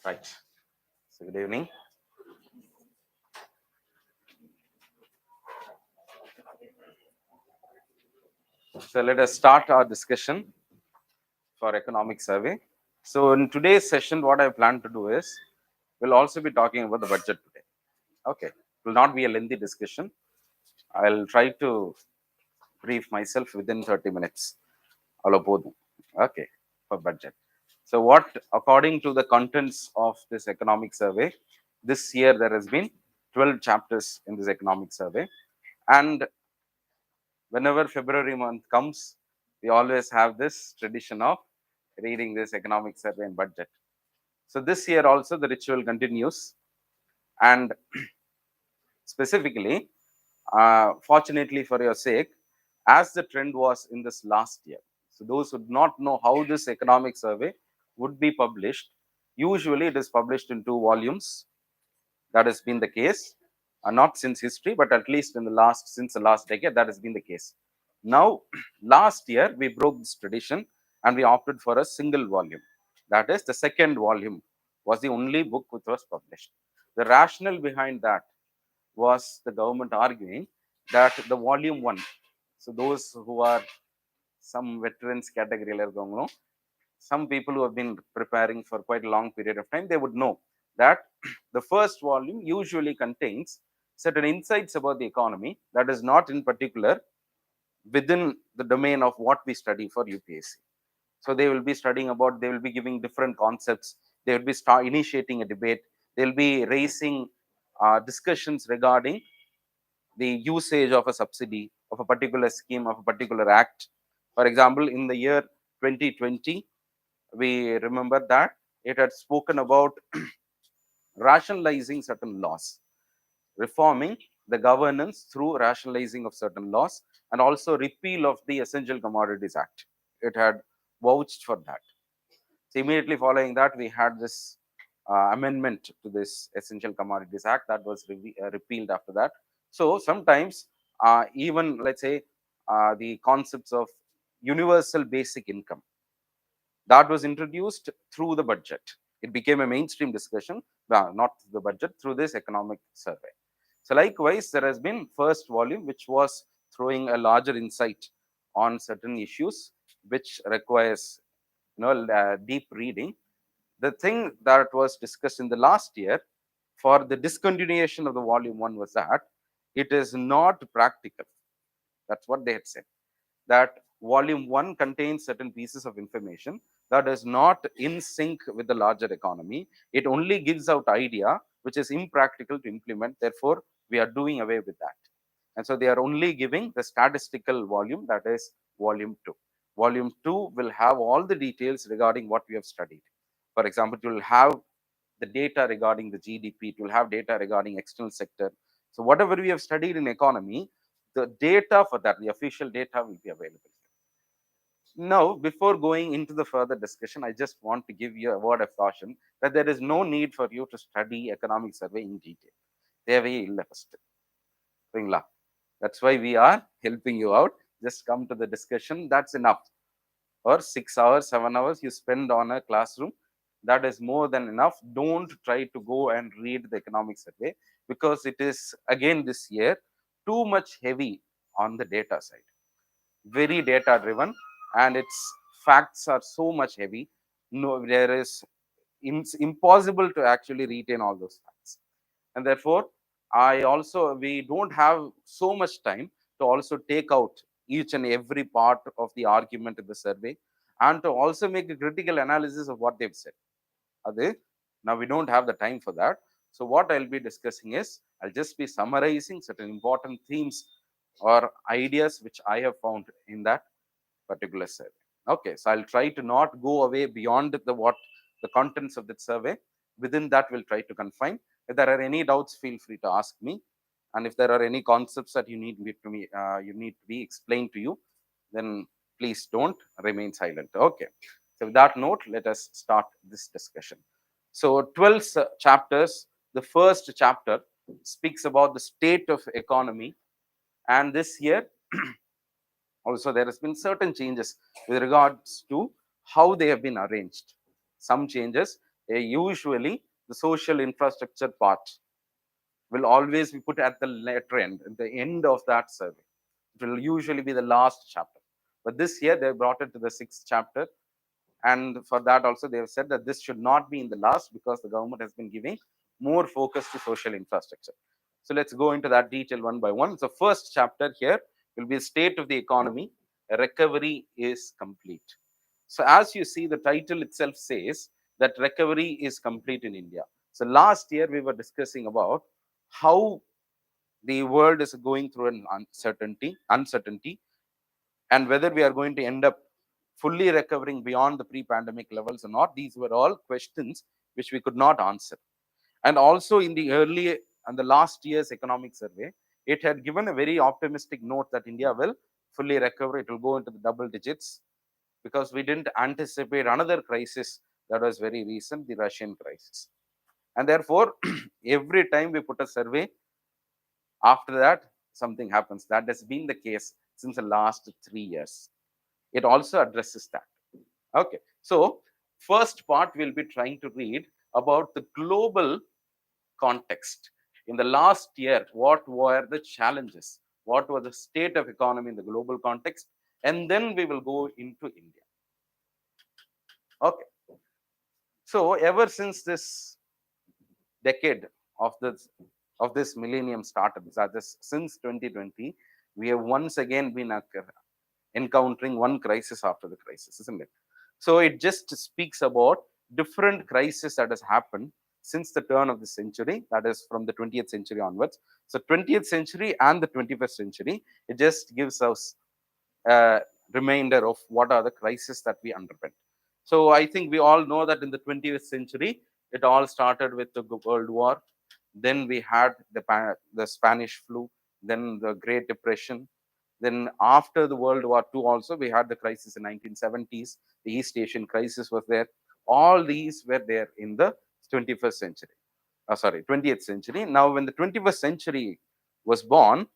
Right. So good evening. So let us start our discussion for economic survey. So in today's session, what I plan to do is we'll also be talking about the budget today. Okay. It will not be a lengthy discussion. I'll try to brief myself within 30 minutes. Okay, for budget. So what, according to the contents of this economic survey, this year there has been 12 chapters in this economic survey. And whenever February month comes, we always have this tradition of reading this economic survey and budget. So this year also the ritual continues. And specifically, fortunately for your sake, as the trend was in this last year. So those who do not know how this economic survey would be published, usually it is published in 2 volumes. That has been the case, not since history, but at least in the since the last decade, that has been the case. Now, last year we broke this tradition and we opted for a single volume. That is, the second volume was the only book which was published. The rationale behind that was the government arguing that the volume one, so those who are some veterans category, some people who have been preparing for quite a long period of time, they would know that the first volume usually contains certain insights about the economy that is not in particular within the domain of what we study for UPSC. So they will be studying about, they will be giving different concepts, they will be initiating a debate, they will be raising discussions regarding the usage of a subsidy, of a particular scheme, of a particular act. For example, in the year 2020, we remember that it had spoken about rationalizing certain laws, reforming the governance through rationalizing of certain laws, and also repeal of the Essential Commodities Act. It had vouched for that. So immediately following that, we had this amendment to this Essential Commodities Act that was repealed after that. So sometimes even, let's say, the concepts of universal basic income, that was introduced through the budget. It became a mainstream discussion, not the budget, through this economic survey. So likewise, there has been first volume, which was throwing a larger insight on certain issues, which requires deep reading. The thing that was discussed in the last year for the discontinuation of the volume one was that it is not practical. That's what they had said. That volume one contains certain pieces of information that is not in sync with the larger economy. It only gives out idea which is impractical to implement. Therefore, we are doing away with that. And so they are only giving the statistical volume, that is volume two. Volume two will have all the details regarding what we have studied. For example, it will have the data regarding the GDP, it will have data regarding external sector. So whatever we have studied in economy, the data for that, the official data will be available. Now, before going into the further discussion, I just want to give you a word of caution that there is no need for you to study economic survey in detail. That's why we are helping you out. Just come to the discussion. That's enough. Or 6 hours, 7 hours you spend on a classroom, that is more than enough. Don't try to go and read the economic survey, because it is again this year too much heavy on the data side, very data driven, and its facts are so much heavy. No, there is it's impossible to actually retain all those facts. And therefore, we don't have so much time to also take out each and every part of the argument in the survey, and to also make a critical analysis of what they've said. Now we don't have the time for that. So what I'll be discussing is, I'll just be summarizing certain important themes or ideas which I have found in that particular survey. Okay, so I'll try to not go away beyond the contents of that survey. Within that, we'll try to confine. If there are any doubts, feel free to ask me. And if there are any concepts that you need to be explained to you, then please don't remain silent. Okay. So with that note, let us start this discussion. So 12 chapters. The first chapter speaks about the state of economy. And this year, also there has been certain changes with regards to how they have been arranged. Some changes Usually, the social infrastructure part will always be put at the later end, at the end of that survey. It will usually be the last chapter. But this year, they brought it to the sixth chapter. And for that also, they have said that this should not be in the last because the government has been giving more focus to social infrastructure. So let's go into that detail one by one. So first chapter here will be state of the economy. Recovery is complete. So as you see, the title itself says that recovery is complete in India. So last year we were discussing about how the world is going through an uncertainty, and whether we are going to end up fully recovering beyond the pre-pandemic levels or not. These were all questions which we could not answer. And also in the early and the last year's economic survey, it had given a very optimistic note that India will fully recover. It will go into the double digits because we didn't anticipate another crisis that was very recent, the Russian crisis. And therefore, every time we put a survey, after that, something happens. That has been the case since the last 3 years. It also addresses that. Okay. So, first part we'll be trying to read about the global context. In the last year, what were the challenges? What was the state of economy in the global context? And then we will go into India. Okay. So, ever since this decade of this millennium started, since 2020, we have once again been encountering one crisis after the crisis, isn't it? So it just speaks about different crises that has happened since the turn of the century, that is from the 20th century onwards. So 20th century and the 21st century, it just gives us a reminder of what are the crises that we underwent. So I think we all know that in the 20th century, it all started with the World War. Then we had the Spanish flu, then the Great Depression. Then after the World War II also, we had the crisis in 1970s. The East Asian crisis was there. All these were there in the 21st century. 20th century. Now, when the 21st century was born,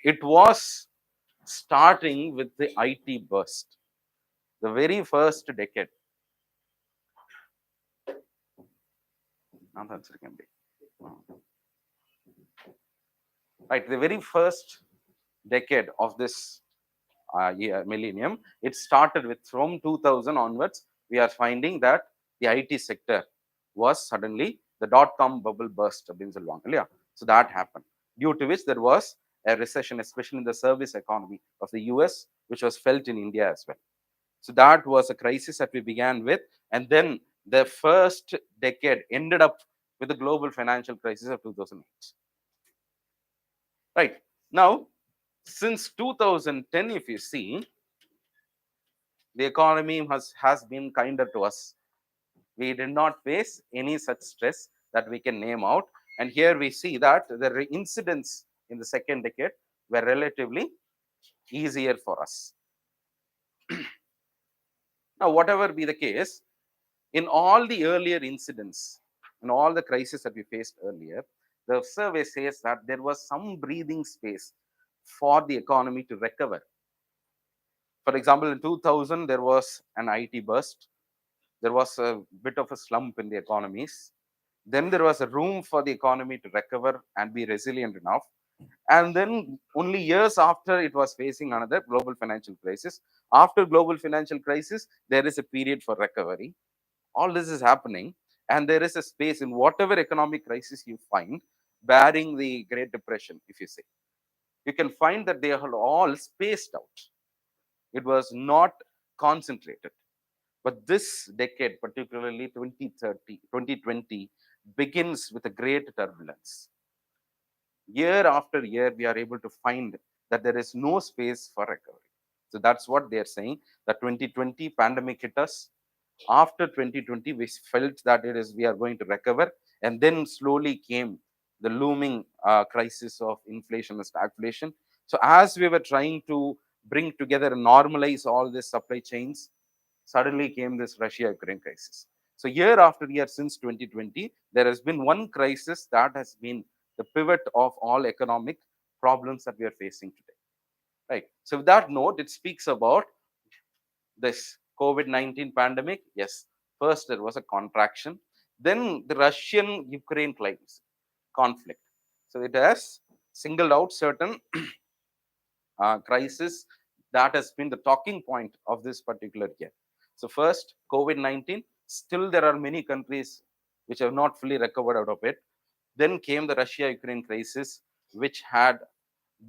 it was starting with the IT burst. The very first decade. Right, the very first decade of this millennium, it started with from 2000 onwards. We are finding that the IT sector was suddenly the dot-com bubble burst. So that happened, due to which there was a recession, especially in the service economy of the US, which was felt in India as well. So that was a crisis that we began with. And then the first decade ended up with the global financial crisis of 2008. Right. Now, since 2010, if you see, the economy has been kinder to us. We did not face any such stress that we can name out. And here we see that the incidents in the second decade were relatively easier for us. Now, whatever be the case, in all the earlier incidents, in all the crises that we faced earlier, the survey says that there was some breathing space for the economy to recover. For example, in 2000, there was an IT burst. There was a bit of a slump in the economies. Then there was a room for the economy to recover and be resilient enough. And then only years after, it was facing another global financial crisis. After global financial crisis, there is a period for recovery. All this is happening, and there is a space in whatever economic crisis you find, barring the Great Depression, if you say. You can find that they are all spaced out. It was not concentrated. But this decade, particularly 2030, 2020, begins with a great turbulence. Year after year, we are able to find that there is no space for recovery. So that's what they're saying. The 2020 pandemic hit us. After 2020, we felt that we are going to recover, and then slowly came the looming crisis of inflation and stagflation. So as we were trying to bring together and normalize all these supply chains, suddenly came this Russia-Ukraine crisis. So year after year since 2020, there has been one crisis that has been the pivot of all economic problems that we are facing today. Right. So with that note, it speaks about this COVID-19 pandemic. Yes, First, there was a contraction. Then the Russian-Ukraine conflict. So it has singled out certain crisis that has been the talking point of this particular year. So first, COVID-19. Still, there are many countries which have not fully recovered out of it. Then came the Russia-Ukraine crisis, which had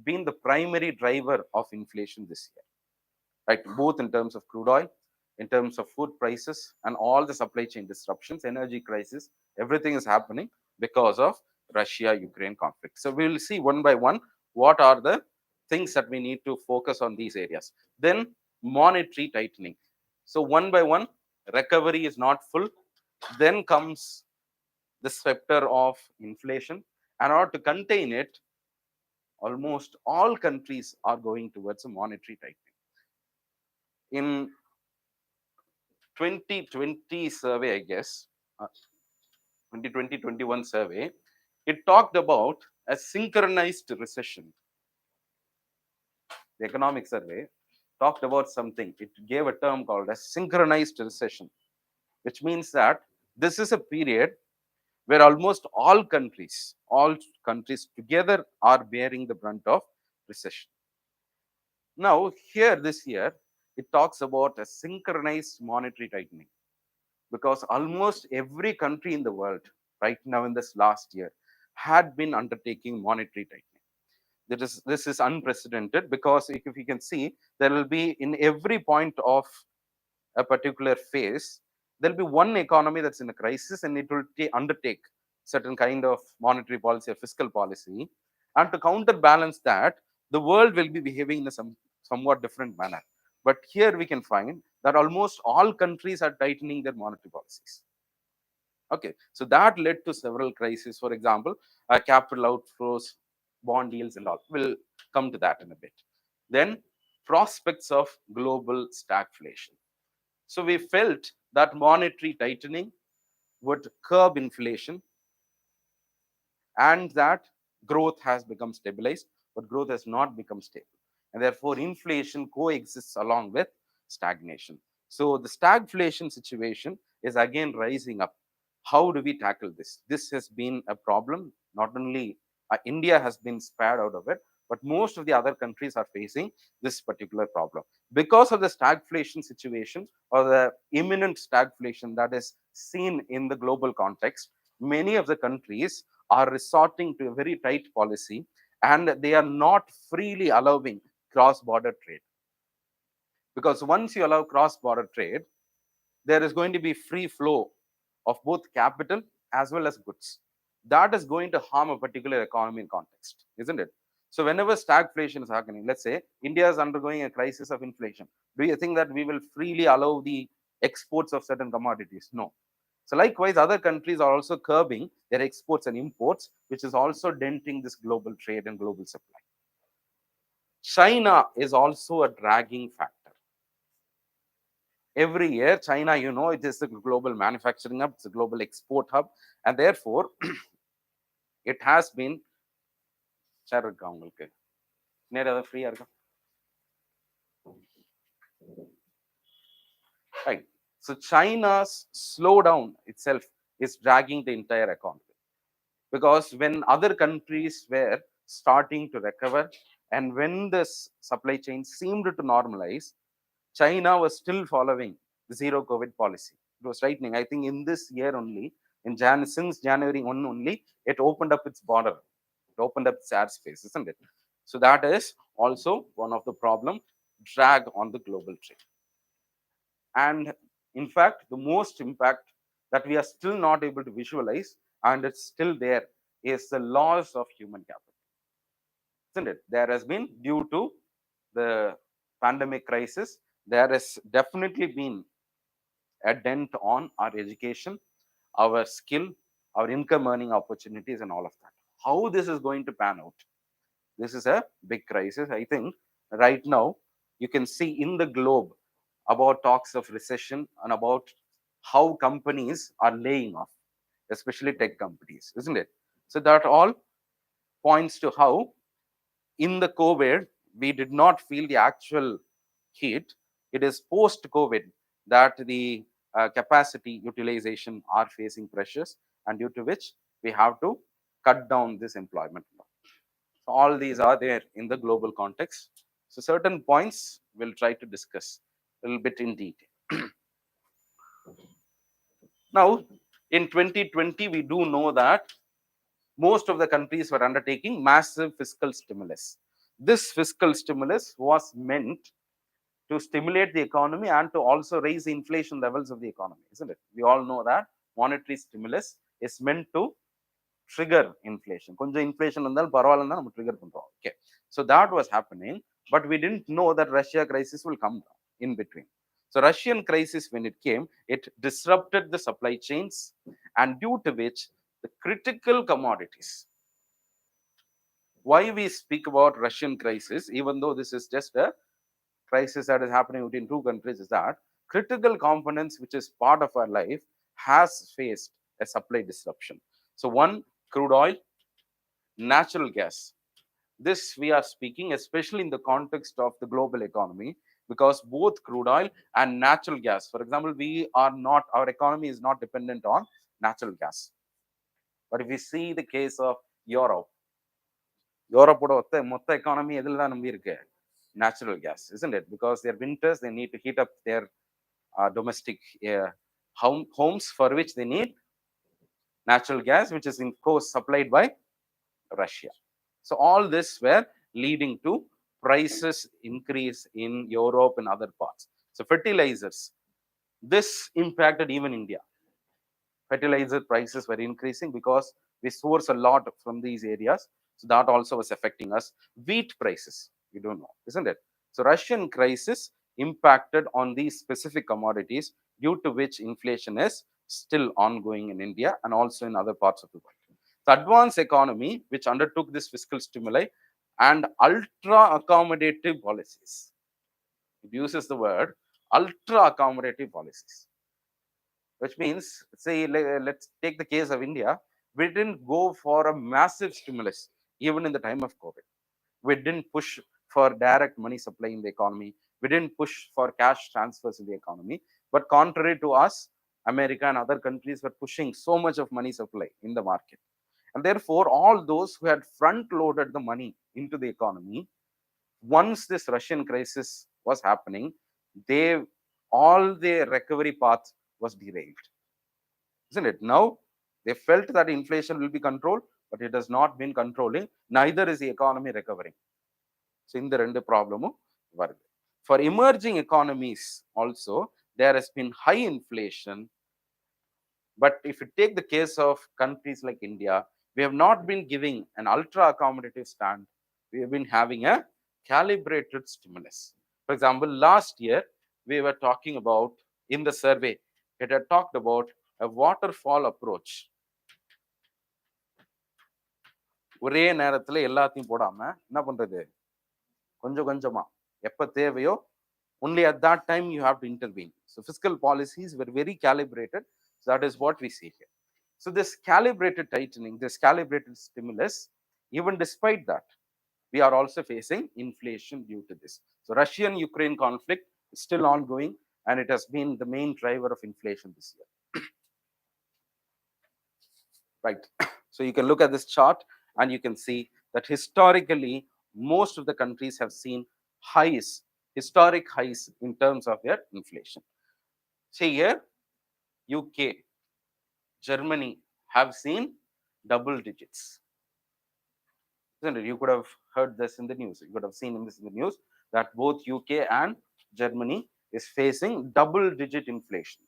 been the primary driver of inflation this year, right? Both in terms of crude oil, in terms of food prices, and all the supply chain disruptions, energy crisis, everything is happening because of Russia-Ukraine conflict. So we will see one by one what are the things that we need to focus on these areas. Then monetary tightening. So one by one, recovery is not full. Then comes the specter of inflation. And in order to contain it, almost all countries are going towards a monetary tightening. In 2020 survey, I guess, 2020-21 survey, it talked about a synchronized recession. The economic survey talked about something. It gave a term called a synchronized recession, which means that this is a period where almost all countries together are bearing the brunt of recession. Now, here this year, it talks about a synchronized monetary tightening, because almost every country in the world right now in this last year had been undertaking monetary tightening. This is unprecedented, because if you can see, there will be in every point of a particular phase, there'll be one economy that's in a crisis and it will undertake certain kind of monetary policy or fiscal policy. And to counterbalance that, the world will be behaving in a somewhat different manner. But here we can find that almost all countries are tightening their monetary policies. Okay, so that led to several crises. For example, capital outflows, bond yields, and all. We'll come to that in a bit. Then, prospects of global stagflation. So we felt that monetary tightening would curb inflation and that growth has become stabilized, but growth has not become stable. And therefore, inflation coexists along with stagnation. So the stagflation situation is again rising up. How do we tackle this? This has been a problem. Not only India has been spared out of it, but most of the other countries are facing this particular problem. Because of the stagflation situation or the imminent stagflation that is seen in the global context, many of the countries are resorting to a very tight policy and they are not freely allowing cross-border trade. Because once you allow cross-border trade, there is going to be free flow of both capital as well as goods. That is going to harm a particular economy and context, isn't it? So whenever stagflation is happening, let's say India is undergoing a crisis of inflation, do you think that we will freely allow the exports of certain commodities? No. So likewise, other countries are also curbing their exports and imports, which is also denting this global trade and global supply. China is also a dragging factor. Every year, China, it is a global manufacturing hub, it's a global export hub, and therefore, it has been right. So China's slowdown itself is dragging the entire economy, because when other countries were starting to recover and when this supply chain seemed to normalize, China was still following the zero COVID policy. It was tightening. I think in this year only, since January 1 only, it opened up its border. It opened up its airspace, isn't it? So that is also one of the problem, drag on the global trade. And in fact, the most impact that we are still not able to visualize, and it's still there, is the loss of human capital. Isn't it? There has been, due to the pandemic crisis, there has definitely been a dent on our education, our skill, our income earning opportunities, and all of that. How this is going to pan out? This is a big crisis. I think right now you can see in the globe about talks of recession and about how companies are laying off, especially tech companies, isn't it? So that all points to how in the COVID, we did not feel the actual heat. It is post-COVID that the capacity utilization are facing pressures, and due to which we have to cut down this employment. So all these are there in the global context. So certain points we'll try to discuss a little bit in detail. Now, in 2020, we do know that most of the countries were undertaking massive fiscal stimulus. This fiscal stimulus was meant to stimulate the economy and to also raise the inflation levels of the economy, isn't it? We all know that monetary stimulus is meant to trigger inflation. கொஞ்சம் inflation வந்தாலும் பரவாயில்லைன்னா நம்ம trigger பண்றோம். Okay. So that was happening, but we didn't know that Russia crisis will come down in between. So Russian crisis, when it came, it disrupted the supply chains, and due to which the critical commodities. Why we speak about Russian crisis, even though this is just a crisis that is happening between two countries, is that critical components, which is part of our life, has faced a supply disruption. So one, crude oil, natural gas. This we are speaking especially in the context of the global economy, because both crude oil and natural gas, for example, our economy is not dependent on natural gas. But if we see the case of Europe, மொத்த economy எதுல தான் நம்பி இருக்கு? Natural gas, isn't it? Because their winters, they need to heat up their domestic homes, for which they need natural gas, which is in course supplied by Russia. So all this were leading to prices increase in Europe and other parts. So fertilizers, this impacted even India. Fertilizer prices were increasing because we source a lot from these areas. So that also was affecting us. Wheat prices, we don't know, isn't it? So Russian crisis impacted on these specific commodities, due to which inflation is still ongoing in India and also in other parts of the world. The advanced economy, which undertook this fiscal stimuli and ultra accommodative policies, it uses the word ultra accommodative policies, which means, say, let's take the case of India. We didn't go for a massive stimulus even in the time of COVID. We didn't push for direct money supply in the economy. We didn't push for cash transfers in the economy. But contrary to us, America and other countries were pushing so much of money supply in the market. And therefore, all those who had front loaded the money into the economy, once this Russian crisis was happening, all their recovery path was derailed, isn't it? Now they felt that inflation will be controlled, but it has not been controlling. Neither is the economy recovering. So in the rendu problem varudhu. For emerging economies also, there has been high inflation. But if you take the case of countries like India, we have not been giving an ultra accommodative stand. We have been having a calibrated stimulus. For example, last year we were talking about, in the survey, it had talked about a waterfall approach. ஒரே நேரத்துல எல்லாத்தையும் போடாம என்ன பண்றது, கொஞ்சம் கொஞ்சமா எப்ப தேவையோ, only at that time you have to intervene. So fiscal policies were very calibrated. So that is what we see here. So this calibrated tightening, this calibrated stimulus, even despite that, we are also facing inflation due to this. So Russian-Ukraine conflict is still ongoing, and it has been the main driver of inflation this year. Right. So you can look at this chart and you can see that historically, most of the countries have seen highs, historic highs in terms of their inflation. See here, UK, Germany have seen double digits. Isn't it? You could have heard this in the news. You could have seen this in the news that both UK and Germany is facing double-digit inflation.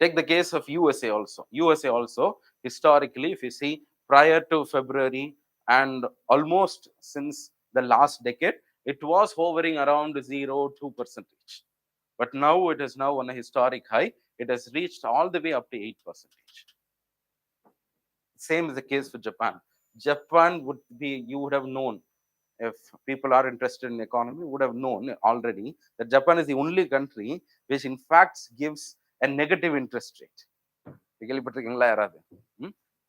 Take the case of USA also. USA also, historically, if you see, prior to February and almost since the last decade, it was hovering around 0.2%. But now it is now on a historic high. It has reached all the way up to 8%. Same is the case for Japan. Japan would be, you would have known, if people are interested in economy, would have known already that Japan is the only country which in fact gives a negative interest rate.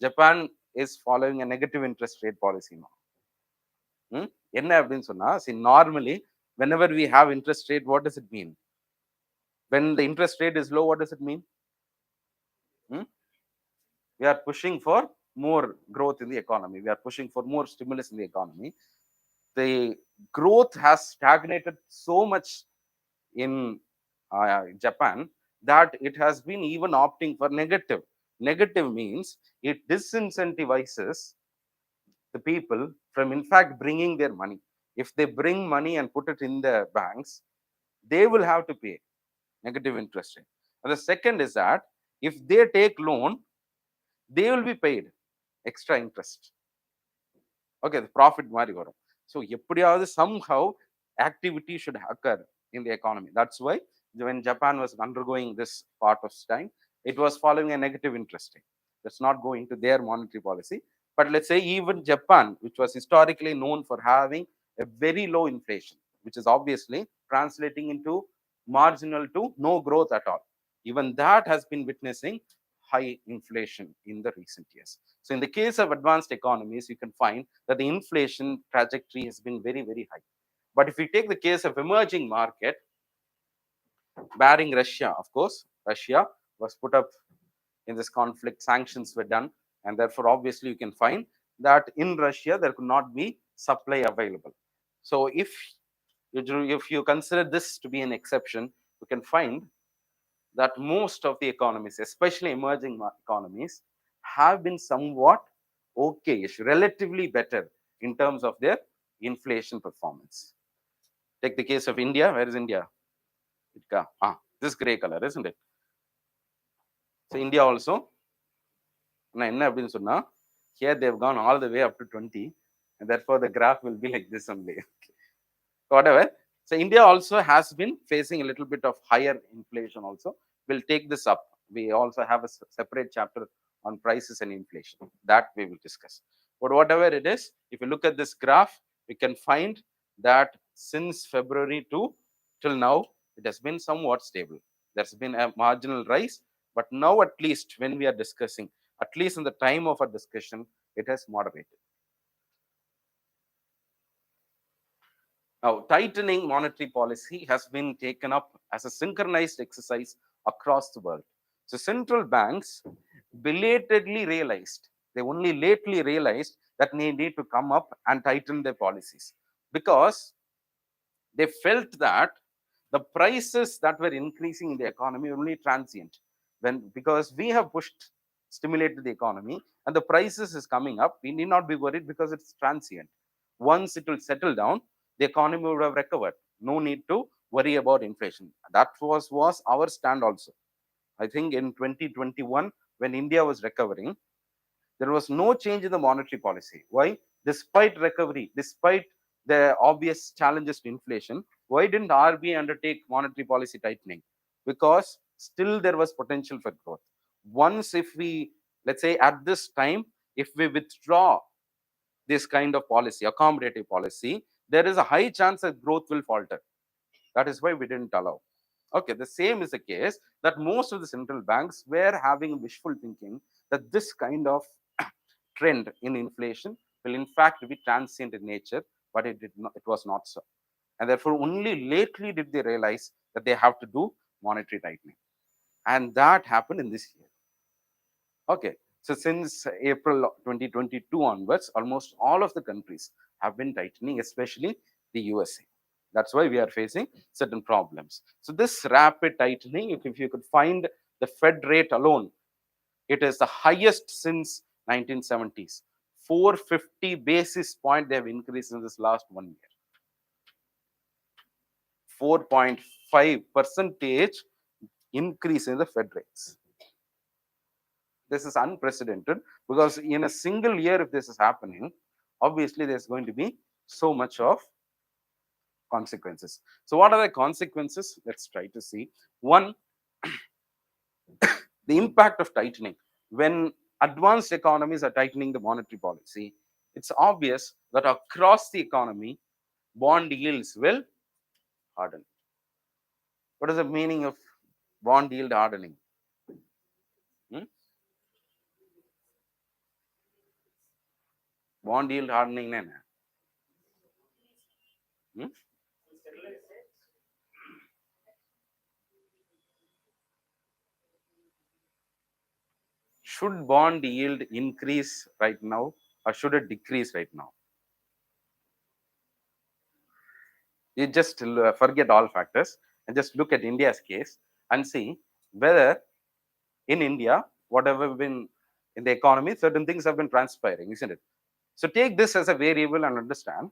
Japan is following a negative interest rate policy now. என்ன அப்படின்னு சொன்னா, see, normally whenever we have interest rate, what does it mean? When the interest rate is low, what does it mean? Hmm? We are pushing for more growth in the economy. We are pushing for more stimulus in the economy. The growth has stagnated so much in Japan that it has been even opting for negative. Negative means it disincentivizes the people from, in fact, bringing their money. If they bring money and put it in the banks, they will have to pay negative interest rate. And the second is that if they take loan, they will be paid extra interest. Okay, the profit மாதிரி வரும். So எப்படியாவது somehow activity should occur in the economy. That's why when Japan was undergoing this part of time, it was following a negative interest rate. That's not going to their monetary policy. But let's say even Japan, which was historically known for having a very low inflation, which is obviously translating into marginal to no growth at all. Even that has been witnessing high inflation in the recent years. So in the case of advanced economies, you can find that the inflation trajectory has been very, very high. But if we take the case of emerging market, barring Russia, of course, Russia was put up in this conflict, sanctions were done, and therefore, obviously, you can find that in Russia, there could not be supply available. So if you consider this to be an exception, you can find that most of the economies, especially emerging economies, have been somewhat okay-ish, relatively better in terms of their inflation performance. Take the case of India. Where is India? This gray color, isn't it? So India also, here they've gone all the way up to 20, and therefore the graph will be like this only. Whatever. So India also has been facing a little bit of higher inflation also. We'll take this up. We also have a separate chapter on prices and inflation. That we will discuss. But whatever it is, if you look at this graph, we can find that since February till now, it has been somewhat stable. There's been a marginal rise, but now at least when we are discussing, at least in the time of our discussion, it has moderated. Now, tightening monetary policy has been taken up as a synchronized exercise across the world. So, central banks belatedly realized, they only lately realized that they need to come up and tighten their policies because they felt that the prices that were increasing in the economy were only transient. Because we have stimulated the economy and the prices is coming up, we need not be worried because it's transient. Once it will settle down, the economy would have recovered. No need to worry about inflation. That was our stand also. I think in 2021, when India was recovering, there was no change in the monetary policy. Why? Despite recovery, despite the obvious challenges to inflation, why didn't RBI undertake monetary policy tightening? Because still there was potential for growth. Once, if we, let's say at this time, if we withdraw this kind of policy, accommodative policy, there is a high chance that growth will falter. That is why we didn't allow. Okay, the same is the case that most of the central banks were having wishful thinking that this kind of trend in inflation will in fact be transient in nature, but it was not so. And therefore, only lately did they realize that they have to do monetary tightening. And that happened in this year. Okay, so since April 2022 onwards, almost all of the countries have been tightening, especially the USA. That's why we are facing certain problems. So this rapid tightening, if you could find the Fed rate alone, it is the highest since 1970s. 450 basis point they have increased in this last 1 year. 4.5 percentage increase in the Fed rates. This is unprecedented because in a single year, if this is happening, obviously there's going to be so much of consequences. So what are the consequences? Let's try to see. One, the impact of tightening. When advanced economies are tightening the monetary policy, it's obvious that across the economy, bond yields will harden. What is the meaning of bond yield hardening? Bond yield hardening na Should bond yield increase right now or should it decrease right now? You just forget all factors and just look at India's case and see whether in India, whatever been in the economy, certain things have been transpiring, isn't it? So take this as a variable and understand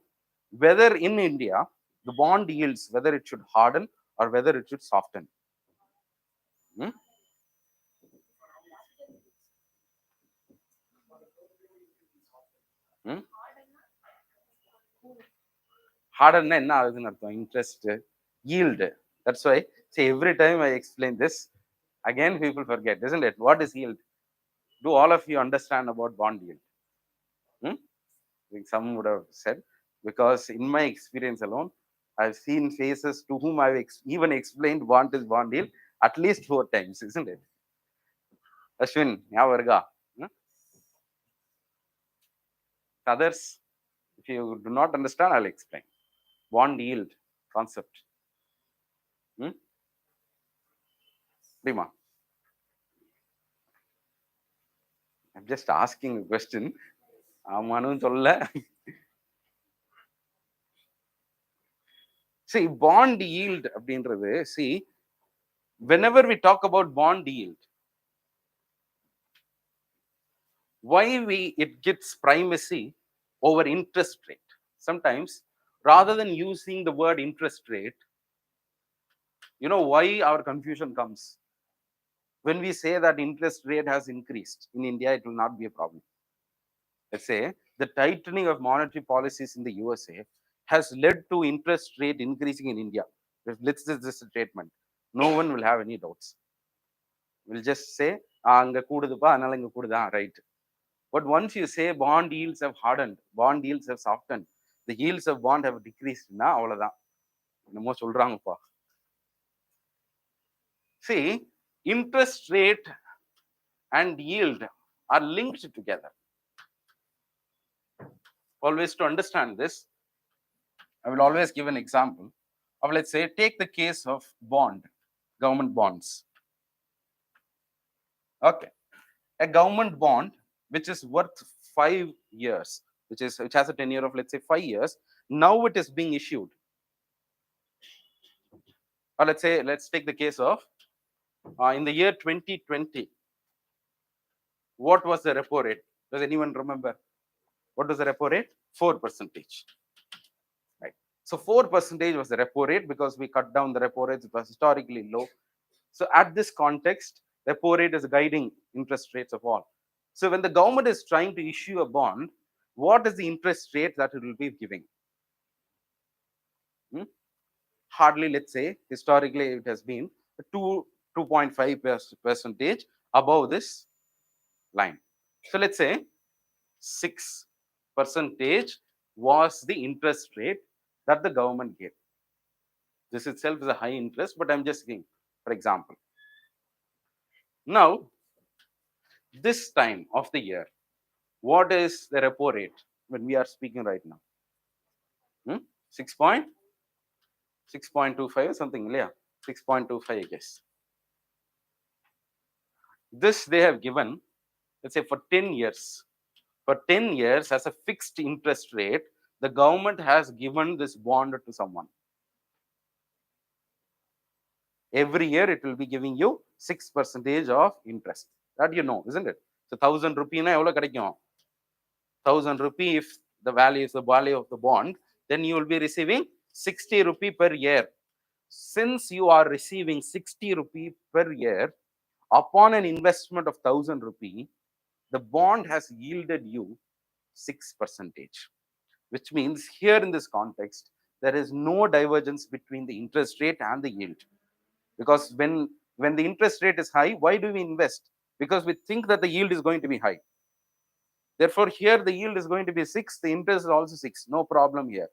whether in India the bond yields, whether it should harden or whether it should soften. Hmm? Hmm? Harden என்ன ஆகுதுன்னு அர்த்தம் interest yield. That's why see every time I explain this, again people forget, isn't it? What is yield? Do all of you understand about bond yield? Hmm? I think some would have said, because in my experience alone, I've seen faces to whom I've even explained what is bond yield at least 4 times, isn't it? Ashwin, ஞாபகம் இருக்கா? Hmm? Others, if you do not understand, I'll explain. Bond yield concept. Hmm? Prima, I'm just asking a question. ஆமான்னு சொல்ல. See, bond yield அப்படின்றது, see, whenever we talk about bond yield, why it gets primacy over interest rate? Sometimes, rather than using the word interest rate, you know why our confusion comes? When we say that interest rate has increased in India, it will not be a problem. Let's say the tightening of monetary policies in the USA has led to interest rate increasing in India. Let's just this statement. No one will have any doubts. We'll just say, அங்க கூடுதுப்பா, அதனால இங்க கூடுதா, right? But once you say bond yields have hardened, bond yields have softened, the yields of bond have decreased, na அவ்வளவுதான். என்னமோ சொல்றாங்கப்பா. See, interest rate and yield are linked together. Always to understand this, I will always give an example of, let's say, take the case of bond, government bonds. Okay, a government bond which is worth 5 years, which has a tenure of, let's say, 5 years. Now it is being issued. Or let's say, let's take the case of in the year 2020. What was the repo rate? Does anyone remember? What was the repo rate? 4%. Right. So 4% was the repo rate because we cut down the repo rate. It was historically low. So at this context, repo rate is guiding interest rates of all. So when the government is trying to issue a bond, what is the interest rate that it will be giving? Hmm? Hardly, let's say, historically it has been 2.5% above this line. So let's say 6% was the interest rate that the government gave. This itself is a high interest, but I'm just giving, for example. Now, this time of the year, what is the repo rate when we are speaking right now? 6.25 something, yeah, 6.25, I guess. This they have given, let's say, for 10 years. For 10 years, as a fixed interest rate, the government has given this bond to someone. Every year, it will be giving you 6% of interest. That you know, isn't it? So 1,000 rupee na எவ்வளவு கிடைக்கும்? 1,000 rupee, if the value is the value of the bond, then you will be receiving 60 rupee per year. Since you are receiving 60 rupee per year, upon an investment of 1,000 rupee, the bond has yielded you 6%, which means here in this context, there is no divergence between the interest rate and the yield. Because when the interest rate is high, why do we invest? Because we think that the yield is going to be high. Therefore, here the yield is going to be 6, the interest is also 6, no problem here.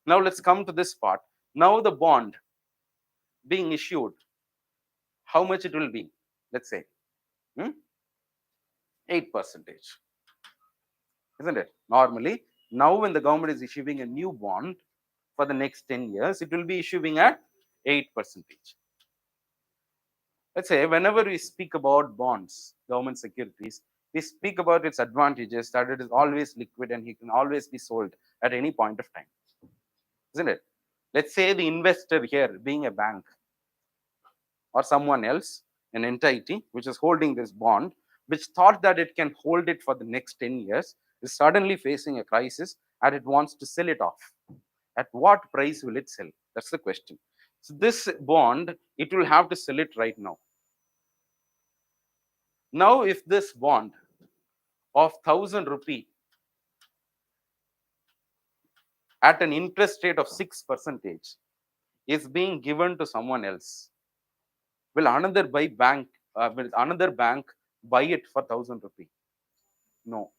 Now let's come to this part. Now the bond being issued, how much it will be? Let's say 8%, isn't it? Normally, now when the government is issuing a new bond for the next 10 years, it will be issuing at 8%. Let's say whenever we speak about bonds, government securities, We speak about its advantages, that it is always liquid and it can always be sold at any point of time, isn't it? Let's say the investor here being a bank or someone else, an entity which is holding this bond, which thought that it can hold it for the next 10 years, is suddenly facing a crisis and it wants to sell it off. At what price will it sell? That's the question. So this bond, it will have to sell it right now. Now, if this bond of 1,000 rupee at an interest rate of 6% is being given to someone else, will another bank buy it for 1,000 rupee? No.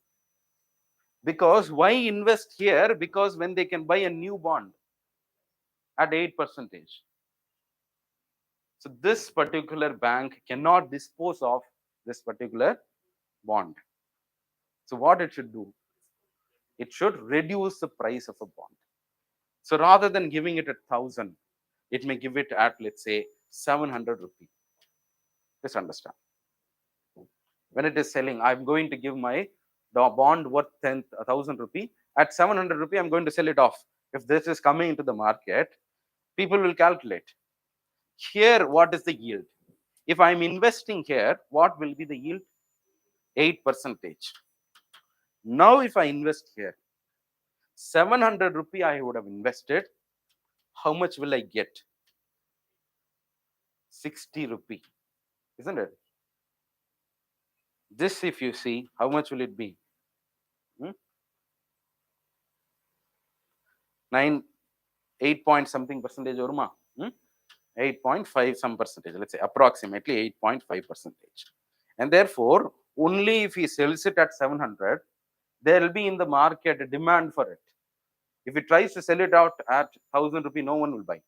Because why invest here? Because when they can buy a new bond at 8%. So this particular bank cannot dispose of this particular bond. So what it should do? It should reduce the price of a bond. So rather than giving it at 1,000, it may give it at, let's say, 700 rupee. Just understand. When it is selling, I'm going to give my the bond worth 1,000 rupee. At 700 rupee, I'm going to sell it off. If this is coming into the market, people will calculate. Here, what is the yield? If I'm investing here, what will be the yield? 8%. Now, if I invest here, 700 rupee I would have invested, how much will I get? 60 rupee, isn't it? This, if you see, how much will it be? 9, 8 point something percentage or 8.5 some percentage, let's say approximately 8.5 percentage. And therefore, only if he sells it at 700, there will be in the market a demand for it. If he tries to sell it out at 1,000 rupee, no one will buy,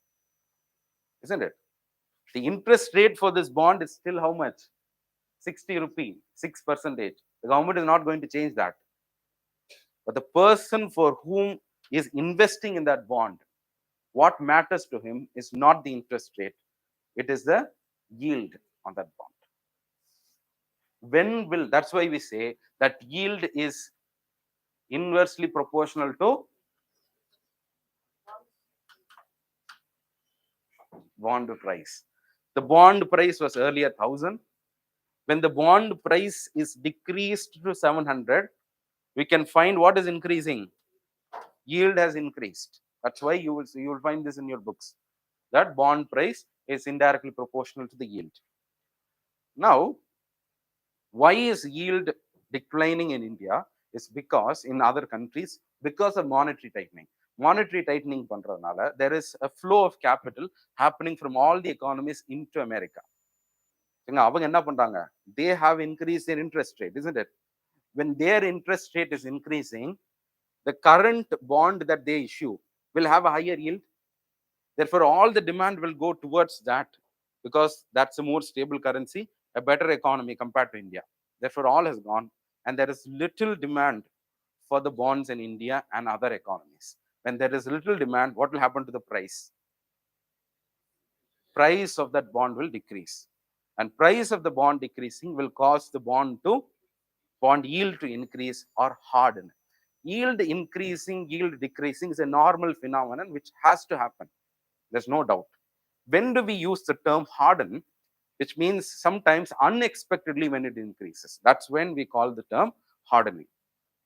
isn't it? The interest rate for this bond is still how much? 60 rupee, 6%. The government is not going to change that. But the person for whom is investing in that bond, what matters to him is not the interest rate, it is the yield on that bond. When will, that's why we say that yield is inversely proportional to bond price. The bond price was earlier 1,000. When the bond price is decreased to 700, we can find what is increasing. Yield has increased. That's why you will find this in your books. That bond price is indirectly proportional to the yield. Now, why is yield declining in India? Is because in other countries, because of monetary tightening. Monetary tightening பண்றதுனால, there is a flow of capital happening from all the economies into America. அவங்க என்ன பண்றாங்க? They have increased their interest rate, isn't it? When their interest rate is increasing, the current bond that they issue will have a higher yield. Therefore, all the demand will go towards that because that's a more stable currency, a better economy compared to India. Therefore, all has gone, and there is little demand for the bonds in India and other economies. When there is little demand, what will happen to the price? Price of that bond will decrease, and price of the bond decreasing will cause the bond yield to increase or harden. Yield increasing, yield decreasing is a normal phenomenon which has to happen. There's no doubt. When do we use the term harden? Which means sometimes unexpectedly when it increases. That's when we call the term hardening,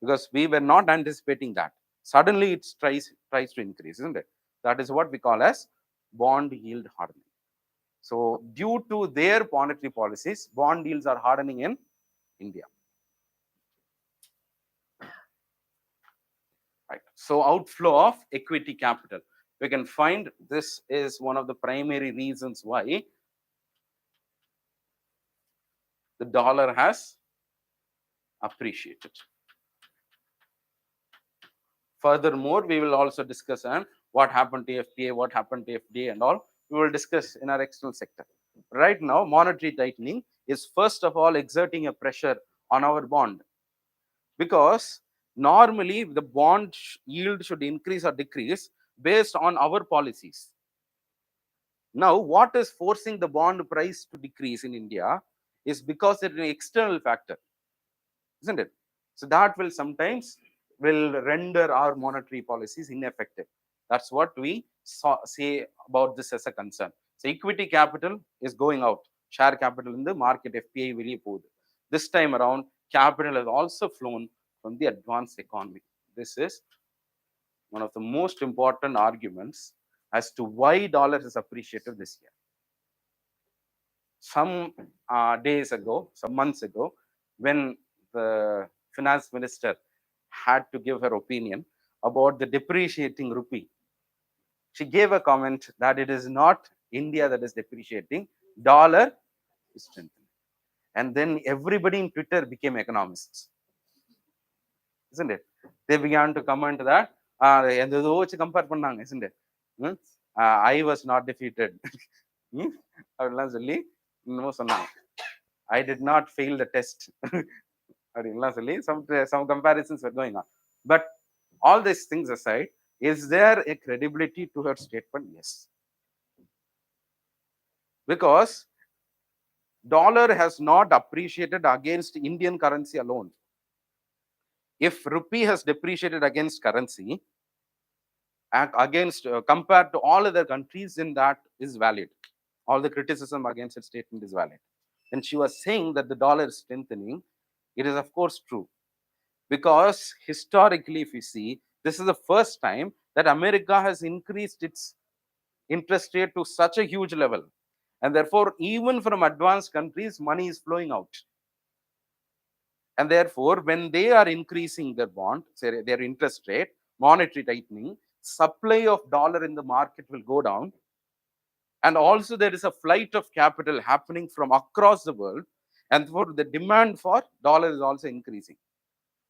because we were not anticipating that. Suddenly it tries to increase, isn't it? That is what we call as bond yield hardening. So due to their monetary policies, bond yields are hardening in India. Right. So outflow of equity capital. We can find this is one of the primary reasons why the dollar has appreciated. Furthermore, we will also discuss on what happened to FTA, what happened to FDA and all. We will discuss in our external sector. Right now, monetary tightening is first of all exerting a pressure on our bond, because normally the bond yield should increase or decrease based on our policies. Now, what is forcing the bond price to decrease in India is because it is an external factor. isn't it? So that will sometimes will render our monetary policies ineffective. That's what we say about this as a concern. So equity capital is going out. Share capital in the market, FPI வெளியே போகுது. This time around, capital has also flown from the advanced economy. This is one of the most important arguments as to why dollar has appreciated this year. Some days ago, some months ago, when the finance minister had to give her opinion about the depreciating rupee, she gave a comment that it is not India that is depreciating, dollar is strengthening. And then everybody in Twitter became economists, isn't it? They began to comment that எந்தோ வச்சு compare பண்ணாங்க, isn't it? I was not defeated. அப்படிலாம் சொல்லி இன்னமும் சொன்னாங்க. I did not fail the test. அப்படின்லாம் சொல்லி some comparisons were going on. But all these things aside, is there a credibility to her statement? Yes. Because dollar has not appreciated against Indian currency alone. If rupee has depreciated against currency, against compared to all other countries, then that is valid. All the criticism against its statement is valid. And she was saying that the dollar is strengthening. It is of course true. Because historically, if you see, this is the first time that America has increased its interest rate to such a huge level. And therefore, even from advanced countries, money is flowing out. And therefore, when they are increasing their bond, say their interest rate, monetary tightening, supply of dollar in the market will go down. And also there is a flight of capital happening from across the world. And therefore, the demand for dollar is also increasing.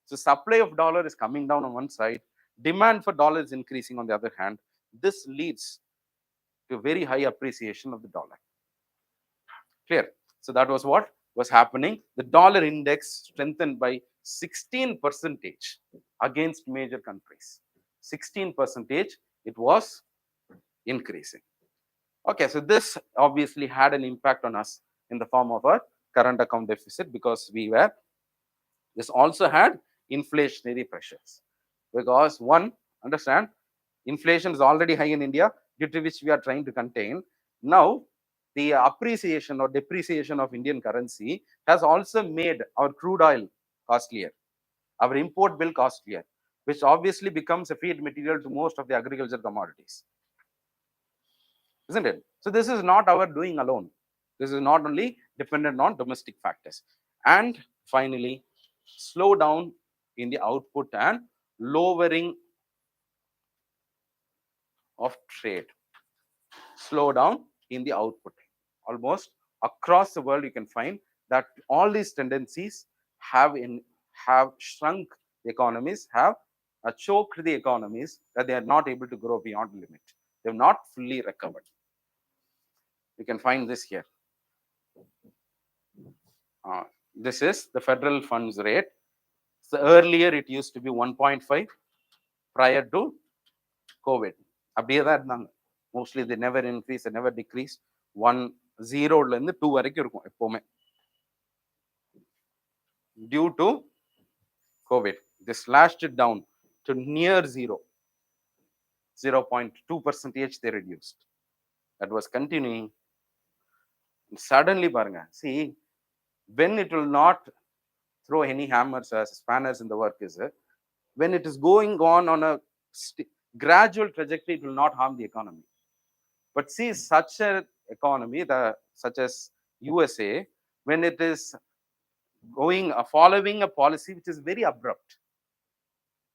So supply of dollar is coming down on one side, demand for dollar is increasing on the other hand. This leads to very high appreciation of the dollar. Clear? So that was what was happening. The dollar index strengthened by 16% against major countries. 16% it was increasing. Okay, so this obviously had an impact on us in the form of a current account deficit, because this also had inflationary pressures. Because one, understand, inflation is already high in India, due to which we are trying to contain. Now, the appreciation or depreciation of Indian currency has also made our crude oil costlier, our import bill costlier, which obviously becomes a feed material to most of the agricultural commodities. Isn't it? So this is not our doing alone. This is not only dependent on domestic factors. And finally, slow down in the output and lowering of trade. Slow down in the output. Almost across the world, you can find that all these tendencies have shrunk the economies, have choked the economies, that they are not able to grow beyond the limit. They have not fully recovered. You can find this here. This is the federal funds rate. So earlier it used to be 1.5 prior to COVID. அப்படியே தான் இருந்தாங்க. Mostly they never increase, they never decrease. 1.0 ல இருந்து 2 வரைக்கும் இருக்கும் எப்பவுமே. Due to COVID, they slashed it down to near zero. 0.2% they reduced. That was continuing. Suddenly, பாருங்க, see, when it will not throw any hammers as spanners in the work, is it? When it is going on a gradual trajectory, it will not harm the economy. But see, such an economy, such as USA, when it is going following a policy which is very abrupt.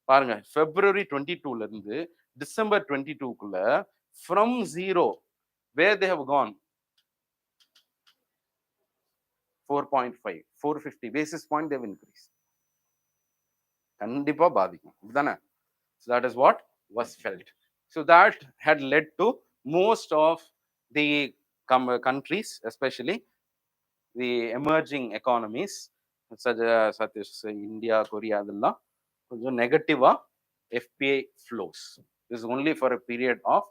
பாருங்க, February 22 ல இருந்து December 22க்குள்ள from zero, where they have gone 4.5, 450 basis point they have increased. கண்டிப்பா பாதிக்கும், இதுதானே? So that is what was felt. So that had led to most of the countries, especially the emerging economies, such as India, Korea, அதெல்லாம் கொஞ்சம் நெகட்டிவா FPI flows. This is only for a period of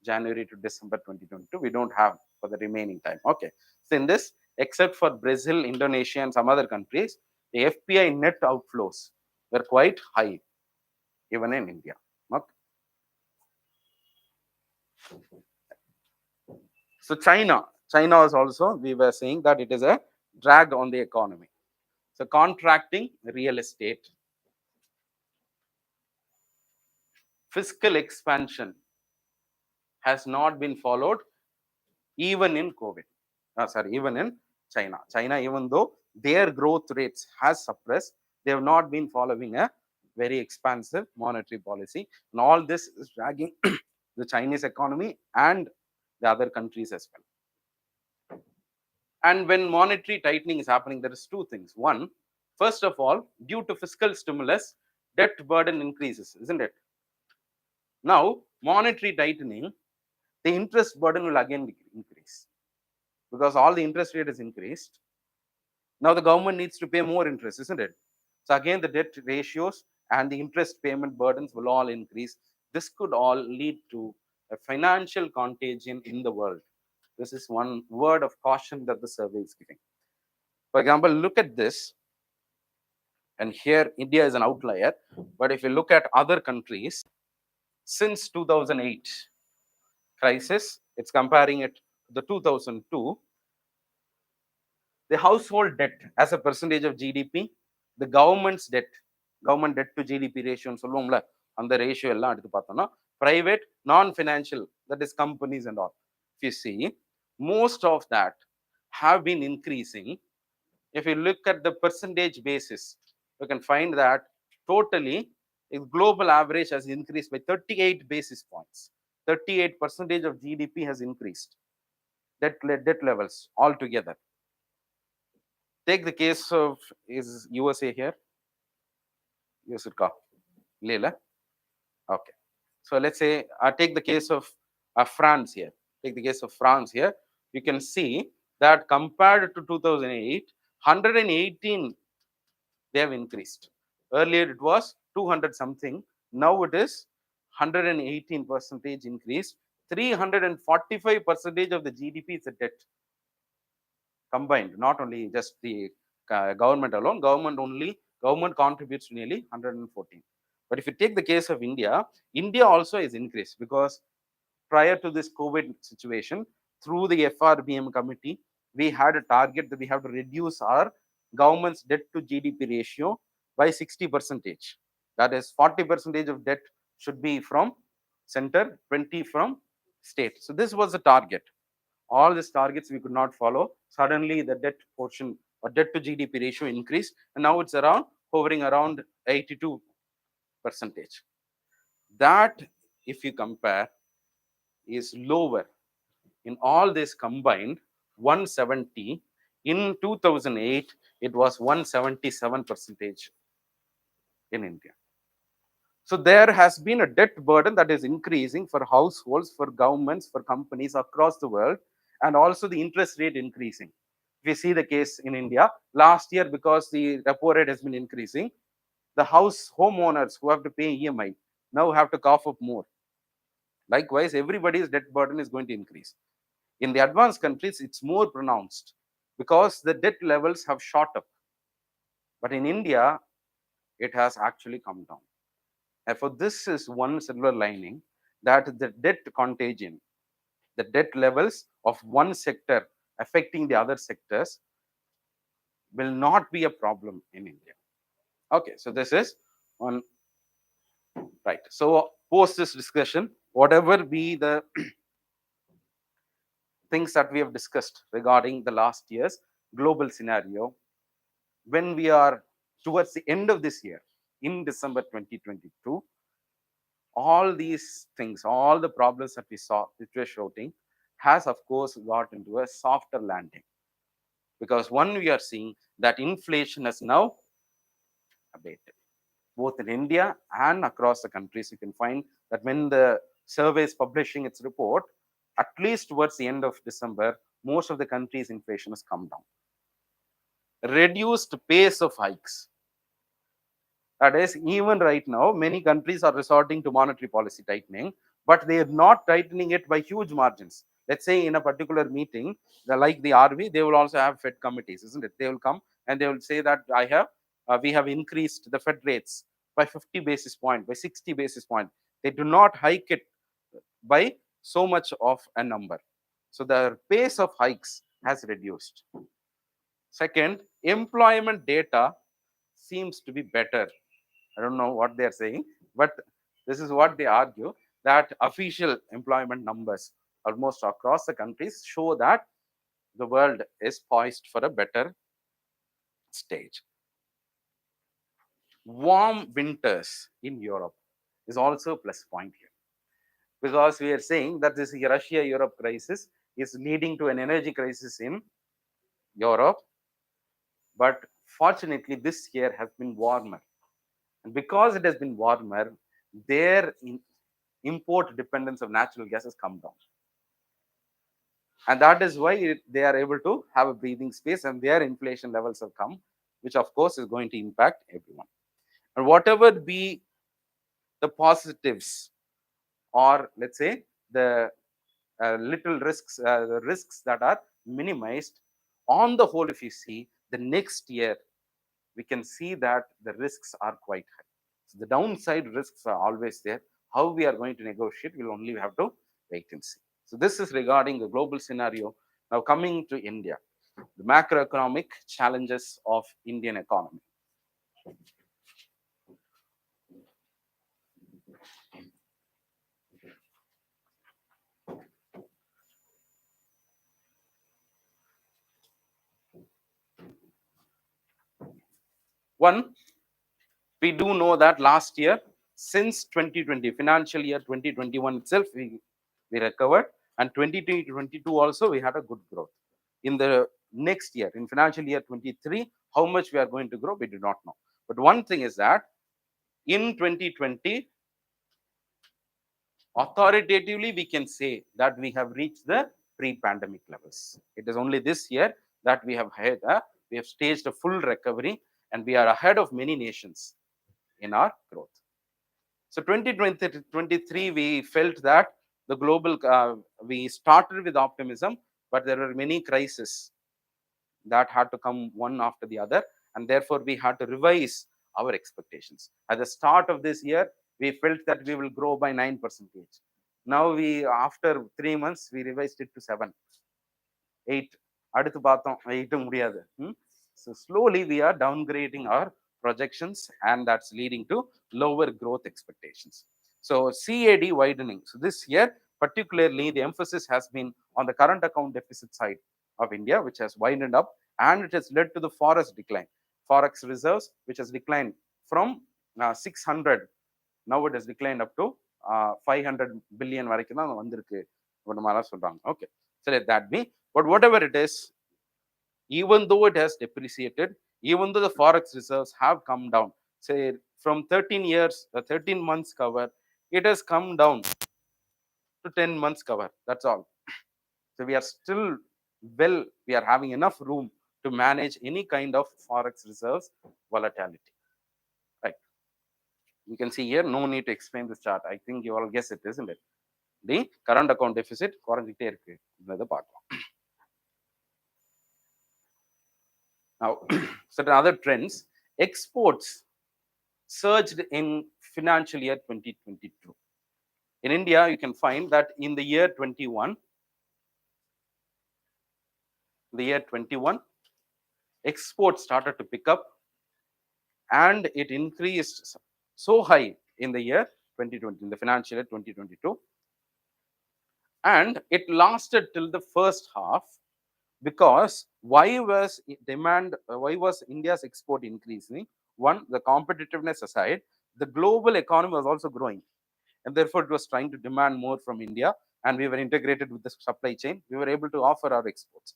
January to December 2022. We don't have for the remaining time. Okay. So in this, except for Brazil, Indonesia, and some other countries, The FPI net outflows were quite high, even in India. Okay. So China is also, we were saying that it is a drag on the economy. So contracting real estate, fiscal expansion has not been followed even in COVID. Even in China. China, even though their growth rates has suppressed, they have not been following a very expansive monetary policy. And all this is dragging the Chinese economy and the other countries as well. And when monetary tightening is happening, there is two things. One, first of all, due to fiscal stimulus, debt burden increases, isn't it? Now, monetary tightening, the interest burden will again increase because all the interest rate is increased. Now the government needs to pay more interest, isn't it? So again, the debt ratios and the interest payment burdens will all increase. This could all lead to a financial contagion in the world. This is one word of caution that the survey is giving. For example, look at this. And here, India is an outlier. But if you look at other countries, since 2008 crisis, it's comparing it to the 2002, the household debt as a percentage of GDP, the government debt to GDP ratio, and the ratio private, non-financial, that is companies and all. If you see, most of that have been increasing. If you look at the percentage basis, you can find that totally, the global average has increased by 38 basis points. 38% of GDP has increased. Debt levels altogether. Take the case of, is USA here? USA ka? Lela? Okay. So let's say I take the case of France here. Take the case of France here. You can see that compared to 2008, 118 they have increased. Earlier it was 200 something. Now it is 118% increase. 345% of the GDP is a debt combined, not only just the government alone. Government contributes to nearly 114. But if you take the case of India, India also is increased because prior to this COVID situation, through the FRBM committee, we had a target that we have to reduce our government's debt to GDP ratio by 60%. That is 40% of debt should be from center, 20 from state. So this was the target. All these targets we could not follow. Suddenly the debt portion or debt to GDP ratio increased, and now it's around hovering around 82%. That, if you compare, is lower. In all this combined, 170. In 2008, it was 177% in India. So there has been a debt burden that is increasing for households, for governments, for companies across the world, and also the interest rate increasing. If you see the case in India, last year, because the repo rate has been increasing, the homeowners who have to pay EMI now have to cough up more. Likewise, everybody's debt burden is going to increase. In the advanced countries, it's more pronounced because the debt levels have shot up. But in India, it has actually come down. Therefore, this is one silver lining, that the debt contagion, the debt levels of one sector affecting the other sectors will not be a problem in India. Okay, so this is one, right. So post this discussion, whatever be the things that we have discussed regarding the last year's global scenario, when we are towards the end of this year, in December 2022, all these things, all the problems that we saw, which were shouting, has of course got into a softer landing. Because one, we are seeing that inflation has now abated. Both in India and across the countries, you can find that when the survey is publishing its report, at least towards the end of December, most of the countries' inflation has come down. Reduced pace of hikes. That is, even right now, many countries are resorting to monetary policy tightening, but they are not tightening it by huge margins. Let's say in a particular meeting, like the RV, they will also have Fed committees, isn't it? They will come and they will say that I have we have increased the Fed rates by 50 basis point, by 60 basis point. They do not hike it by so much of a number. So the pace of hikes has reduced. Second, employment data seems to be better. I don't know what they are saying, but this is what they argue, that official employment numbers almost across the countries show that the world is poised for a better stage. Warm winters in Europe is also a plus point here, because we are saying that this Russia-Europe crisis is leading to an energy crisis in Europe. But fortunately, this year has been warmer. And because it has been warmer, their import dependence of natural gas has come down. And that is why they are able to have a breathing space, and their inflation levels have come, which of course is going to impact everyone. And whatever be the positives, or let's say the the risks that are minimized, on the whole, if you see the next year, we can see that the risks are quite high. So the downside risks are always there. How we are going to negotiate, we'll only have to wait and see. So this is regarding the global scenario. Now coming to India, the macroeconomic challenges of Indian economy. One, we do know that last year, since 2020, financial year 2021 itself, we recovered, and 2022 also we had a good growth. In the next year, in financial year 23, how much we are going to grow, we do not know. But one thing is that in 2020, authoritatively we can say that we have reached the pre-pandemic levels. It is only this year that we have staged a full recovery, and we are ahead of many nations in our growth. So 2023, we felt that the global, we started with optimism, but there were many crises that had to come one after the other, and therefore we had to revise our expectations. At the start of this year, we felt that we will grow by 9%. Now after 3 months, we revised it to 7, 8. அடுத்து பார்த்தோம் 8 முடியாது. So slowly we are downgrading our projections, and that's leading to lower growth expectations. So CAD widening. So this year, particularly, the emphasis has been on the current account deficit side of India, which has widened up, and it has led to the forex decline. Forex reserves, which has declined from 600, now it has declined up to 500 billion வரைக்கும் தான் வந்திருக்கு. Okay, so let that be. But whatever it is, even though it has depreciated, even though the forex reserves have come down, say from 13 months cover, it has come down to 10 months cover. That's all. So we are still we are having enough room to manage any kind of forex reserves volatility. Right. You can see here, no need to explain this chart. I think you all guess it, isn't it? The current account deficit குறைஞ்சிட்டே இருக்கு. பார்க்கலாம். Now, certain other trends, exports surged in financial year 2022. In India, you can find that in the year 21, exports started to pick up, and it increased so high in the year 2020, in the financial year 2022. And it lasted till the first half, because why was India's export increasing? One, the competitiveness aside, the global economy was also growing, and therefore it was trying to demand more from India, and we were integrated with the supply chain. We were able to offer our exports.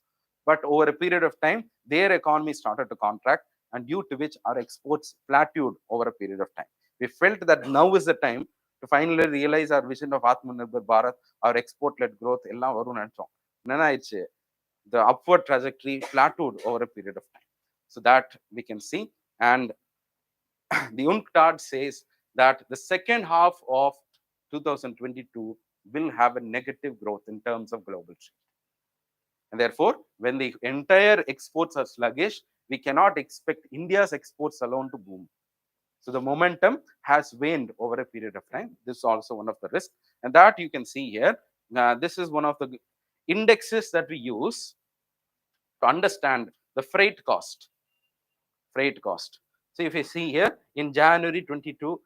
But over a period of time, their economy started to contract, and due to which our exports plateaued over a period of time. We felt that now is the time to finally realize our vision of Atmanirbhar Bharat, our export-led growth. எல்லாம் வரும்னு நினைச்சோம். என்ன ஆயிடுச்சு? The upward trajectory plateaued over a period of time. So that we can see. And the UNCTAD says that the second half of 2022 will have a negative growth in terms of global trade. And therefore, when the entire exports are sluggish, we cannot expect India's exports alone to boom. So the momentum has waned over a period of time. This is also one of the risks. And that you can see here. This is one of the indexes that we use to understand the freight cost. Freight cost. So if you see here in January 22,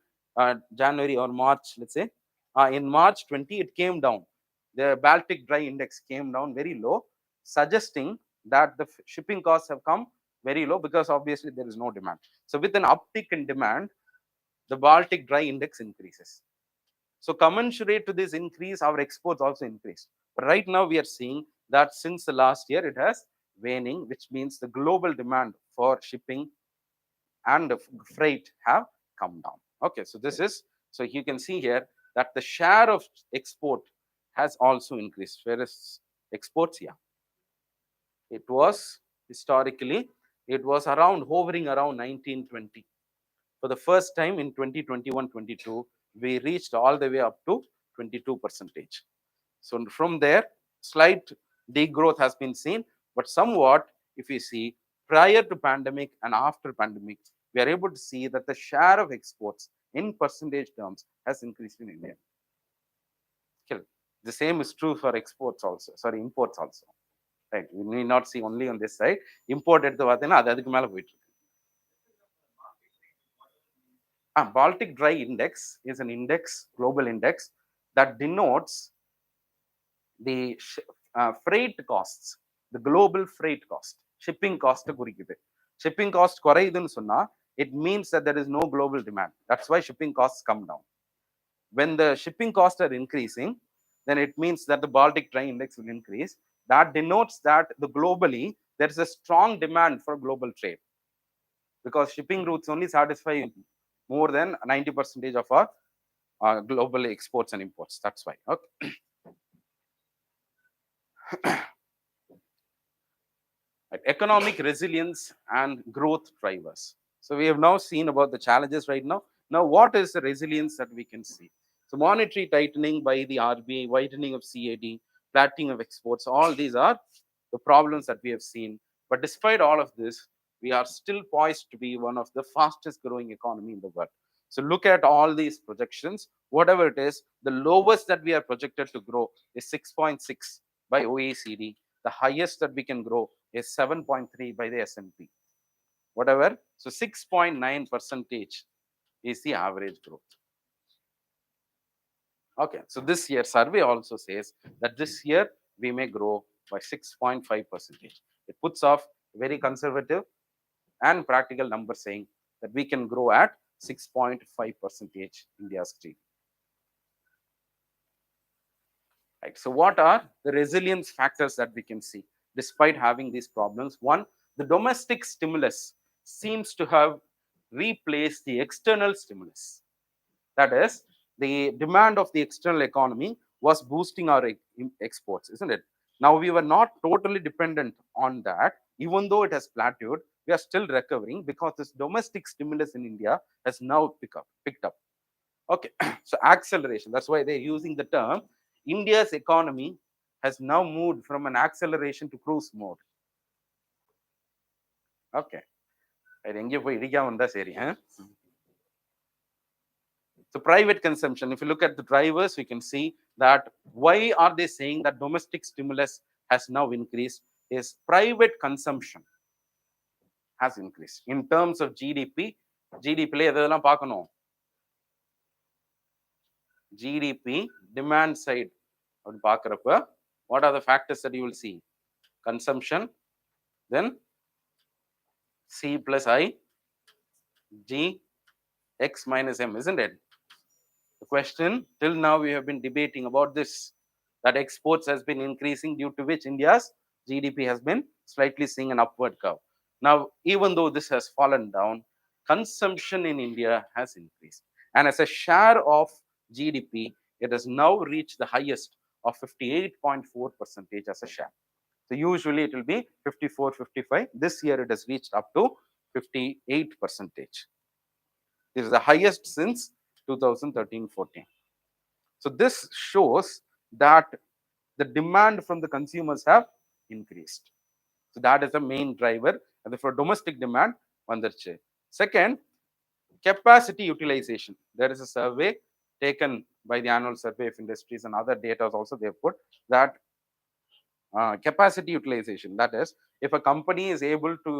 January or March, let's say, in March 20, it came down. The Baltic Dry Index came down very low, suggesting that the shipping costs have come very low because obviously there is no demand. So with an uptick in demand, the Baltic Dry Index increases. So commensurate to this increase, our exports also increase. But right now we are seeing that since the last year, it has waning, which means the global demand for shipping and freight have come down. Okay, so this is, so you can see here that the share of export has also increased. Whereas exports, yeah, it was historically, it was around hovering around 1920. For the first time in 2021-22, we reached all the way up to 22%. So from there, slight degrowth has been seen, but somewhat, if you see, prior to pandemic and after pandemic, we are able to see that the share of exports in percentage terms has increased in India. The same is true for exports also, sorry, imports also. Right, we need not see only on this side. Import எடுத்து பார்த்தீங்கன்னா அது அதுக்கு மேல போயிட்டு இருக்கு. Baltic Dry Index is an index, global index, that denotes the freight costs, the global freight cost, shipping cost குறிக்குது. Shipping cost குறையுதுன்னு சொன்னா, it means that there is no global demand. That's why shipping costs come down. When the shipping costs are increasing, then it means that the Baltic Dry Index will increase. That denotes that the globally there is a strong demand for global trade, because shipping routes only satisfy more than 90% of our global exports and imports. That's why. Okay. Economic resilience and growth drivers. So we have now seen about the challenges right now. Now, what is the resilience that we can see? So monetary tightening by the RBI, widening of CAD, flattening of exports, all these are the problems that we have seen. But despite all of this, we are still poised to be one of the fastest growing economy in the world. So look at all these projections, whatever it is, the lowest that we are projected to grow is 6.6 by OECD. The highest that we can grow is 7.3 by the S&P. Whatever, so 6.9% is the average growth. Okay, so this year survey also says that this year we may grow by 6.5%. It puts off very conservative and practical number saying that we can grow at 6.5% India's GDP. Right. So what are the resilience factors that we can see despite having these problems? One, the domestic stimulus seems to have replaced the external stimulus. That is, the demand of the external economy was boosting our exports, isn't it? Now we were not totally dependent on that. Even though it has plateaued, we are still recovering because this domestic stimulus in India has now picked up. Okay, so acceleration. That's why they're using the term India's economy has now moved from an acceleration to cruise mode. Okay. So private consumption, if you look at the drivers, we can see that why are they saying that domestic stimulus has now increased is private consumption has increased. In terms of GDP, GDP, demand side, what are the factors that you will see? Consumption, then C plus I, G, X minus M, isn't it? The question, till now we have been debating about this, that exports has been increasing, due to which India's GDP has been slightly seeing an upward curve. Now, even though this has fallen down, consumption in India has increased. And as a share of GDP, it has now reached the highest of 58.4% as a share. So usually it will be 54, 55. This year it has reached up to 58%. This is the highest since 2013-14. So this shows that the demand from the consumers have increased. So that is the main driver. அது for domestic demand வந்துருச்சு. Second, capacity utilization. There is a survey taken by the annual survey of industries and other data also they put that capacity utilization. That is, if a company is able to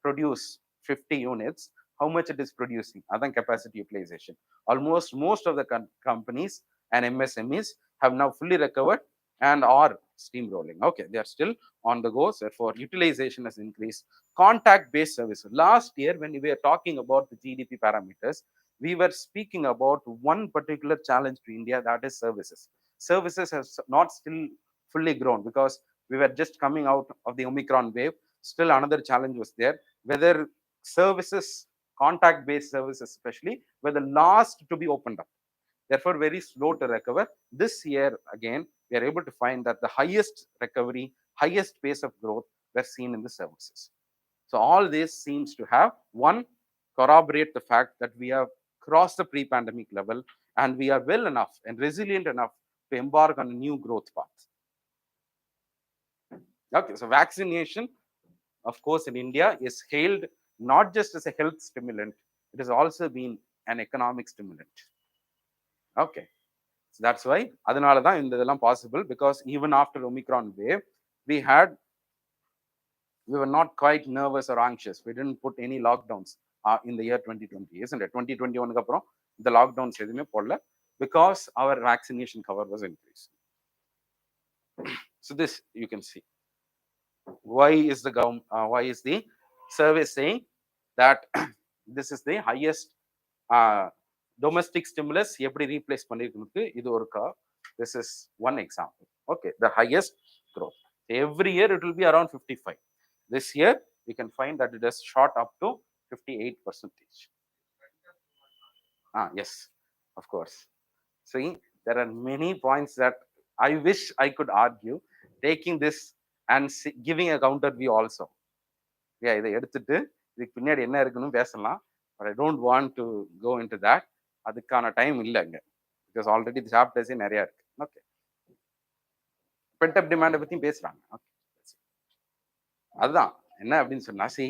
produce 50 units, how much it is producing? That's capacity utilization. Almost most of the companies and MSMEs have now fully recovered and are steamrolling. Okay, they are still on the go. Therefore, utilization has increased. Contact-based service. Last year, when we were talking about the GDP parameters, we were speaking about one particular challenge to India, that is services. Services has not still fully grown because we were just coming out of the Omicron wave. Still another challenge was there, whether services, contact-based services especially, were the last to be opened up. Therefore, very slow to recover. This year, again, we are able to find that the highest recovery, highest pace of growth were seen in the services. So all this seems to have, one, corroborate the fact that we have crossed the pre-pandemic level and we are well enough and resilient enough to embark on a new growth path. Okay, so vaccination, of course, in India is hailed not just as a health stimulant, it has also been an economic stimulant. Okay, so that's why அதனால தான் இந்த இதெல்லாம் possible, because even after Omicron wave, we were not quite nervous or anxious. We didn't put any lockdowns in the year 2020, isn't it? 2021 க்கு அப்புறம் இந்த lockdowns எதுவுமே போடல because our vaccination cover was increased. So this you can see. Why is the survey saying that this is the highest domestic stimulus எப்படி replace பண்ணிருக்கு? இது ஒரு this is one example. Okay, the highest growth. Every year it will be around 55. This year we can find that it has shot up to 58%. Yes, of course. See, there are many points that I wish I could argue, taking this and giving a counter view also. Yeah, இதை எடுத்துட்டு இதுக்கு பின்னாடி என்ன இருக்குன்னு பேசலாம். But I don't want to go into that. அதுக்கான time இல்லைங்க, because already the chapters நிறைய இருக்கு. Okay, pent-up demand பத்தியும் பேசுறாங்க. Okay, அதுதான் என்ன அப்படின்னு சொன்னா, see,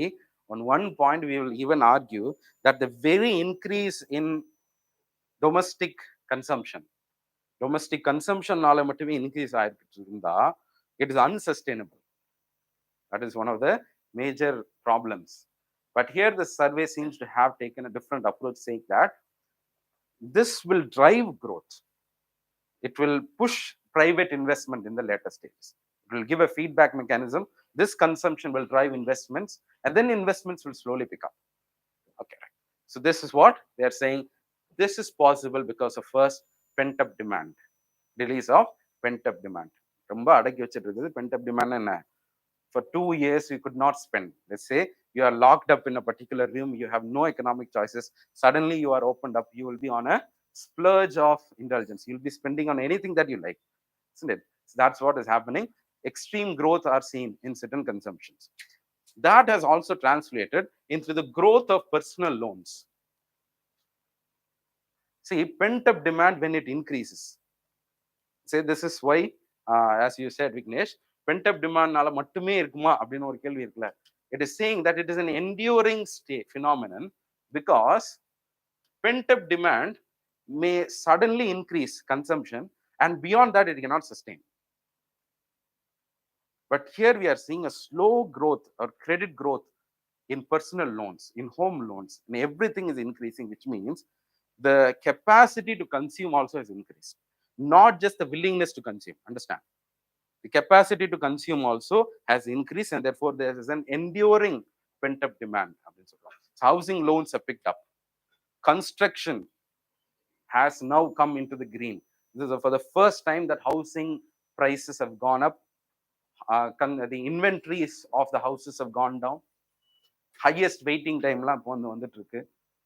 on one point we will even argue that the very increase in domestic consumptionனால மட்டுமே இன்க்ரீஸ் ஆயிட்டு இருந்தா it is unsustainable. That is one of the major problems. But here the survey seems to have taken a different approach, saying that this will drive growth. It will push private investment in the later stages. It will give a feedback mechanism. This consumption will drive investments, and then investments will slowly pick up. Okay, right. So this is what they are saying. This is possible because of first pent-up demand, release of pent-up demand. ரொம்ப அடக்கி வச்சிட்டு இருக்குது. Pent-up demand என்ன? For 2 years you could not spend. Let's say you are locked up in a particular room, you have no economic choices. Suddenly you are opened up, you will be on a splurge of indulgence. You'll be spending on anything that you like, isn't it? So that's what is happening. Extreme growth are seen in certain consumptions. That has also translated into the growth of personal loans. See, pent-up demand, when it increases, say this is why, as you said, Vignesh, pent-up demand மட்டுமே இருக்குமா அப்படின்னு ஒரு கேள்வி இருக்குல்ல. It is saying that it is an enduring state phenomenon, because pent-up demand may suddenly increase consumption, and beyond that it cannot sustain. But here we are seeing a slow growth or credit growth in personal loans, in home loans, and everything is increasing, which means the capacity to consume also has increased, not just the willingness to consume. Understand? The capacity to consume also has increased, and therefore there is an enduring pent-up demand. So housing loans have picked up. Construction has now come into the green. This is for the first time that housing prices have gone up. The inventories of the houses have gone down. Highest waiting time la வந்துட்டு இருக்கு.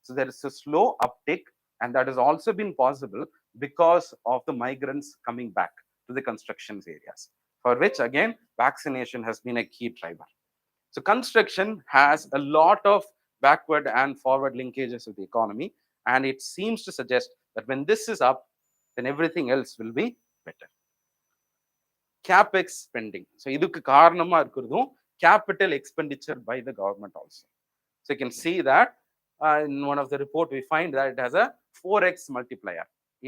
So there is a slow uptick, and that has also been possible because of the migrants coming back to the construction areas, for which again vaccination has been a key driver. So construction has a lot of backward and forward linkages with the economy, and it seems to suggest that when this is up, then everything else will be better. Capex spending. So இதுக்கு காரணமா இருக்கிறதும் capital expenditure by the government also. So you can see that in one of the report, we find that it has a 4x multiplier.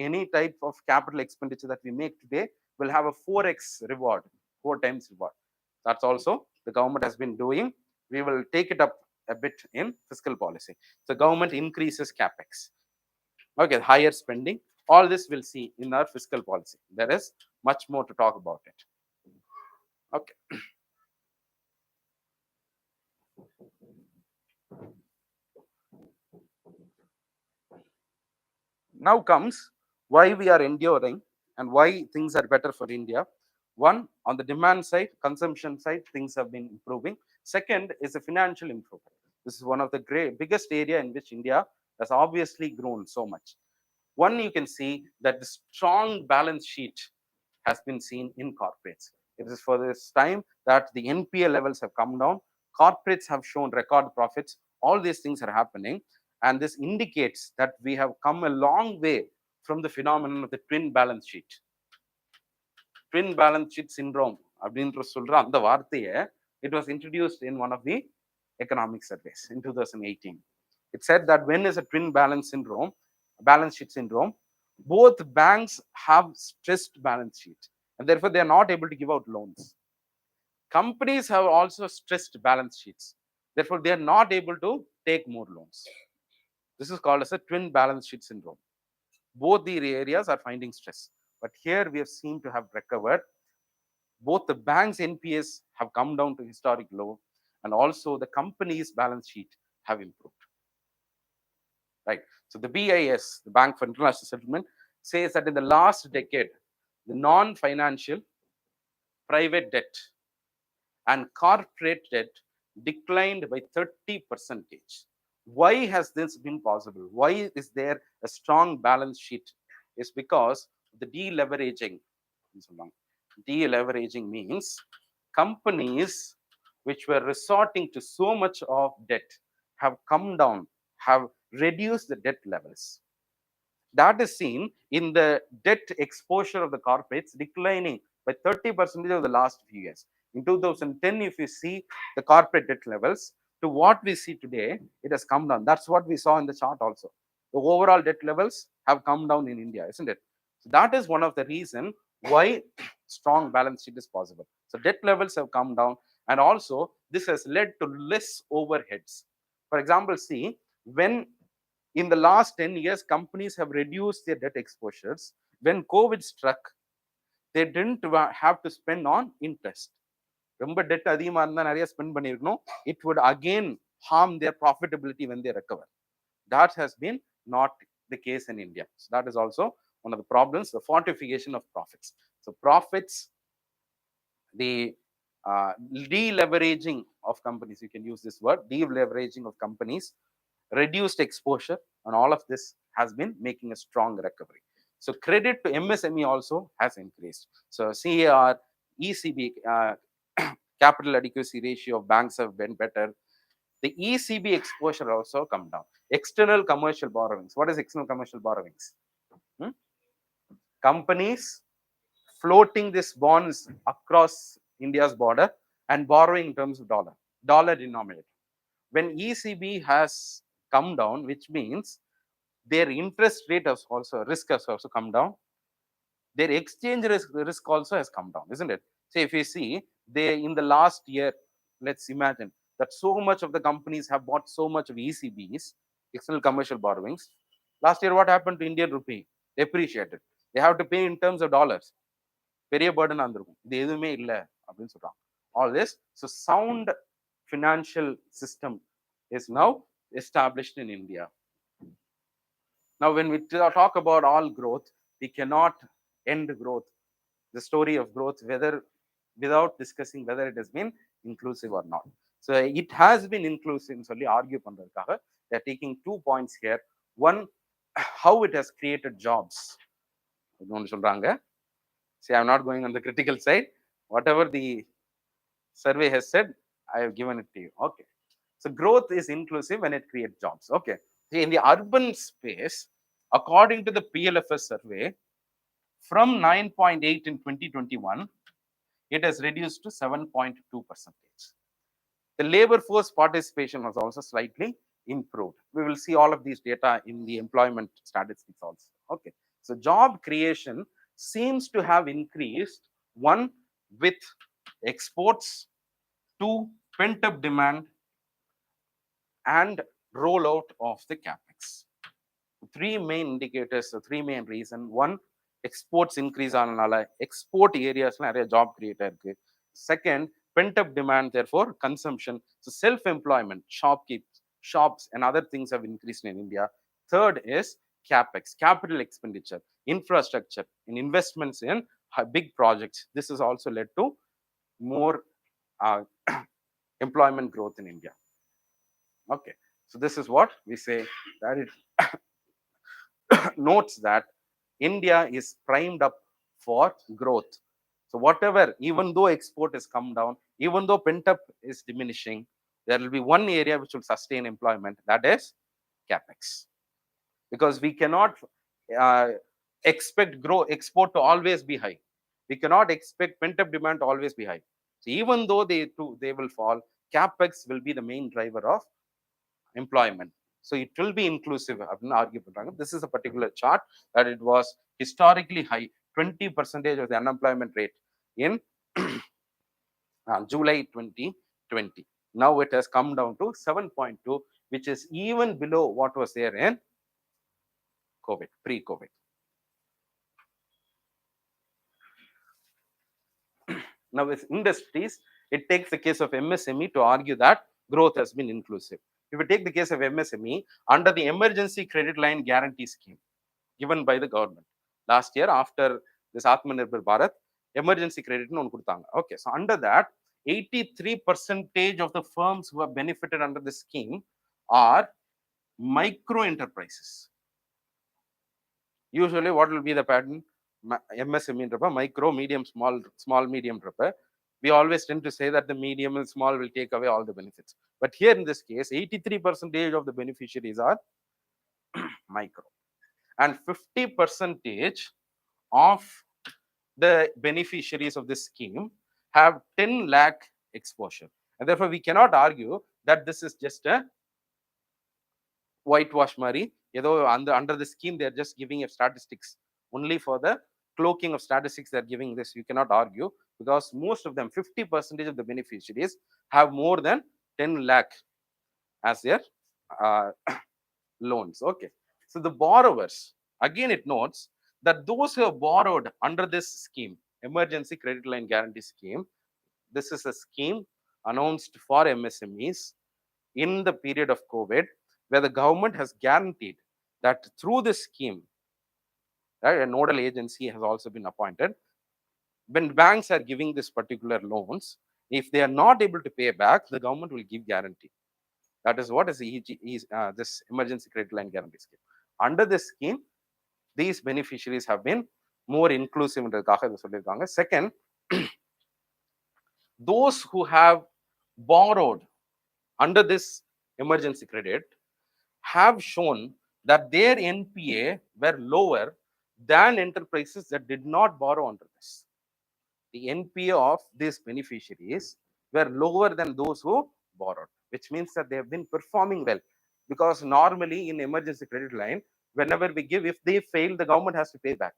Any type of capital expenditure that we make today will have a 4x reward, 4 times reward. That's also the government has been doing. We will take it up a bit in fiscal policy. So government increases capex. Okay, higher spending. All this we'll see in our fiscal policy. There is much more to talk about it. Okay. Now comes why we are enduring and why things are better for India. One, on the demand side, consumption side, things have been improving. Second is the financial improvement. This is one of the biggest area in which India has obviously grown so much. One, you can see that the strong balance sheet has been seen in corporates. It is for this time that the NPA levels have come down. Corporates have shown record profits. All these things are happening. And this indicates that we have come a long way from the phenomenon of the twin balance sheet. Twin balance sheet syndrome, it was introduced in one of the economic surveys in 2018. It said that when is a twin balance sheet syndrome, both banks have stressed balance sheet and therefore they are not able to give out loans. Companies have also stressed balance sheets, therefore they are not able to take more loans. This is called as a twin balance sheet syndrome. Both the areas are finding stress, but here we have seemed to have recovered. Both the bank's NPS have come down to historic low, and also the company's balance sheet have improved. Right. So the BIS, the Bank for International Settlement, says that in the last decade, the non-financial private debt and corporate debt declined by 30%. Why has this been possible? Why is there a strong balance sheet? It's because the deleveraging. Deleveraging means companies which were resorting to so much of debt have come down, have reduced the debt levels. That is seen in the debt exposure of the corporates declining by 30% over the last few years. In 2010, if you see the corporate debt levels to what we see today, it has come down. That's what we saw in the chart also. The overall debt levels have come down in India, isn't it? So that is one of the reasons why strong balance sheet is possible. So debt levels have come down, and also this has led to less overheads. For example, see, when in the last 10 years, companies have reduced their debt exposures. When COVID struck, they didn't have to spend on interest. ரொம்ப dead அதிகமாக இருந்தால் நிறைய spend பண்ணியிருக்கணும். It would again harm their profitability when they recover. That has been not the case in India. So that is also one of the problems, the fortification of profits. So profits, the deleveraging of companies, you can use this word, deleveraging of companies, reduced exposure, and all of this has been making a strong recovery. So credit to MSME also has increased. So CAR, ECB, capital adequacy ratio of banks have been better. The ECB exposure also come down. External commercial borrowings. What is external commercial borrowings? Companies floating these bonds across India's border and borrowing in terms of dollar denominator. When ECB has come down, which means their interest rate has also, risk has also come down. Their exchange risk also has come down, isn't it? So if you see, they in the last year, let's imagine that so much of the companies have bought so much of ECBs, external commercial borrowings. Last year, what happened to Indian rupee? Depreciated. They have to pay in terms of dollars. பெரிய burden இருந்திருக்கும். இது எதுவுமே இல்லை அப்படின்னு சொல்றாங்க. All this, so sound financial system is now established in India. Now, when we talk about all growth, we cannot end growth, the story of growth, without discussing whether it has been inclusive or not. So it has been inclusive. Solli argue பண்றதுக்காக they are taking 2 points here. One, how it has created jobs. இன்னொன்னு சொல்றாங்க. See, I'm not going on the critical side. Whatever the survey has said, I have given it to you. Okay. So growth is inclusive when it creates jobs. Okay. See, in the urban space, according to the PLFS survey, from 9.8 in 2021, it has reduced to 7.2%. The labor force participation was also slightly improved. We will see all of these data in the employment statistics also. Okay. So job creation seems to have increased, one, with exports, two, pent up demand, and rollout of the capex. Three main indicators, three main reason. One, exports increase ஆனனால export areas நிறைய job create இருக்கு. Second, pent up demand, therefore consumption. So self employment, shops and other things have increased in India. Third is capex, capital expenditure, infrastructure, and investments in big projects. This has also led to more uh, employment growth in India. Okay, so this is what we say, that it notes that India is primed up for growth. So whatever, even though export has come down, even though pent up is diminishing, there will be one area which will sustain employment, that is capex. Because we cannot uh, expect export to always be high. We cannot expect pent up demand to always be high. So even though they will fall, capex will be the main driver of employment. So it will be inclusive. This is a particular chart that it was historically high, 20% of the unemployment rate in July 2020. Now it has come down to 7.2, which is even below what was there in COVID, pre-COVID. Now with industries, it takes the case of MSME to argue that growth has been inclusive. If you take the case of MSME, under the emergency credit line guarantee scheme given by the government last year after this Atmanirbhar Bharat, emergency credit no kudutanga. Okay, so under that, 83% of the firms who have benefited under the scheme are micro enterprises. Usually, what will be the pattern? MSME, micro, medium, small, medium. We always tend to say that the medium and small will take away all the benefits. But here in this case, 83% of the beneficiaries are micro. And 50% of the beneficiaries of this scheme have 10 lakh exposure. And therefore, we cannot argue that this is just a whitewash mari. Under the scheme, they're just giving a statistics. Only for the cloaking of statistics, they're giving this. You cannot argue, because most of them, 50% of the beneficiaries, have more than 10 lakh as their loans. Okay. So the borrowers, again, it notes that those who have borrowed under this scheme, emergency credit line guarantee scheme, this is a scheme announced for MSMEs in the period of COVID, where the government has guaranteed that through this scheme, right, a nodal agency has also been appointed. When banks are giving this particular loans, if they are not able to pay back, the government will give guarantee. That is what is this emergency credit line guarantee scheme. Under this scheme, these beneficiaries have been more inclusive. Second, those who have borrowed under this emergency credit have shown that their NPA were lower than enterprises that did not borrow under this. The NPA of these beneficiaries were lower than those who borrowed, which means that they have been performing well. Because normally in emergency credit line, whenever we give, if they fail, the government has to pay back.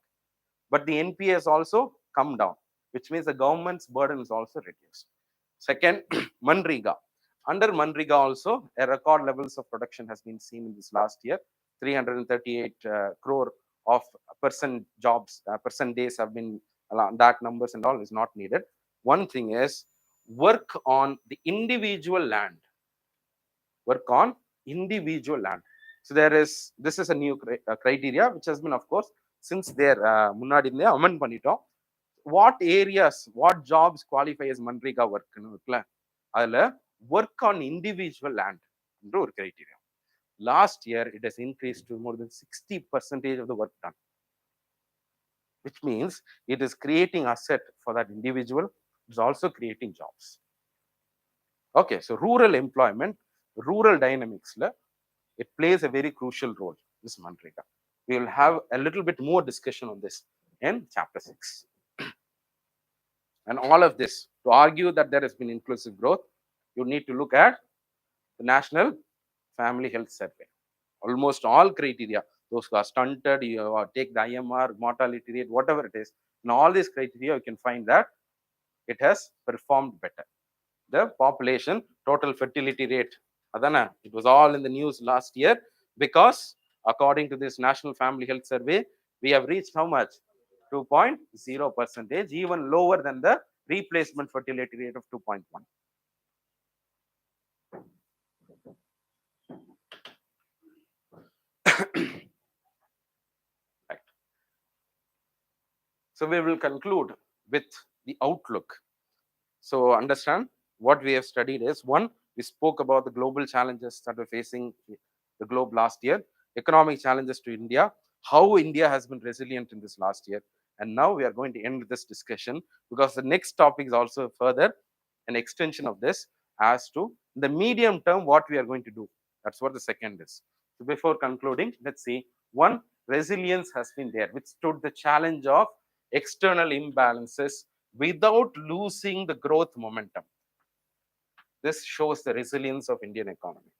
But the NPA has also come down, which means the government's burden is also reduced. Second, Manrega. Under Manrega also, a record levels of production has been seen in this last year. 338 crore of person jobs, person days have been, that numbers and all is not needed. One thing is work on the individual land. Work on individual land. So this is a new criteria which has been, of course, since their முன்னாடி இருந்தே amend பண்ணிட்டோம். What areas, what jobs qualify as Manrega work? அதுல work on individual land என்ற ஒரு criteria. Last year, it has increased to more than 60% of the work done, which means it is creating asset for that individual. It's also creating jobs. Okay, so rural employment, rural dynamics, it plays a very crucial role, this Manrega. We will have a little bit more discussion on this in chapter 6. And all of this to argue that there has been inclusive growth, you need to look at the National Family Health Survey. Almost all criteria, those who are stunted, you take the IMR, mortality rate, whatever it is, in all these criteria, you can find that it has performed better. The population total fertility rate, Adana, it was all in the news last year because according to this National Family Health Survey, we have reached how much? 2.0%, even lower than the replacement fertility rate of 2.1. Right. So we will conclude with the outlook. So understand what we have studied is one, we spoke about the global challenges that were facing the globe last year, economic challenges to India, how India has been resilient in this last year. And now we are going to end this discussion because the next topic is also further an extension of this as to the medium term, what we are going to do. That's what the second is. So before concluding, let's see. One, resilience has been there, which stood the challenge of external imbalances without losing the growth momentum. This shows the resilience of Indian economy.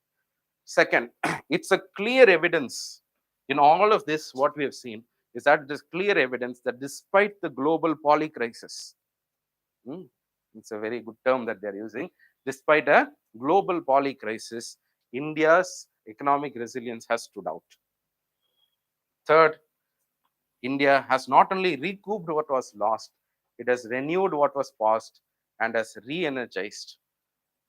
Second, it's a clear evidence in all of this, what we have seen is that it is clear evidence that despite the global poly crisis, it's a very good term that they're using, despite a global poly crisis, India's economic resilience has stood out. Third, India has not only recouped what was lost, it has renewed what was past and has re-energized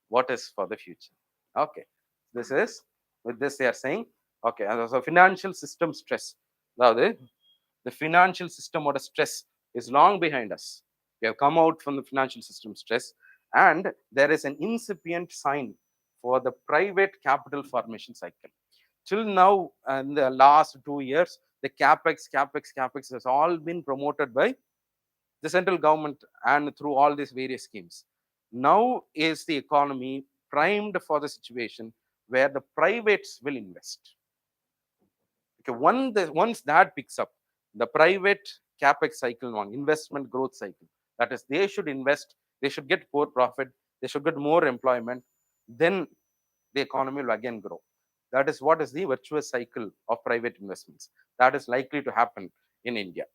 what is for the future. Okay, this is, with this they are saying, okay, so financial system stress. Now, the financial system or the stress is long behind us. We have come out from the financial system stress, and there is an incipient sign for the private capital formation cycle. Till now, in the last 2 years, the capex has all been promoted by the central government and through all these various schemes. Now is the economy primed for the situation where the privates will invest. Okay, once that picks up, the private capex cycle one, investment growth cycle, that is, they should invest, they should get more profit, they should get more employment, then the economy will again grow. That is what is the virtuous cycle of private investments. That is likely to happen in India.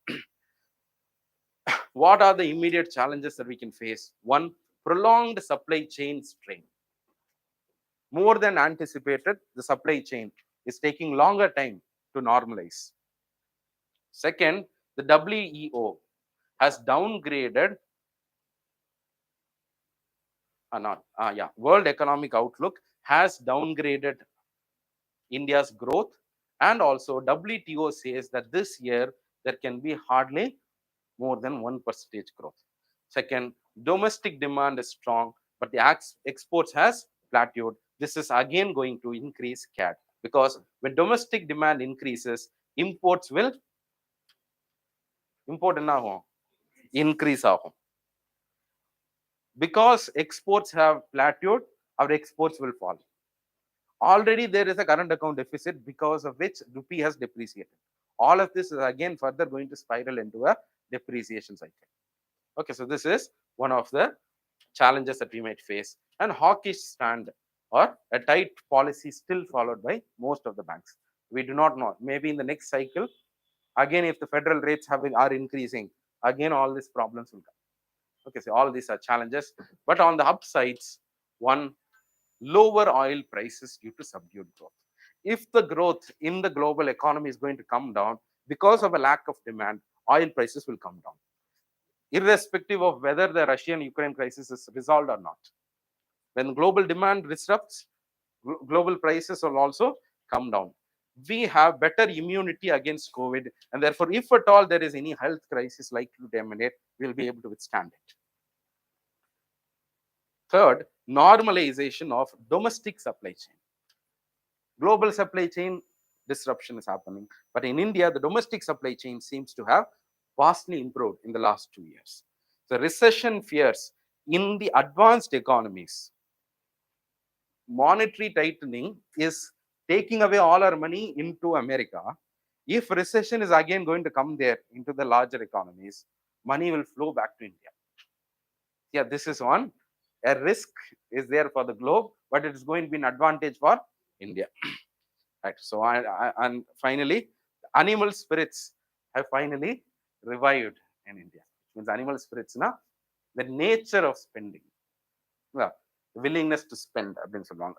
What are the immediate challenges that we can face? One, prolonged supply chain strain. More than anticipated, the supply chain is taking longer time to normalize. Second, the WEO has downgraded, World Economic Outlook has downgraded India's growth, and also WTO says that this year there can be hardly more than 1% growth. Second, domestic demand is strong, but the exports has plateaued. This is again going to increase CAD because when domestic demand increases, imports will increase. Because exports have plateaued, our exports will fall. Already there is a current account deficit because of which rupee has depreciated. All of this is again further going to spiral into a depreciation cycle. Okay, so this is one of the challenges that we might face. And hawkish stand or a tight policy still followed by most of the banks. We do not know. Maybe in the next cycle, again, if the federal rates are increasing, again all these problems will come. Okay, so all these are challenges. But on the upsides, one, lower oil prices due to subdued growth. If the growth in the global economy is going to come down because of a lack of demand, oil prices will come down, irrespective of whether the Russian-Ukraine crisis is resolved or not. When global demand disrupts, global prices will also come down. We have better immunity against COVID, and therefore, if at all there is any health crisis likely to emanate, we'll be able to withstand it. Third, normalization of domestic supply chain. Global supply chain disruption is happening, but in India, the domestic supply chain seems to have vastly improved in the last 2 years. The recession fears in the advanced economies, monetary tightening is taking away all our money into America. If recession is again going to come there into the larger economies, money will flow back to India. Yeah, this is one A risk is there for the globe, but it is going to be an advantage for India. Right. So, and finally, animal spirits have finally revived in India. Which means animal spirits, na, the nature of spending, the willingness to spend,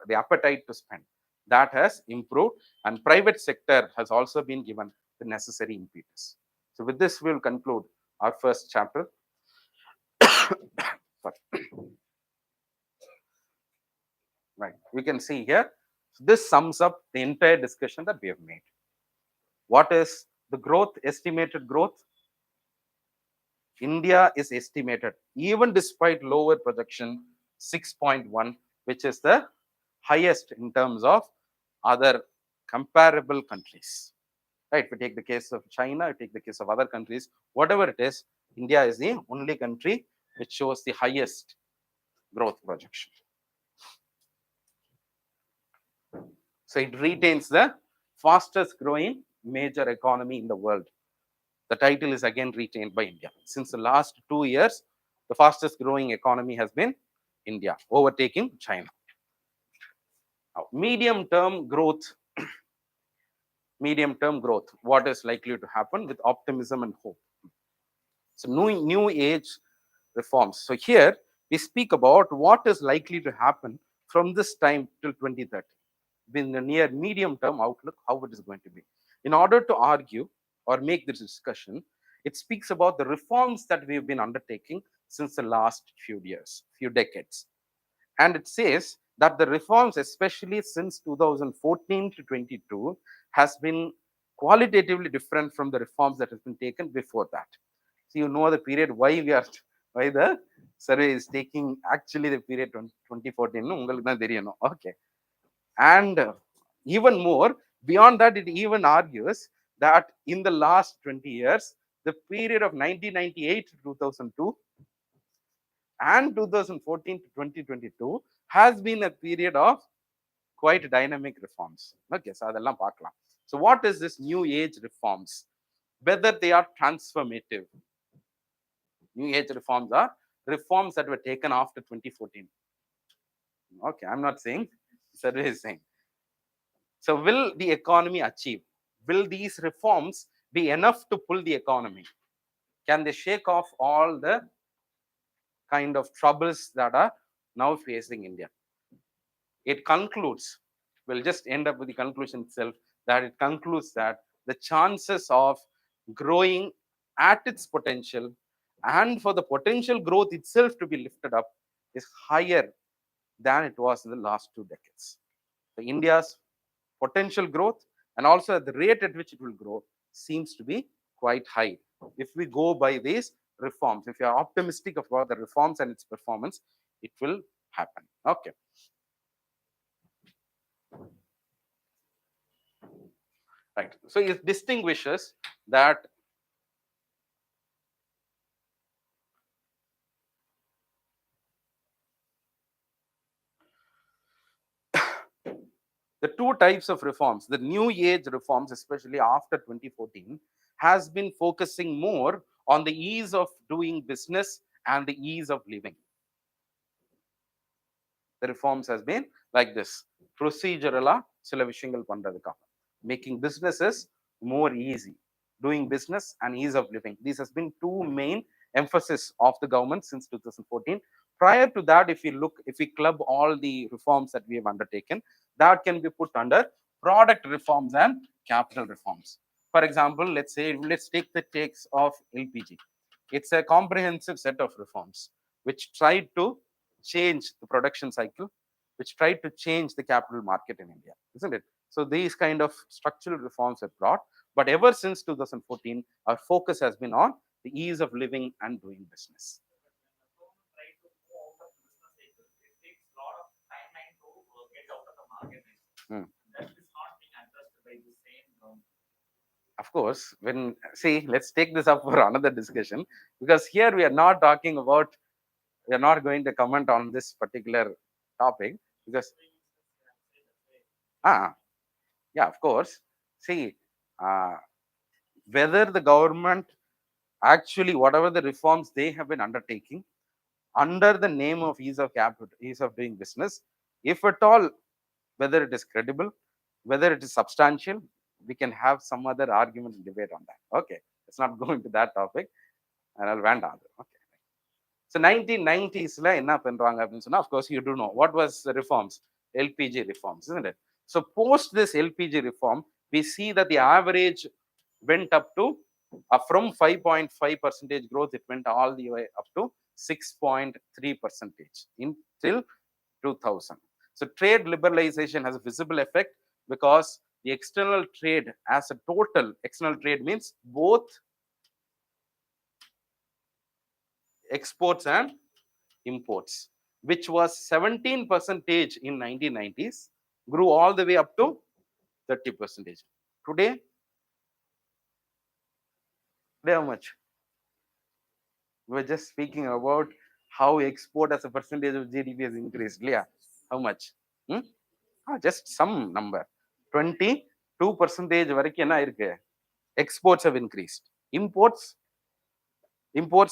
the appetite to spend, that has improved, and private sector has also been given the necessary impetus. So, with this, we will conclude our first chapter. Right. We can see here, this sums up the entire discussion that we have made. What is the growth, estimated growth? India is estimated, even despite lower projection, 6.1, which is the highest in terms of other comparable countries. Right? If we take the case of China, take the case of other countries, whatever it is, India is the only country which shows the highest growth projection. So it retains the fastest growing major economy in the world. The title is again retained by India. Since the last 2 years, the fastest growing economy has been India, overtaking China. Now, medium-term growth, what is likely to happen with optimism and hope? So, new age reforms. So, here we speak about what is likely to happen from this time till 2030. In the near medium-term outlook, how it is going to be. In order to argue or make this discussion, it speaks about the reforms that we've been undertaking since the last few years, few decades. And it says that the reforms, especially since 2014 to 22, has been qualitatively different from the reforms that has been taken before that. So you know the period why the survey is taking actually the period 2014. Okay. And even more, beyond that, it even argues that in the last 20 years, the period of 1998 to 2002 and 2014 to 2022 has been a period of quite dynamic reforms. Okay, so adella paakalam. So what is this new age reforms? Whether they are transformative. New age reforms are reforms that were taken after 2014. Okay, I'm not saying, survey is saying. So will the economy achieve? Will these reforms be enough to pull the economy? Can they shake off all the kind of troubles that are now facing India? It concludes, we'll just end up with the conclusion itself, that it concludes that the chances of growing at its potential and for the potential growth itself to be lifted up is higher than it was in the last 2 decades. So India's potential growth and also at the rate at which it will grow seems to be quite high. If we go by these reforms, if you are optimistic about the reforms and its performance, it will happen. Okay. Right. So it distinguishes that the two types of reforms, the new age reforms, especially after 2014, has been focusing more on the ease of doing business and the ease of living. The reforms has been like this. Procedural சில விஷயங்கள் பண்றதுக்காக, making businesses more easy, doing business and ease of living. These has been two main emphasis of the government since 2014. Prior to that, if we club all the reforms that we have undertaken, that can be put under product reforms and capital reforms. For example, let's take the case of LPG. It's a comprehensive set of reforms which tried to change the production cycle, which tried to change the capital market in India, isn't it? So these kind of structural reforms are brought, but ever since 2014, our focus has been on the ease of living and doing business. Hmm. Of course, let's take this up for another discussion, because here we are not talking about, we are not going to comment on this particular topic, because yeah, of course. See, whether the government actually, whatever the reforms they have been undertaking, under the name of ease of capital, ease of doing business, if at all, whether it is credible, whether it is substantial, we can have some other argument and debate on that. Okay, let's not go into that topic. And வேண்டாம். Okay. So 1990s என்ன பண்றாங்க அப்படின்னு சொன்னா, of course you do know what was the reforms, LPG reforms, isn't it? So post this LPG reform, we see that the average went up to from 5.5% growth, it went all the way up to 6.3% until 2000. So trade liberalization has a visible effect because the external trade as a total, external trade means both exports and imports, which was 17% in 1990s, grew all the way up to 30%. Today, how much? We're just speaking about how export as a percentage of GDP has increased. Yeah, how much? Just some number. 22% வரைக்கும் என்ன இருக்கு? Exports have increased. Imports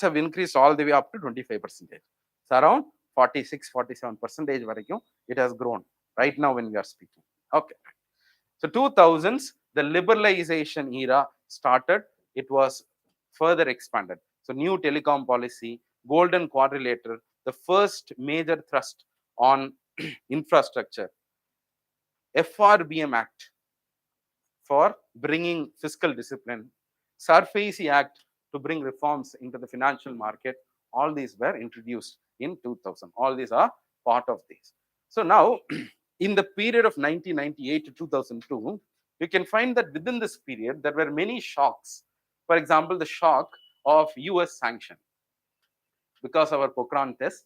have increased all the way up to 25%. So around 46-47% வரைக்கும் it has grown right now when we are speaking. Okay. So 2000s, the liberalization era started. It was further expanded. So new telecom policy, golden quadrilateral, the first major thrust on infrastructure, FRBM Act for bringing fiscal discipline, Surface Act to bring reforms into the financial market. All these were introduced in 2000. All these are part of this. So now, in the period of 1998 to 2002, you can find that within this period, there were many shocks. For example, the shock of US sanction. Because of our Pokhran test,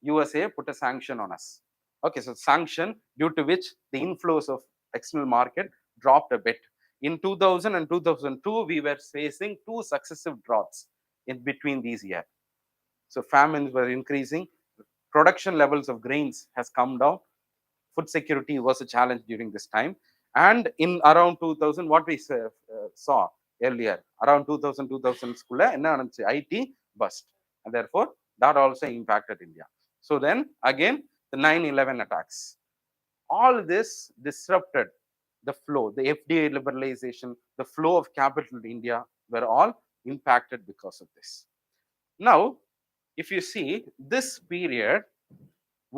USA put a sanction on us. Okay, so sanction due to which the inflows of external market dropped a bit. In 2000 and 2002, we were facing 2 successive droughts in between these years. So famines were increasing, production levels of grains has come down, food security was a challenge during this time. And in around 2000, what we saw earlier, around 2000 school, IT bust. And therefore, that also impacted India. So then again, the 9/11 attacks. All this disrupted the flow, the FDI liberalization, the flow of capital to India were all impacted because of this. Now, if you see, this period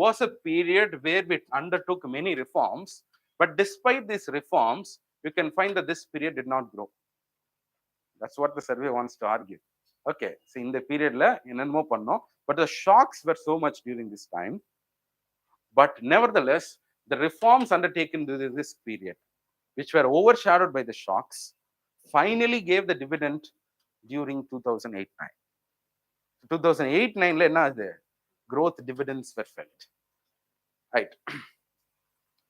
was a period where we undertook many reforms, but despite these reforms, you can find that this period did not grow. That's what the survey wants to argue. Okay, so in the period, but the shocks were so much during this time. But nevertheless, the reforms undertaken during this period, which were overshadowed by the shocks, finally gave the dividend during 2008-9. 2008-9, growth dividends were felt. Right.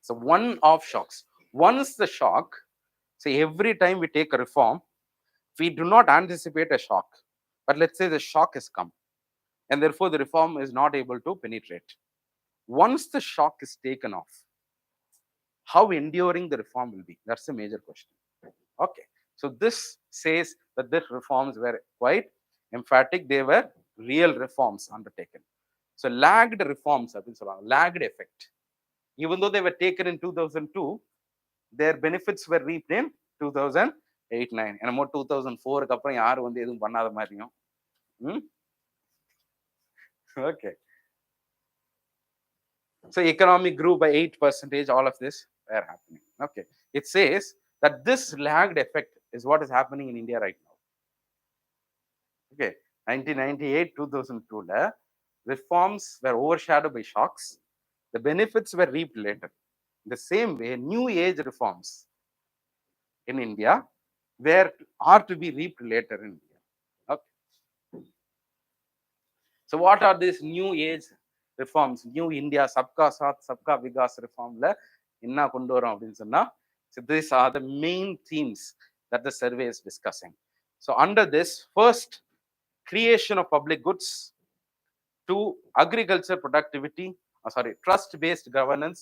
So one-off shocks. Once the shock, say every time we take a reform, we do not anticipate a shock. But let's say the shock has come, and therefore the reform is not able to penetrate. Once the shock is taken off, how enduring the reform will be? That's a major question. Okay. So this says that the reforms were quite emphatic. They were real reforms undertaken. So lagged reforms, lagged effect. Even though they were taken in 2002, their benefits were reaped in 2008-9. And more 2004 அப்புறம் யாரும் வந்து எதுவும் பண்ணாத மாதிரியும். Okay. So economy grew by 8%. All of this were happening. Okay. It says that this lagged effect is what is happening in India right now. Okay. 1998-2002, reforms were overshadowed by shocks. The benefits were reaped later. The same way, new age reforms in India are to be reaped later in India. Okay. So what are these new age reforms? New India, Sabka Saath, Sabka Vikas reform la enna kondu varum appdinu sonna. So these are the main themes that the survey is discussing. So under this, first, creation of public goods, to agriculture productivity, trust-based governance,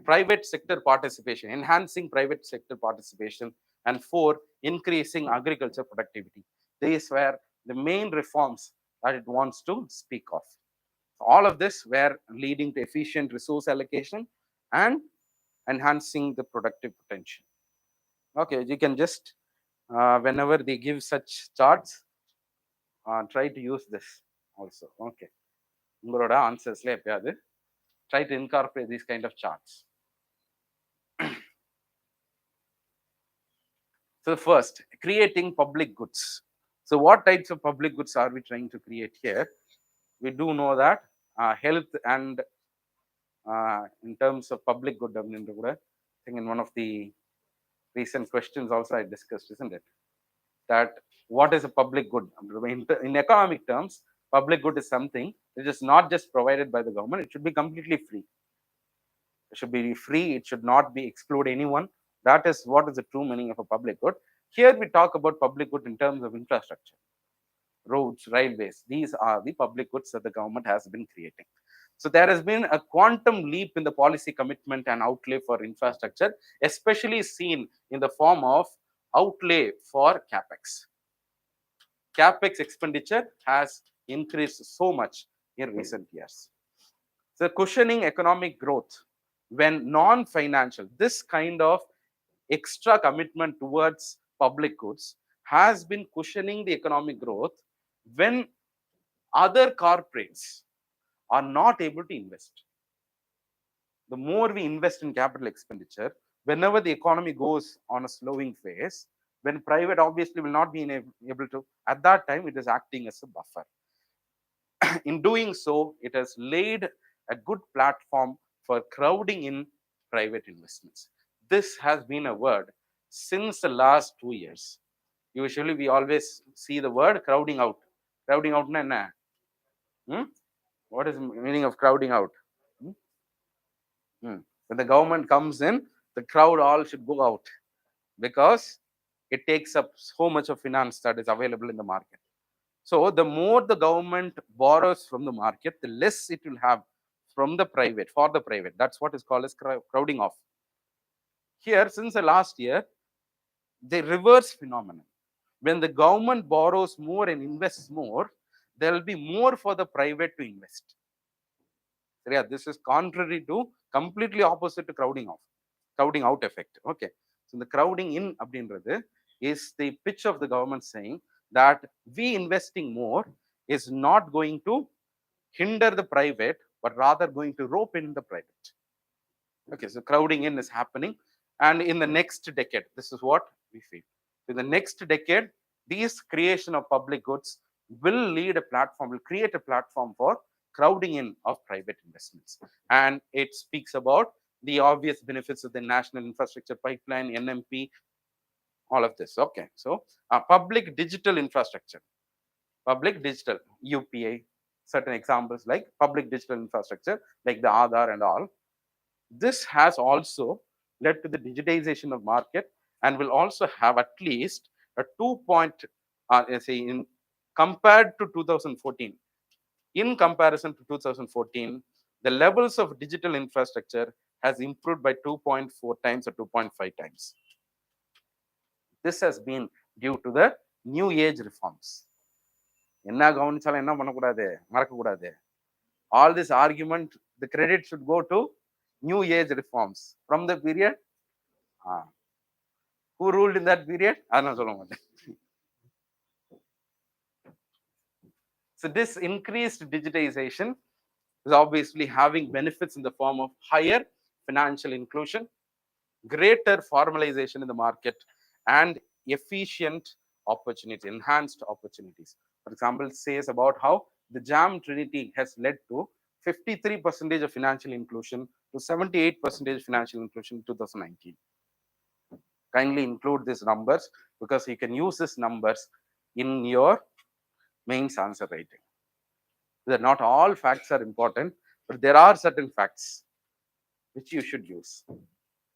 private sector participation, enhancing private sector participation, and 4, increasing agriculture productivity. These were the main reforms that it wants to speak of. All of this were leading to efficient resource allocation and enhancing the productive potential. Okay, you can just, whenever they give such charts, try to use this also. Okay, உங்களோட ஆன்சர்ஸ்ல எப்பயாவது try to incorporate these kind of charts. So first, creating public goods. So what types of public goods are we trying to create here? We do know that health and in terms of public good, I think in one of the recent questions also I discussed, isn't it? That what is a public good? In economic terms, public good is something which is not just provided by the government, it should be completely free. It should be free, it should not be exclude anyone. That is what is the true meaning of a public good. Here we talk about public good in terms of infrastructure, roads, railways. These are the public goods that the government has been creating. So there has been a quantum leap in the policy commitment and outlay for infrastructure, especially seen in the form of outlay for capex. Capex expenditure has increased so much in recent years. So cushioning economic growth when non-financial, this kind of extra commitment towards public goods has been cushioning the economic growth when other corporates are not able to invest. The more we invest in capital expenditure, whenever the economy goes on a slowing phase, when private obviously will not be able to, at that time it is acting as a buffer. In doing so, it has laid a good platform for crowding in private investments. This has been a word since the last 2 years. Usually we always see the word crowding out. Crowding out na enna? What is the meaning of crowding out? When the government comes in, the crowd all should go out because it takes up so much of finance that is available in the market. So the more the government borrows from the market, the less it will have from the private, for the private. That's what is called as crowding off. Here, since the last year, the reverse phenomenon. When the government borrows more and invests more, there will be more for the private to invest. So yeah, this is contrary to, completely opposite to crowding off, crowding out effect. Okay. So the crowding in abdinradhu is the pitch of the government saying that we investing more is not going to hinder the private, but rather going to rope in the private. Okay, so crowding in is happening. And in the next decade, this is what we feel. In the next decade, these creation of public goods will lead a platform, will create a platform for crowding in of private investments. And it speaks about the obvious benefits of the National Infrastructure Pipeline, NMP, all of this. Okay, so public digital infrastructure, public digital UPI, certain examples like public digital infrastructure like the Aadhaar and all. This has also led to the digitization of market and will also have at least a 2 point, say in compared to 2014, in comparison to 2014, the levels of digital infrastructure has improved by 2.4 times or 2.5 times. This has been due to the new age reforms. என்ன கவனிச்சாலும் என்ன பண்ணக்கூடாது, மறக்கக்கூடாது. All this argument, the credit should go to new age reforms from the period. Who ruled in that period? அதான் சொல்ல மாட்டேன். So this increased digitization is obviously having benefits in the form of higher financial inclusion, greater formalization in the market, and efficient opportunity, enhanced opportunities. For example, it says about how the JAM Trinity has led to 53% of financial inclusion to 78% financial inclusion in 2019. Kindly include these numbers because you can use these numbers in your mains answer writing. That not all facts are important, but there are certain facts which you should use.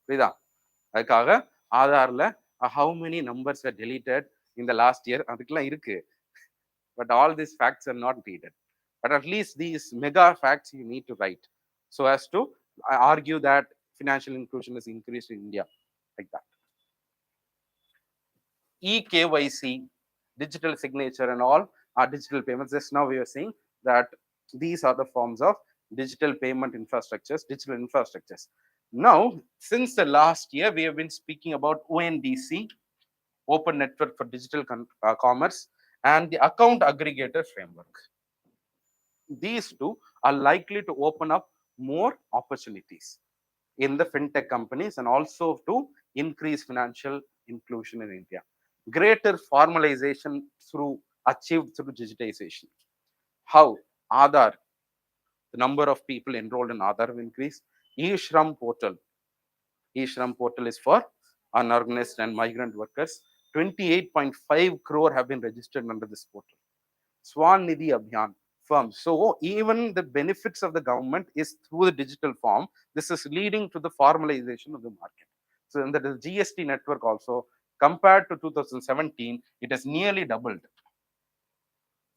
புரியுதா? அதுக்காக ஆதார்ல how many numbers were deleted in the last year அதுக்கெல்லாம் இருக்கு, but all these facts are not needed. But at least these mega facts you need to write so as to argue that financial inclusion is increased in India, like that. eKYC, digital signature and all digital payments. Just now we are saying that these are the forms of digital payment infrastructures, digital infrastructures. Now, since the last year, we have been speaking about ONDC, Open Network for Digital Commerce, and the Account Aggregator Framework. These two are likely to open up more opportunities in the fintech companies and also to increase financial inclusion in India. Greater formalization achieved through digitization. How? Aadhaar, the number of people enrolled in Aadhaar will increase. E-Shram portal. E-Shram portal is for unorganized and migrant workers. 28.5 crore have been registered under this portal. Swan Nidhi Abhiyan firm. So even the benefits of the government is through the digital form. This is leading to the formalization of the market. So in the GST network also, compared to 2017, it has nearly doubled.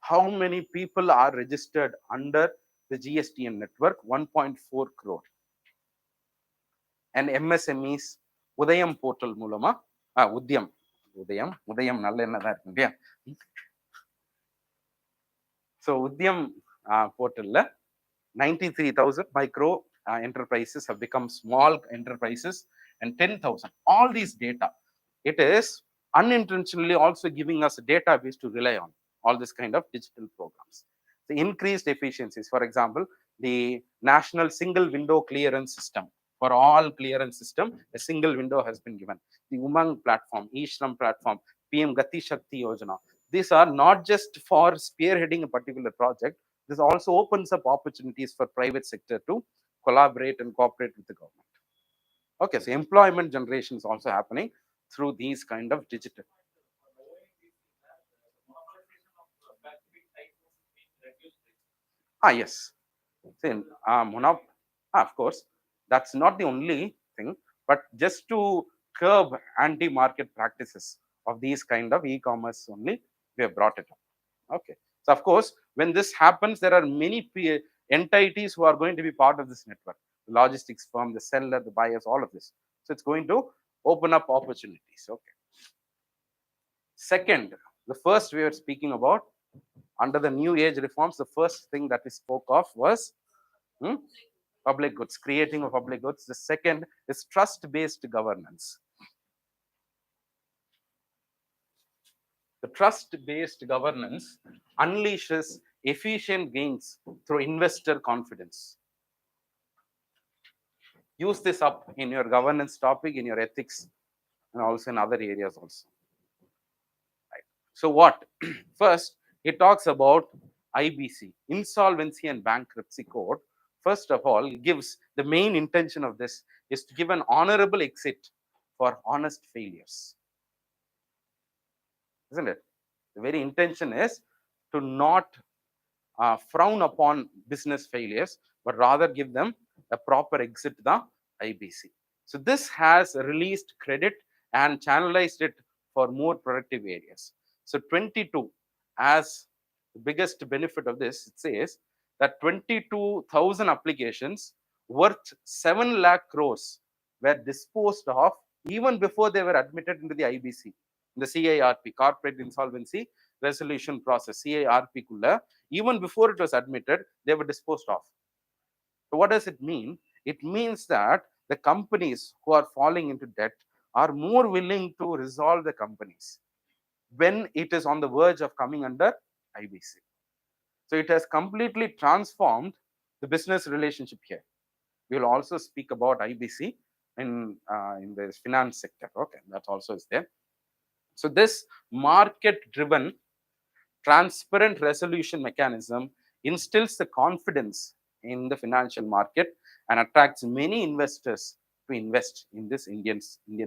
How many people are registered under the GSTN network? 1.4 crore. And MSMEs, Udayam portal மூலமா உதயம் நல்ல என்னதான் இருக்கு இல்லையா? So Udyam portal 93,000 micro enterprises have become small enterprises and 10,000. All these data, it is unintentionally also giving us a database to rely on. All this kind of digital programs. The increased efficiencies, for example, the national single window clearance system. For all clearance system, a single window has been given. The Umang platform, E-Shram platform, PM Gati Shakti Yojana. These are not just for spearheading a particular project. This also opens up opportunities for private sector to collaborate and cooperate with the government. Okay, so employment generation is also happening through these kind of digital. Yes. See, of course, that's not the only thing, but just to curb anti-market practices of these kind of e-commerce only, we have brought it up. Okay. So, of course, when this happens, there are many entities who are going to be part of this network. The logistics firm, the seller, the buyers, all of this. So, it's going to open up opportunities. Okay. Second, the first we were speaking about, under the new age reforms, the first thing that we spoke of was public goods, creating of public goods. The second is trust-based governance. The trust-based governance unleashes efficient gains through investor confidence. Use this up in your governance topic, in your ethics, and also in other areas also. Right. So what? First, it talks about IBC, Insolvency and Bankruptcy Code. First of all, it gives the main intention of this is to give an honorable exit for honest failures. Isn't it? The very intention is to not frown upon business failures, but rather give them a proper exit to the IBC. So this has released credit and channelized it for more productive areas. So 22, as the biggest benefit of this, it says that 22,000 applications worth 7 lakh crores were disposed of even before they were admitted into the IBC, the CIRP, Corporate Insolvency Resolution Process, CIRP kulla, even before it was admitted, they were disposed of. So what does it mean? It means that the companies who are falling into debt are more willing to resolve the companies when it is on the verge of coming under IBC. So it has completely transformed the business relationship here. We will also speak about IBC in the finance sector. Okay, that also is there. So this market-driven, transparent resolution mechanism instills the confidence in the financial market and attracts many investors to invest in this Indian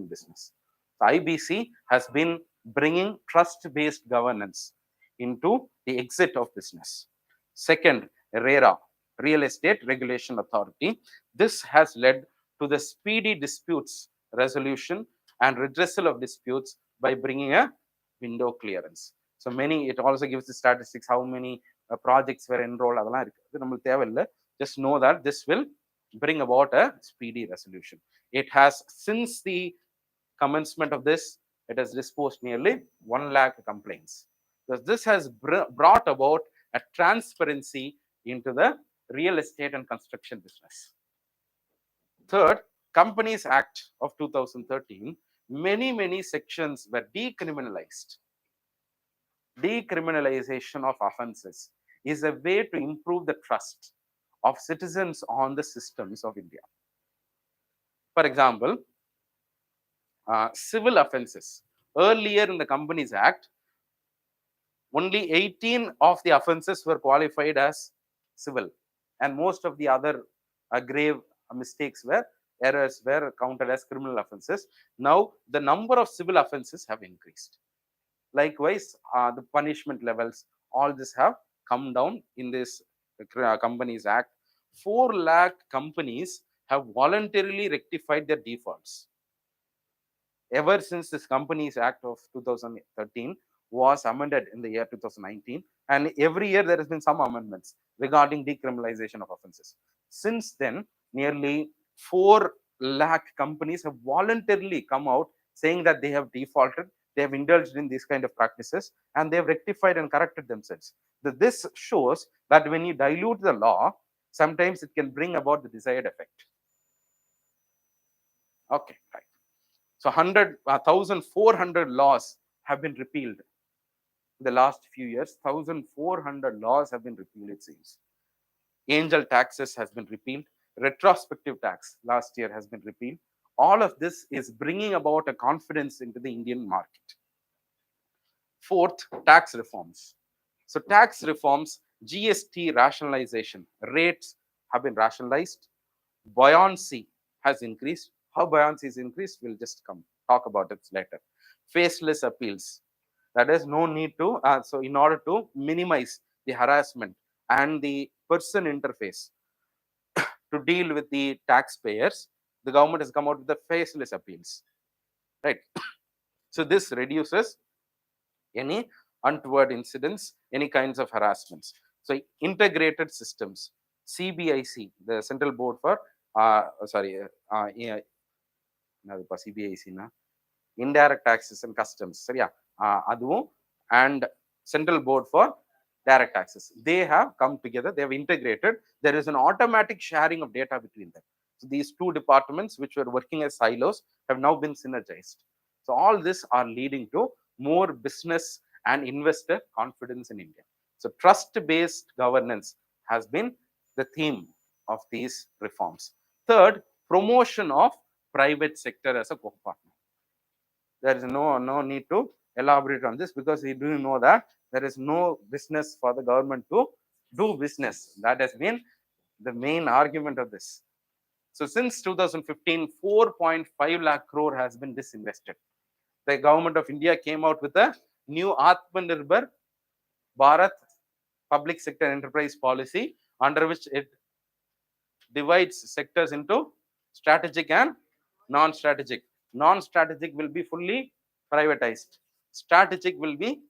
business. So IBC has been bringing trust-based governance into the exit of business. Second, RERA, Real Estate Regulation Authority. This has led to the speedy disputes resolution and redressal of disputes by bringing a window clearance. So many, it also gives the statistics, how many projects were enrolled. Just know that this will bring about a speedy resolution. It has, since the commencement of this, it has disposed nearly 1 lakh complaints. This has brought about a transparency into the real estate and construction business. Third, Companies Act of 2013, many sections were decriminalized. Decriminalization of offenses is a way to improve the trust of citizens on the systems of India. For example, civil offenses. Earlier in the Companies Act, only 18 of the offenses were qualified as civil, and most of the other grave mistakes were errors were counted as criminal offenses. Now, the number of civil offenses have increased. Likewise, the punishment levels, all this have come down in this Companies Act. 4 lakh companies have voluntarily rectified their defaults. Ever since this Companies Act of 2013 was amended in the year 2019, and every year there has been some amendments regarding decriminalization of offenses. Since then, nearly 4 lakh companies have voluntarily come out saying that they have defaulted, they have indulged in these kind of practices, and they have rectified and corrected themselves. This shows that when you dilute the law, sometimes it can bring about the desired effect. Okay, right. So 1,400 laws have been repealed in the last few years. 1,400 laws have been repealed, it seems. Angel taxes has been repealed. Retrospective tax last year has been repealed. All of this is bringing about a confidence into the Indian market. Fourth, tax reforms. So tax reforms, GST rationalization, rates have been rationalized. Buoyancy has increased. How buoyancy is increased, we'll just talk about it later. Faceless appeals. That is no need to, so in order to minimize the harassment and the person interface to deal with the taxpayers, the government has come out with the faceless appeals, right? So this reduces any untoward incidents, any kinds of harassments. So integrated systems, CBIC, the Central Board for, CBIC, indirect taxes and customs, and Central Board for direct taxes. They have come together, they have integrated. There is an automatic sharing of data between them. So these two departments, which were working as silos, have now been synergized. So all this are leading to more business and investor confidence in India. So trust-based governance has been the theme of these reforms. Third, promotion of private sector as a co-partner. There is no need to elaborate on this, because we do know that there is no business for the government to do business. That has been the main argument of this. So since 2015, 4.5 lakh crore has been disinvested. The government of India came out with a new Atmanirbhar Bharat public sector enterprise policy, under which it divides sectors into strategic and non-strategic. Non-strategic will be fully privatized. Strategic will be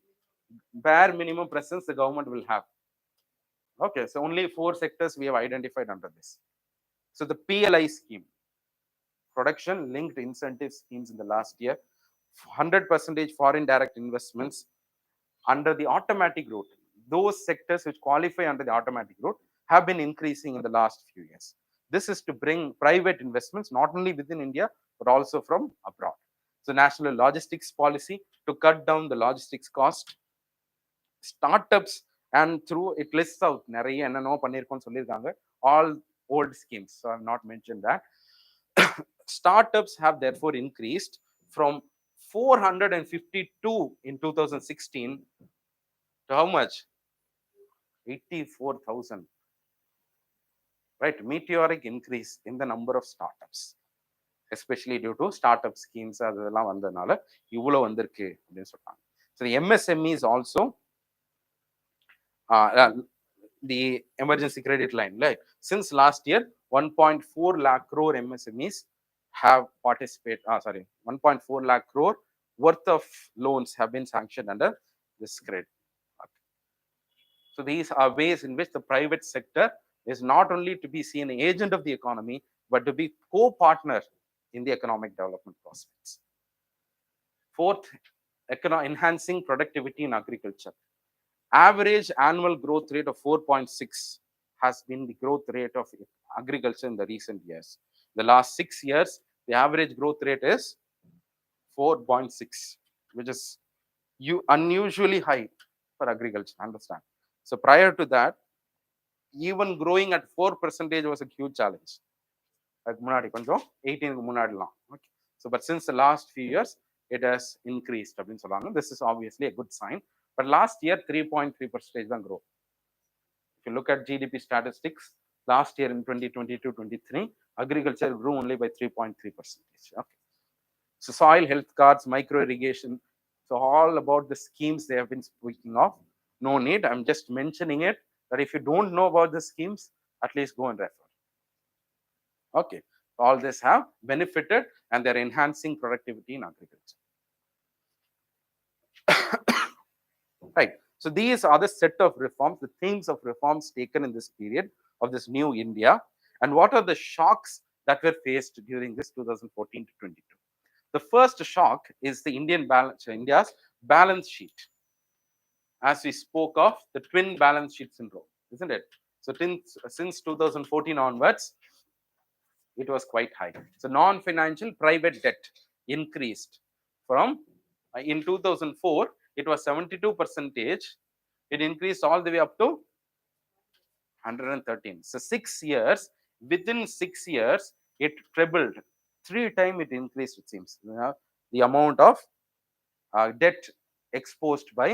bare minimum presence the government will have. Okay, so only 4 sectors we have identified under this. So the PLI scheme, production linked incentive schemes, in the last year, 100% foreign direct investments under the automatic route. Those sectors which qualify under the automatic route have been increasing in the last few years. This is to bring private investments not only within India but also from abroad. So national logistics policy to cut down the logistics cost. Startups, and through it lists out all old schemes, so I've not mentioned that. Startups have therefore increased from 452 in 2016 to how much? 84,000. Right, meteoric increase in the number of startups, especially due to startup schemes. அதெல்லாம் வந்தனால இவ்வளவு வந்திருக்கு அப்படின்னு சொல்றாங்க. So the MSMEs also, the emergency credit line, like since last year 1.4 lakh crore MSMEs have participated, 1.4 lakh crore worth of loans have been sanctioned under this credit. So these are ways in which the private sector is not only to be seen an agent of the economy, but to be co-partner in the economic development prospects. Fourth, enhancing productivity in agriculture. Average annual growth rate of 4.6 has been the growth rate of agriculture in the recent years. The last 6 years, the average growth rate is 4.6, which is unusually high for agriculture. Understand? So prior to that, even growing at 4% was a huge challenge. அதுக்கு முன்னாடி கொஞ்சம் 18க்கு முன்னாடிலாம். Okay. So but since the last few years, it has increased அப்படின்னு சொல்றாங்க. This is obviously a good sign. But last year 3.3% தான் growth. If you look at GDP statistics, last year in 2022-23, agriculture grew only by 3.3%. Okay. So soil health cards, micro irrigation, so all about the schemes they have been speaking of. No need. I'm just mentioning it that if you don't know about the schemes, at least go and refer. Okay. All this have benefited and they're enhancing productivity in agriculture. Right. So these are the set of reforms, the themes of reforms taken in this period of this new India. And what are the shocks that were faced during this 2014 to 22? The first shock is the India's balance sheet. As we spoke of, the twin balance sheet syndrome, isn't it? So since 2014 onwards, it was quite high. So non-financial private debt increased from in 2004, it was 72%. It increased all the way up to 113. So 6 years, within 6 years, it trebled. 3 times it increased, it seems, the amount of debt exposed by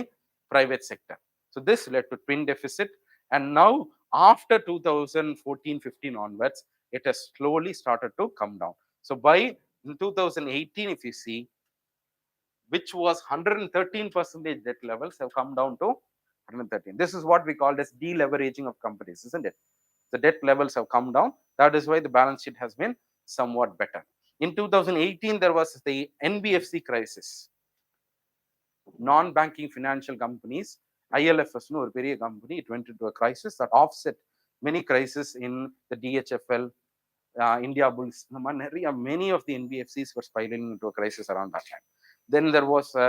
private sector. So this led to twin deficit. And now after 2014-15 onwards, it has slowly started to come down. So by 2018, if you see, which was 113% debt levels have come down to 113. This is what we call as deleveraging of companies, isn't it? The debt levels have come down. That is why the balance sheet has been somewhat better. In 2018, there was the NBFC crisis. Non-banking financial companies, ILFS no ஒரு பெரிய company, it went into a crisis that offset many crises in the DHFL, India Bulls. Many of the NBFCs were spiraling into a crisis around that time. Then there was a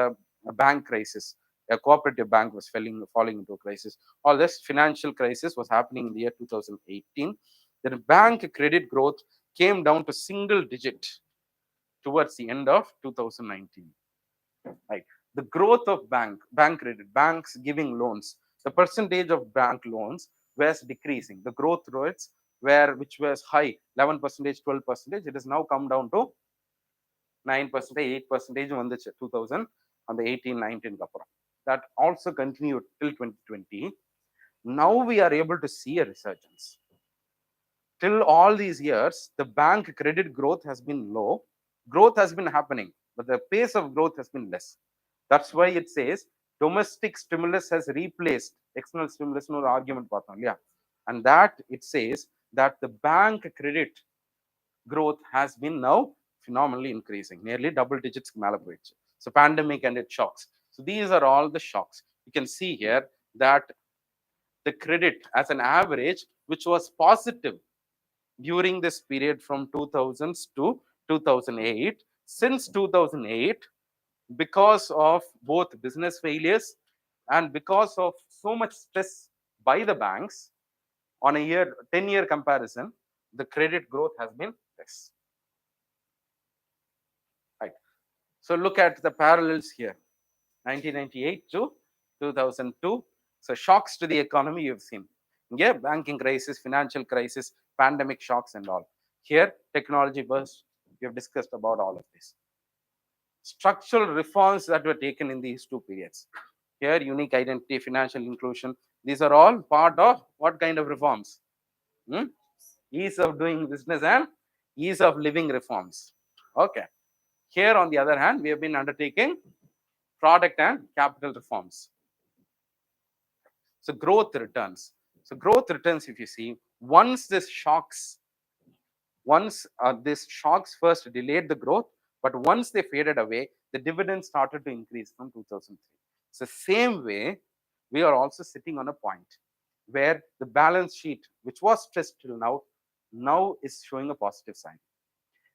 bank crisis. A cooperative bank was falling into a crisis. All this financial crisis was happening in the year 2018. The bank credit growth came down to single digit towards the end of 2019. Right. The growth of bank credit, banks giving loans, the percentage of bank loans was decreasing. The growth rates which was high, 11%, 12%, it has now come down to 9%, 8% on the 2018-19. That also continued till 2020. Now we are able to see a resurgence. Till all these years, the bank credit growth has been low. Growth has been happening, but the pace of growth has been less. That's why it says domestic stimulus has replaced external stimulus. No argument, yeah. And that it says that the bank credit growth has been now phenomenally increasing, nearly double digits. So pandemic and its shocks. So these are all the shocks. You can see here that the credit as an average, which was positive during this period from 2000s to 2008, since 2008, because of both business failures and because of so much stress by the banks, on a 10-year comparison, the credit growth has been less. Right. So look at the parallels here, 1998 to 2002. So shocks to the economy you've seen. Yeah, banking crisis, financial crisis, pandemic shocks and all. Here, technology burst. We have discussed about all of this. Structural reforms that were taken in these 2 periods. Here, unique identity, financial inclusion. These are all part of what kind of reforms? Ease of doing business and ease of living reforms. Okay. Here, on the other hand, we have been undertaking product and capital reforms. So growth returns. So growth returns, if you see, once this shocks first delayed the growth, but once they faded away, the dividends started to increase from 2003. So same way, we are also sitting on a point where the balance sheet, which was stressed till now is showing a positive sign.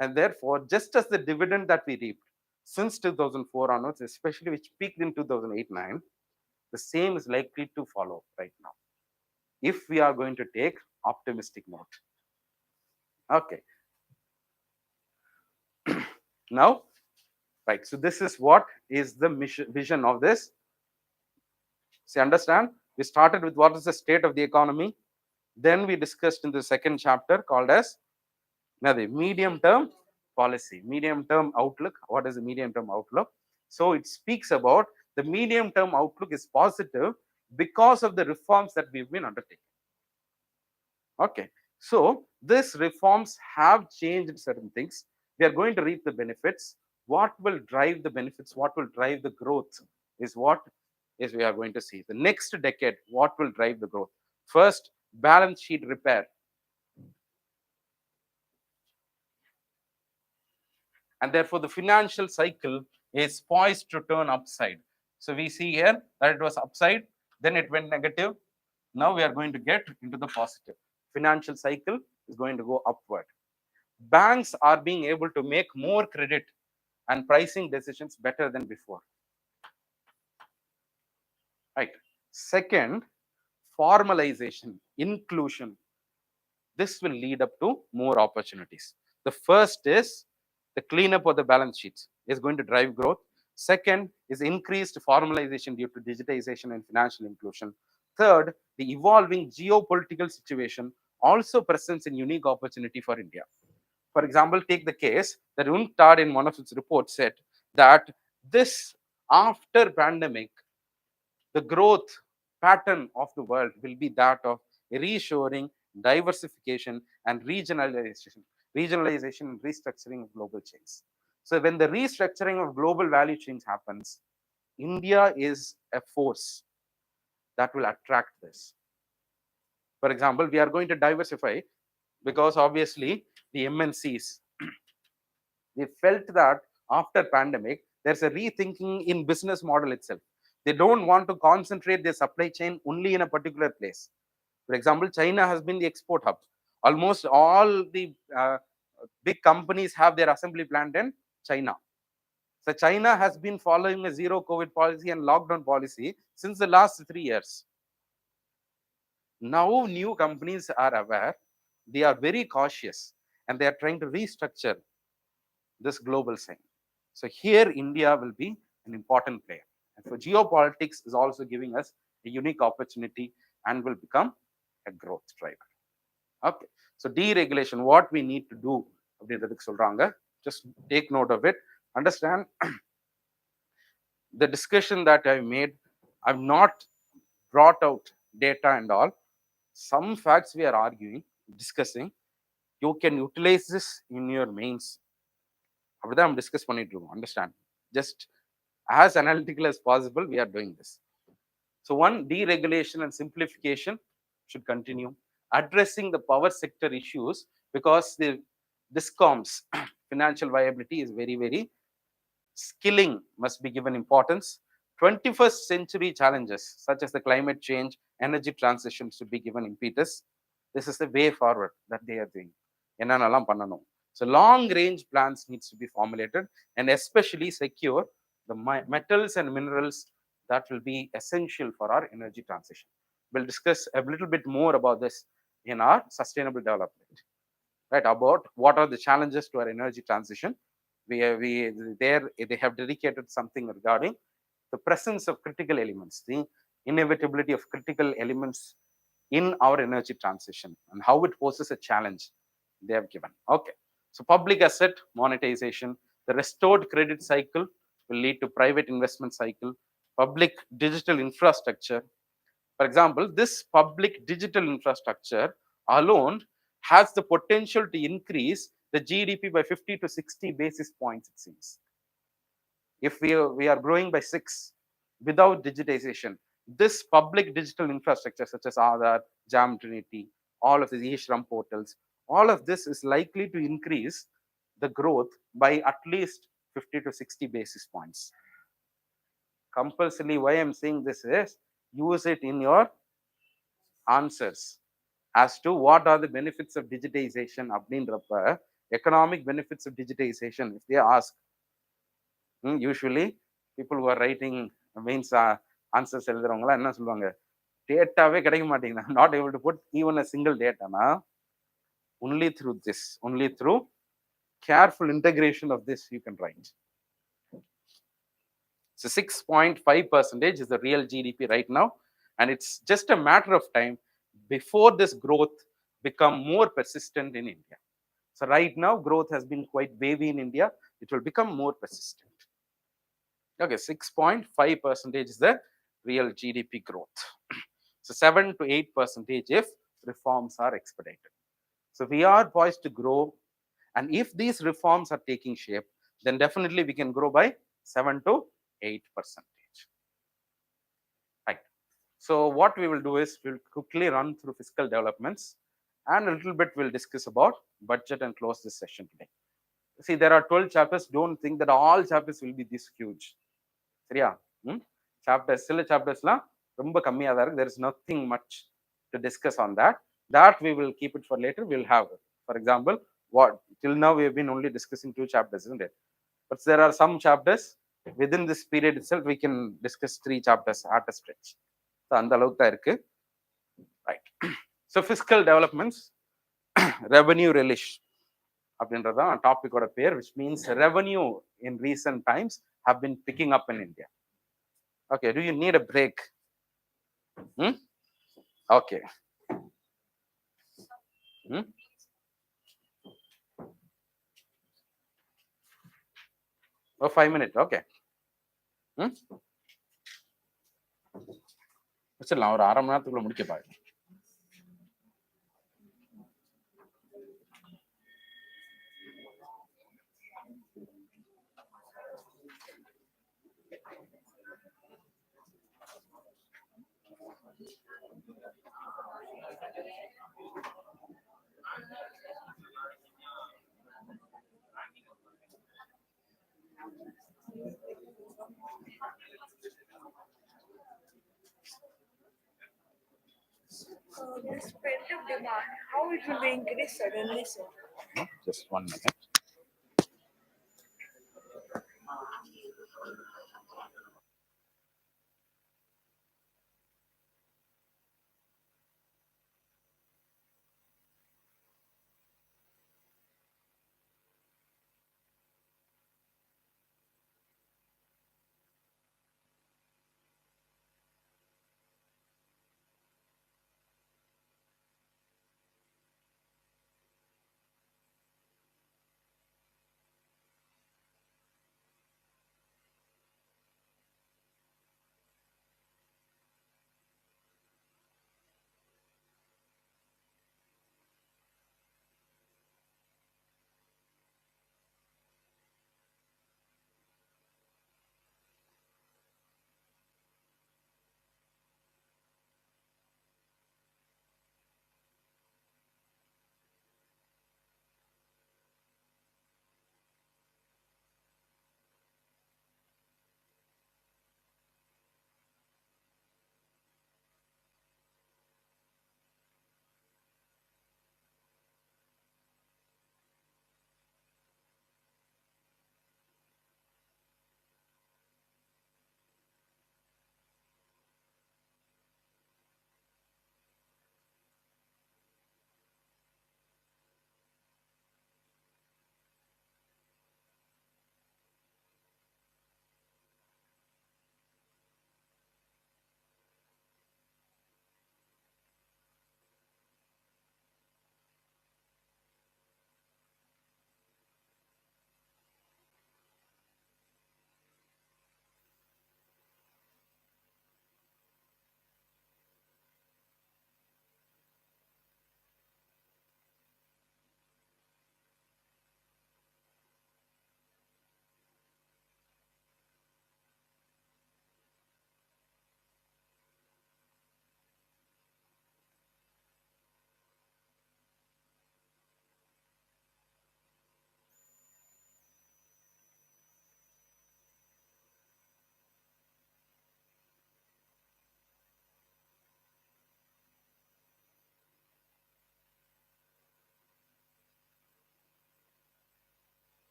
And therefore, just as the dividend that we reaped since 2004 onwards, especially which peaked in 2008-9, The same is likely to follow right now if we are going to take optimistic note. Okay. Now, right. So this is what is the vision of this. See, understand? We started with what is the state of the economy. Then we discussed in the second chapter called as the medium term policy, medium term outlook. What is the medium term outlook? So it speaks about the medium term outlook is positive because of the reforms that we've been undertaking. Okay. So these reforms have changed certain things. We are going to reap the benefits. What will drive the benefits? What will drive the growth is what is we are going to see. The next decade, what will drive the growth? First, balance sheet repair. And therefore, the financial cycle is poised to turn upside. So we see here that it was upside, then it went negative. Now we are going to get into the positive. Financial cycle is going to go upward. Banks are being able to make more credit and pricing decisions better than before. Right. Second, formalization, inclusion. This will lead up to more opportunities. The first is the cleanup of the balance sheets is going to drive growth. Second is increased formalization due to digitization and financial inclusion. Third, the evolving geopolitical situation also presents a unique opportunity for India. For example, take the case that UNCTAD in one of its reports said that this after pandemic, the growth pattern of the world will be that of reshoring, diversification, and regionalization and restructuring of global chains. So when the restructuring of global value chains happens, India is a force that will attract this. For example, we are going to diversify because obviously the MNCs, they felt that after pandemic, there's a rethinking in business model itself. They don't want to concentrate their supply chain only in a particular place. For example, China has been the export hub. Almost all the big companies have their assembly plant in China. So China has been following a zero COVID policy and lockdown policy since the last 3 years. Now new companies are aware, they are very cautious, and they are trying to restructure this global scene. So here India will be an important player. And so geopolitics is also giving us a unique opportunity and will become a growth driver. Okay. So deregulation, what we need to do, just take note of it. Understand the discussion that I made, I've not brought out data and all. Some facts we are arguing, discussing. You can utilize this in your mains. I'm discuss understand. Just as analytical as possible, we are doing this. So one, deregulation and simplification should continue. Addressing the power sector issues because the discoms financial viability is very, very skilling must be given importance. 21st century challenges such as the climate change, energy transition should be given impetus. This is the way forward that they are doing. So long range plans needs to be formulated and especially secure the metals and minerals that will be essential for our energy transition. We'll discuss a little bit more about this in our sustainable development, right? About what are the challenges to our energy transition. They have dedicated something regarding the presence of critical elements, the inevitability of critical elements in our energy transition and how it poses a challenge they have given. Okay. So public asset monetization, the restored credit cycle will lead to private investment cycle, public digital infrastructure. For example, this public digital infrastructure alone has the potential to increase the GDP by 50 to 60 basis points, it seems. If we are growing by 6 without digitization, this public digital infrastructure such as Aadhaar, Jam Trinity, all of these e-Shram portals, all of this is likely to increase the growth by at least 50 to 60 basis points. Compulsorily, why I'm saying this is use it in your answers as to what are the benefits of digitization அப்படின்றப்ப economic benefits of digitization if they ask usually people who are writing means answers எழுதுறவங்களாம் என்ன சொல்லுவாங்க, டேட்டாவே கிடைக்க மாட்டேங்குது, not able to put even a single டேட்டானா, only through careful integration of this you can write. So 6.5% is the real GDP right now, and it's just a matter of time before this growth become more persistent in India. So right now growth has been quite wavy in India, it will become more persistent. Okay, 6.5% is the real GDP growth. So 7 to 8% if reforms are expedited. So we are poised to grow, and if these reforms are taking shape, then definitely we can grow by 7 to 8%. Right. So what we will do is we'll quickly run through fiscal developments, and a little bit we'll discuss about budget and close this session today. See, there are 12 chapters. Don't think that all chapters will be this huge. சரியா? Chapters, சில chaptersலாம் ரொம்ப கம்மியா தான் இருக்கு. There is nothing much to discuss on that. That we will keep it for later. We'll have, for example, what till now we have been only discussing 2 chapters, isn't it? But there are some chapters within this period itself we can discuss 3 chapters at a stretch. So அந்த அளவுக்கு தான் இருக்கு. Right. So fiscal developments, revenue relish அப்படின்றதான் டாபிக்கோட பேர், which means revenue in recent times have been picking up in India. Okay, do you need a break? Okay. Oh, 5 minutes. Okay. வச்சிடலாம், ஒரு 1/2 மணி நேரத்துக்குள்ள முடிக்க பாருங்க. This pent-up demand, how it will be increased suddenly, sir? Just 1 minute.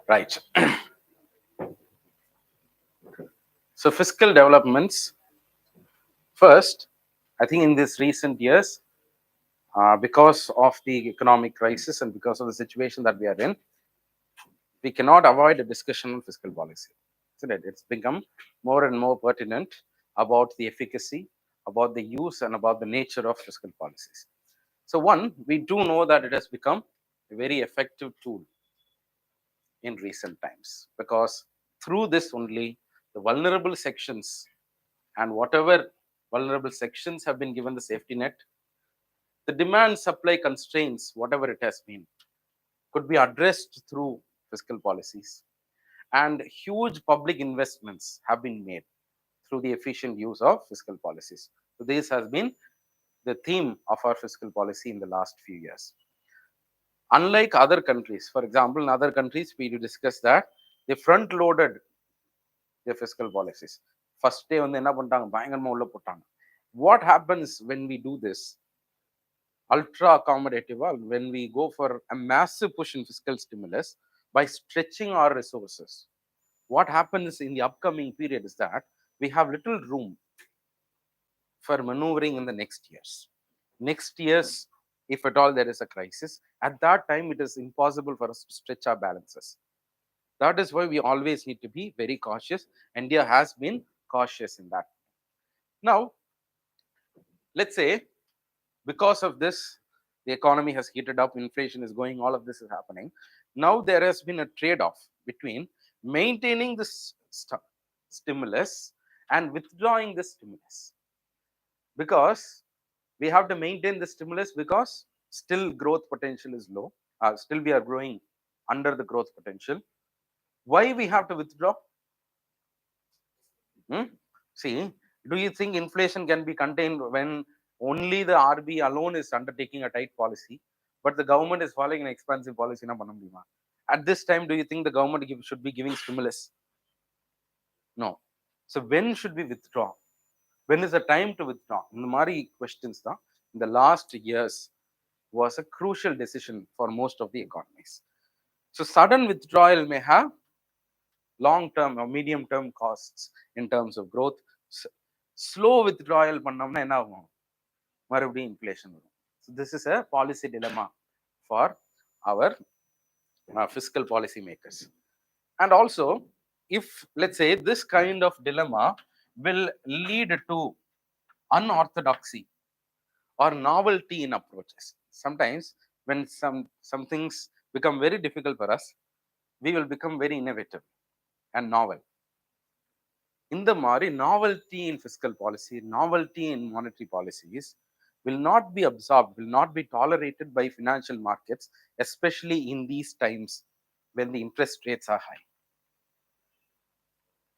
Right. So fiscal developments first, I think in this recent years, because of the economic crisis and because of the situation that we are in, we cannot avoid a discussion on fiscal policy. Isn't it? It's become more and more pertinent about the efficacy, about the use, and about the nature of fiscal policies. So, one, we do know that it has become a very effective tool in recent times because through this only the vulnerable sections and whatever vulnerable sections have been given the safety net, the demand supply constraints, whatever it has been, could be addressed through fiscal policies. And huge public investments have been made through the efficient use of fiscal policies. So, this has been the theme of our fiscal policy in the last few years. Unlike other countries, for example, in other countries, we discussed that they front loaded their fiscal policies. First day வந்து என்ன பண்ணிட்டாங்க பயங்கரமா உள்ள போட்டாங்க. What happens when we do this ultra accommodative, when we go for a massive push in fiscal stimulus by stretching our resources? What happens in the upcoming period is that we have little room for maneuvering in the next years. Next years, if at all there is a crisis, at that time it is impossible for us to stretch our balances. That is why we always need to be very cautious. India has been cautious in that. Now, let's say because of this, the economy has heated up, inflation is going, all of this is happening. Now there has been a trade-off between maintaining this stimulus and withdrawing the stimulus, because we have to maintain the stimulus because still growth potential is low. Still we are growing under the growth potential. Why we have to withdraw? See, do you think inflation can be contained when only the RB alone is undertaking a tight policy, but the government is following an expansive policy? At this time, do you think the government should be giving stimulus? No. So when should we withdraw? When is the time to withdraw? In the Mari questions, in the last years was a crucial decision for most of the economies. So sudden withdrawal may have long term or medium term costs in terms of growth. Slow withdrawal பண்ணோம்னா என்ன ஆகும்? மறுபடியும் inflation வரும். So this is a policy dilemma for our fiscal policy makers. And also, if let's say this kind of dilemma will lead to unorthodoxy or novelty in approaches. Sometimes when some things become very difficult for us, we will become very innovative and novel. In the Mari, novelty in fiscal policy, novelty in monetary policies will not be absorbed, will not be tolerated by financial markets, especially in these times when the interest rates are high.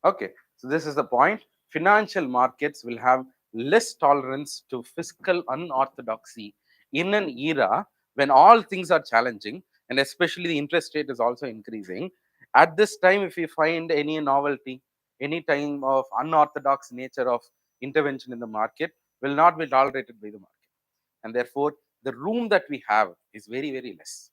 Okay, so this is the point. Financial markets will have less tolerance to fiscal unorthodoxy in an era when all things are challenging and especially the interest rate is also increasing. At this time, if we find any novelty, any time of unorthodox nature of intervention in the market, will not be tolerated by the market. And therefore, the room that we have is very, very less.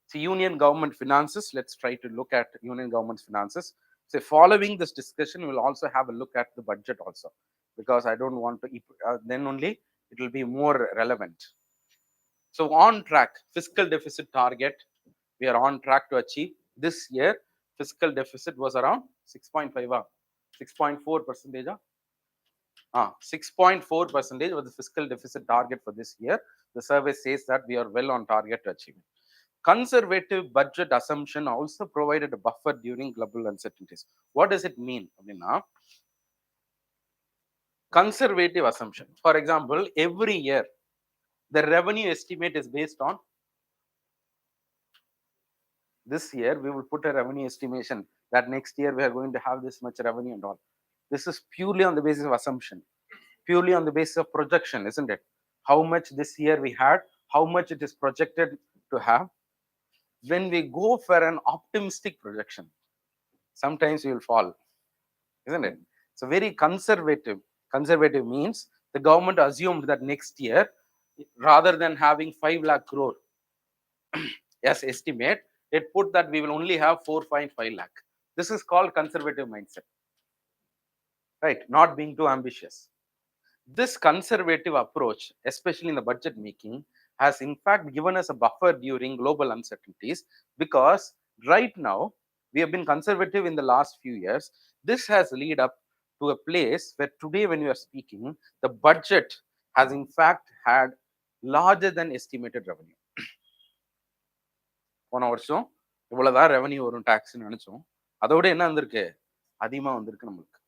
So union government finances, let's try to look at union government finances. So following this discussion, we'll also have a look at the budget also, because I don't want to, then only it will be more relevant. So on track, fiscal deficit target, we are on track to achieve. This year, fiscal deficit was around 6.5, 6.4 percentage. 6.4% was the fiscal deficit target for this year. The survey says that we are well on target to achieve it. Conservative budget assumption also provided a buffer during global uncertainties. What does it mean? Conservative assumption. For example, every year, the revenue estimate is based on this year, we will put a revenue estimation that next year we are going to have this much revenue and all. This is purely on the basis of assumption, purely on the basis of projection, isn't it? How much this year we had, how much it is projected to have. When we go for an optimistic projection, sometimes you will fall, isn't it? So very conservative. Conservative means the government assumed that next year, rather than having 5 lakh crore as estimate, it put that we will only have 4.5 lakh. This is called conservative mindset, right? Not being too ambitious. This conservative approach, especially in the budget making, has in fact given us a buffer during global uncertainties, because right now we have been conservative in the last few years. This has led up to a place where today, when we are speaking, the budget has in fact had larger than estimated revenue. போன வருஷம் இவ்வளவுதான் revenue வரும் டாக்ஸ்னு நினைச்சோம், அதோட என்ன வந்திருக்கு, அதிகமா வந்திருக்கு நம்மளுக்கு.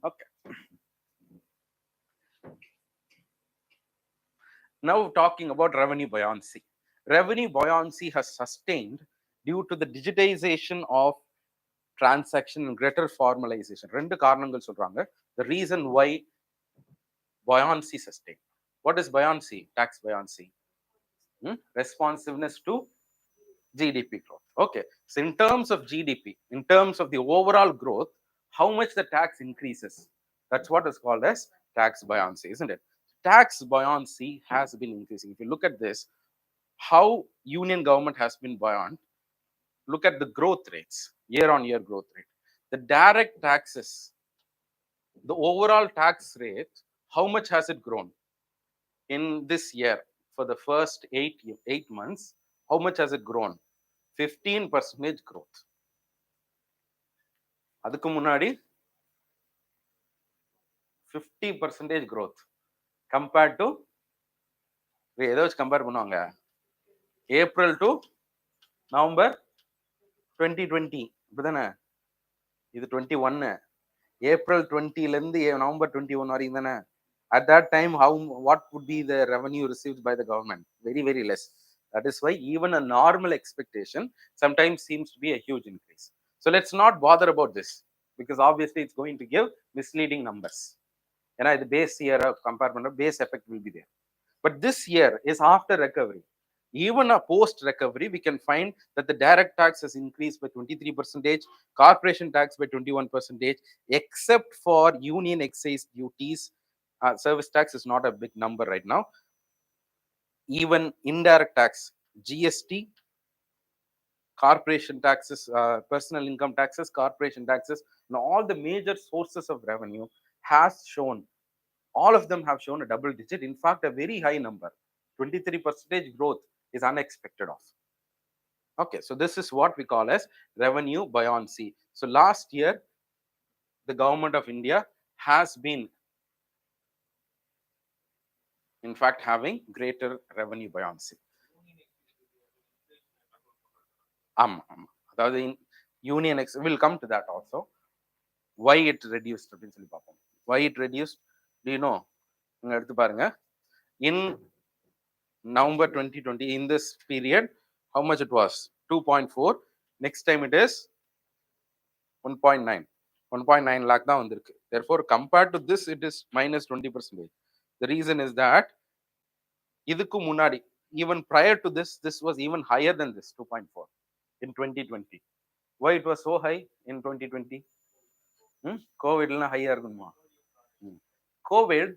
Okay, now talking about revenue buoyancy. Revenue buoyancy has sustained due to the digitization of transaction and greater formalization. ரெண்டு காரணங்கள் சொல்றாங்க. The reason why buoyancy sustained. What is buoyancy? Tax buoyancy. Responsiveness to GDP growth. Okay, so in terms of GDP, in terms of the overall growth, how much the tax increases, that's what is called as tax buoyancy, isn't it? Tax buoyancy has been increasing. If you look at this, how union government has been buoyant, look at the growth rates, year on year growth rate. The direct taxes, the overall tax rate, how much has it grown in this year? For the first 8 months, how much has it grown? 15% growth. அதுக்கு முன்னாடி 50% growth compared to, ஏதோ வச்சு compare பண்ணுவாங்க, April to November 2020, இப்படிதானே? இது 21, April 20ல இருந்து November 21 வரைக்கும் தானே? At that time, what would be the revenue received by the government? Very, very less. That is why even a normal expectation sometimes seems to be a huge increase. So let's not bother about this, because obviously it's going to give misleading numbers. ஏன்னா இது base இயரை compare பண்ற, base effect will be there. But this year is after recovery. Even a post recovery, we can find that the direct tax has increased by 23%, corporation tax by 21%, except for union excise duties. Service tax is not a big number right now. Even indirect tax, GST, corporation taxes, personal income taxes, corporation taxes, and all the major sources of revenue has shown, all of them have shown a double digit, in fact a very high number. 23% growth is unexpected of. Okay, so this is what we call as revenue buoyancy. So last year, the government of India has been in fact having greater revenue buoyancy. அதாவது union will come to that also. Why it reduced அப்படின்னு சொல்லி பார்ப்போம். Why it reduced? Do you know? நீங்க எடுத்து பாருங்க. In November 2020, in this period, how much it was? 2.4. Next time it is 1.9. 1.9 lakh தான் வந்திருக்கு. Therefore, compared to this, it is minus 20%. The reason is that இதுக்கு முன்னாடி, even prior to this, this was even higher than this 2.4 in 2020. Why it was so high in 2020? COVID எல்லாம் high இருக்குமா? COVID,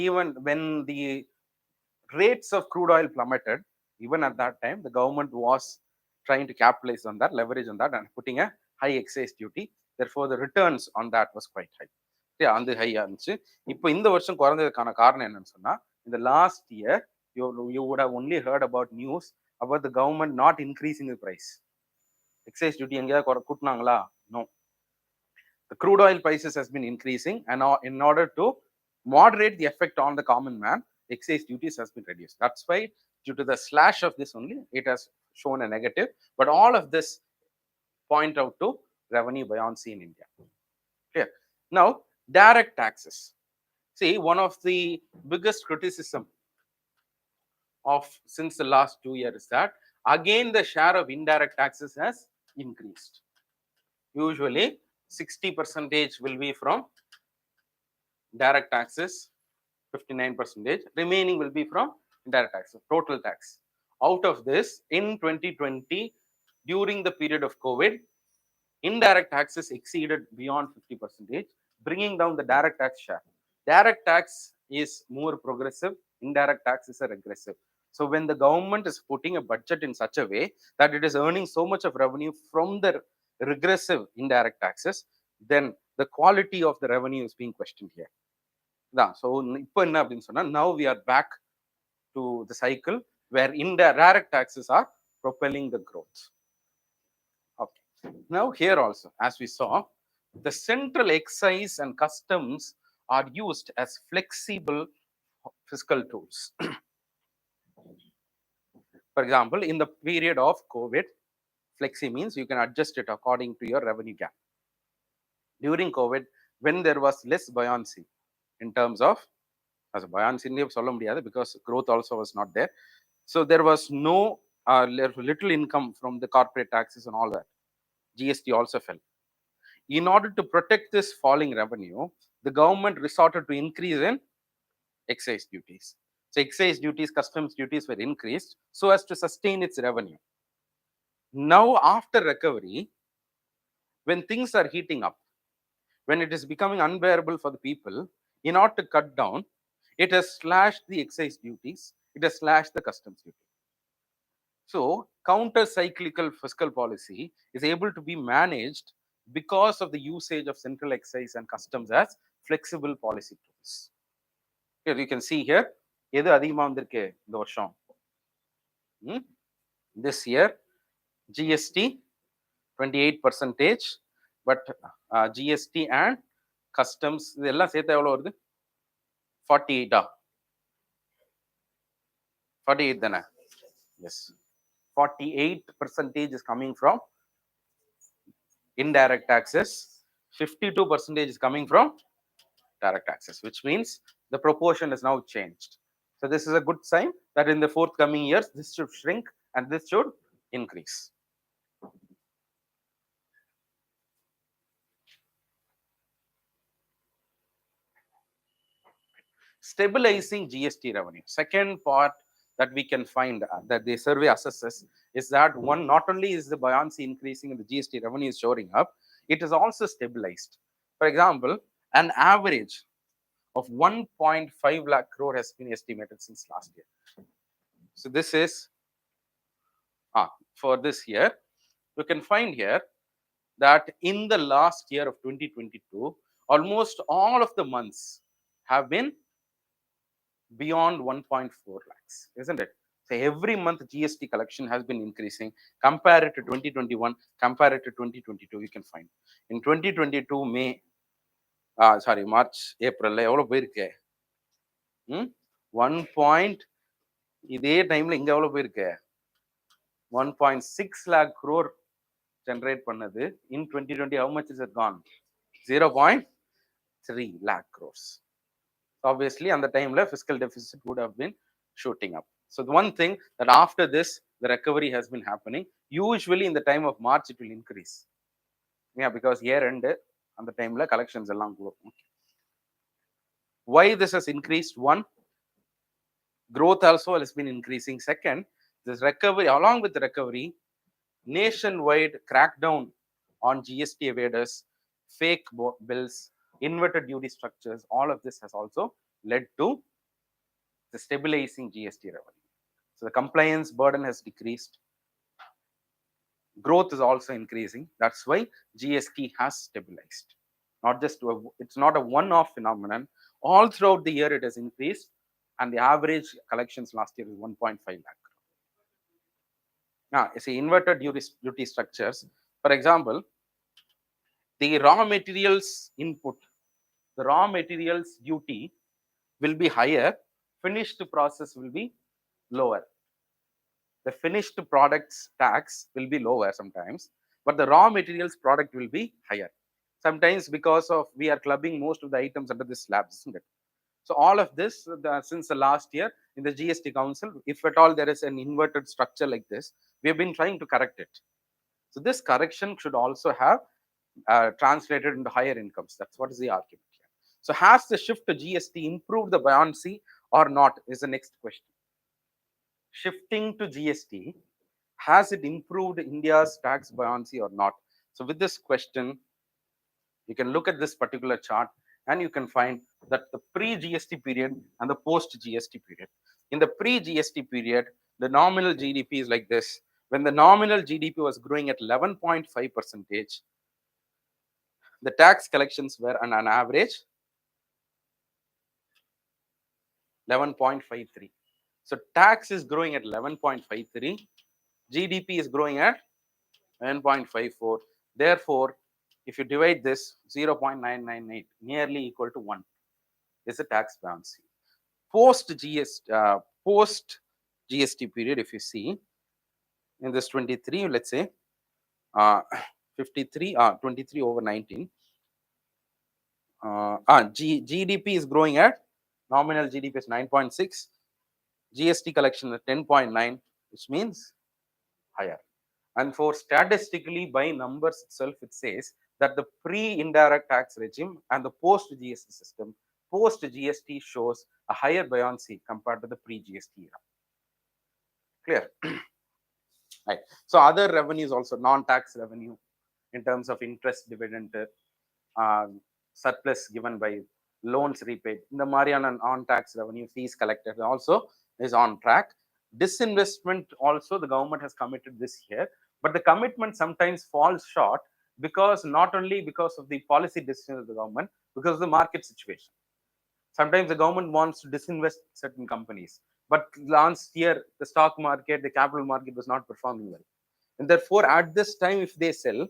even when the rates of crude oil plummeted, even at that time, the government was trying to capitalize on that, leverage on that, and putting a high excise duty. Therefore, the returns on that was quite high. அந்த ஹையா இருந்துச்சு. இப்போ இந்த வருஷம் குறைஞ்சதுக்கான காரணம் என்னன்னு சொன்னா, இந்த last year you would have only heard about news about the government not increasing the price. Excise duty எங்கேயாவது கூட்டினாங்களா? No. The crude oil prices has been increasing, and in order to moderate the effect on the common man, excise duties has been reduced. That's why, due to the slash of this only, it has shown a negative. But all of this point out to revenue buoyancy in India. Clear? Now, direct taxes. See, one of the biggest criticism of since the last 2 years is that again the share of indirect taxes has increased. Usually 60% will be from direct taxes, 59%. Remaining will be from indirect taxes, total tax. Out of this, in 2020, during the period of COVID, indirect taxes exceeded beyond 50%, bringing down the direct tax share. Direct tax is more progressive, indirect tax is a regressive. So when the government is putting a budget in such a way that it is earning so much of revenue from the regressive indirect taxes, then the quality of the revenue is being questioned here. So இப்போ என்ன அப்படின்னு சொன்னா, now we are back to the cycle where indirect taxes are propelling the growth. Okay. Now here also, as we saw, the central excise and customs are used as flexible fiscal tools. For example, in the period of COVID, flexi means you can adjust it according to your revenue gap. During COVID, when there was less buoyancy in terms of, as a buoyancy சொல்ல முடியாது, because growth also was not there. So there was no little income from the corporate taxes and all that. GST also fell. In order to protect this falling revenue, the government resorted to increase in excise duties. So excise duties, customs duties were increased so as to sustain its revenue. Now, after recovery, when things are heating up, when it is becoming unbearable for the people, in order to cut down, it has slashed the excise duties, it has slashed the customs duty. So, counter-cyclical fiscal policy is able to be managed because of the usage of central excise and customs as flexible policy tools. Here you can see here, எது அதிகமா வந்திருக்கு இந்த வருஷம்? This year, GST 28%, but GST and customs இதெல்லாம் சேர்த்து எவ்வளவு வருது? 48 48 தானே? Yes. 48% is coming from indirect taxes, 52% is coming from direct taxes, which means the proportion is now changed. So this is a good sign that in the forthcoming years, this should shrink and this should increase. Stabilizing GST revenue. Second part that we can find that the survey assesses is that one, not only is the buoyancy increasing and the GST revenue is showing up, it is also stabilized. For example, an average of 1.5 lakh crore has been estimated since last year. So this is for this year. You can find here that in the last year of 2022, almost all of the months have been beyond 1.4 lakhs, isn't it? So every month GST collection has been increasing. Compare it to 2021, compare it to 2022, you can find. In 2022, March, April, எவ்வளவு போயிருக்கு? 1. இதே டைம்ல இங்க எவ்வளவு போயிருக்கு? 1.6 lakh crore generate பண்ணது. In 2020, how much is it gone? 0.3 lakh crores. Obviously, on the time fiscal deficit would have been shooting up. So the one thing that after this, the recovery has been happening. Usually in the time of March, it will increase. Yeah, because year end, அந்த டைம்ல collections எல்லாம் grow. Why this has increased? One, growth also has been increasing. Second, this recovery, along with the recovery, nationwide crackdown on GST evaders, fake bills, inverted duty structures, all of this has also led to the stabilizing GST revenue. So the compliance burden has decreased. Growth is also increasing. That's why GST has stabilized. Not just it's not a one-off phenomenon. All throughout the year it has increased, and the average collections last year is 1.5 lakh. Now, you see inverted duty structures. For example, the raw materials input, the raw materials duty will be higher, finished process will be lower. The finished products tax will be lower sometimes, but the raw materials product will be higher. Sometimes because of we are clubbing most of the items under this slab, isn't it? So all of this, since the last year in the GST Council, if at all there is an inverted structure like this, we have been trying to correct it. So this correction should also have translated into higher incomes. That's what is the argument here. So has the shift to GST improved the buoyancy or not is the next question. Shifting to GST, has it improved India's tax buoyancy or not? So with this question, you can look at this particular chart and you can find that the pre-GST period and the post-GST period. In the pre-GST period, the nominal GDP is like this. When the nominal GDP was growing at 11.5%, the tax collections were on an average 11.53. So tax is growing at 11.53. GDP is growing at 11.54. Therefore, if you divide this, 0.998, nearly equal to 1, is the tax buoyancy. Post GST period, if you see, in this 23, let's say, 53, 23 over 19, GDP is growing at, nominal GDP is 9.6, GST collection at 10.9, which means higher. And for statistically by numbers itself, it says that the pre-indirect tax regime and the post-GST system, post-GST shows a higher buoyancy compared to the pre-GST era. Clear? Right. So other revenues also, non-tax revenue in terms of interest, dividend, surplus given by loans repaid. The Mariana non-tax revenue, fees collected also is on track. Disinvestment also the government has committed this year, but the commitment sometimes falls short because not only because of the policy decisions of the government, because of the market situation. Sometimes the government wants to disinvest certain companies, but last year the stock market, the capital market was not performing well, and therefore at this time if they sell,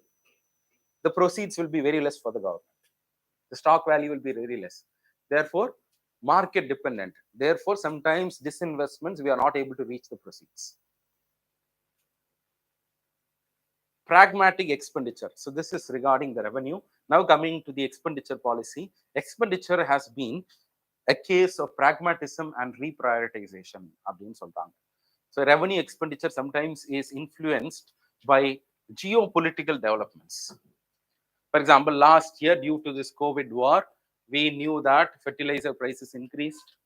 the proceeds will be very less for the government. The stock value will be very less. Therefore, market dependent. Therefore, sometimes disinvestments we are not able to reach the proceeds. Pragmatic expenditure. So this is regarding the revenue. Now coming to the expenditure policy. Expenditure has been a case of pragmatism and reprioritization. So revenue expenditure sometimes is influenced by geopolitical developments. For example, last year, due to this COVID war, we knew that fertilizer prices increased,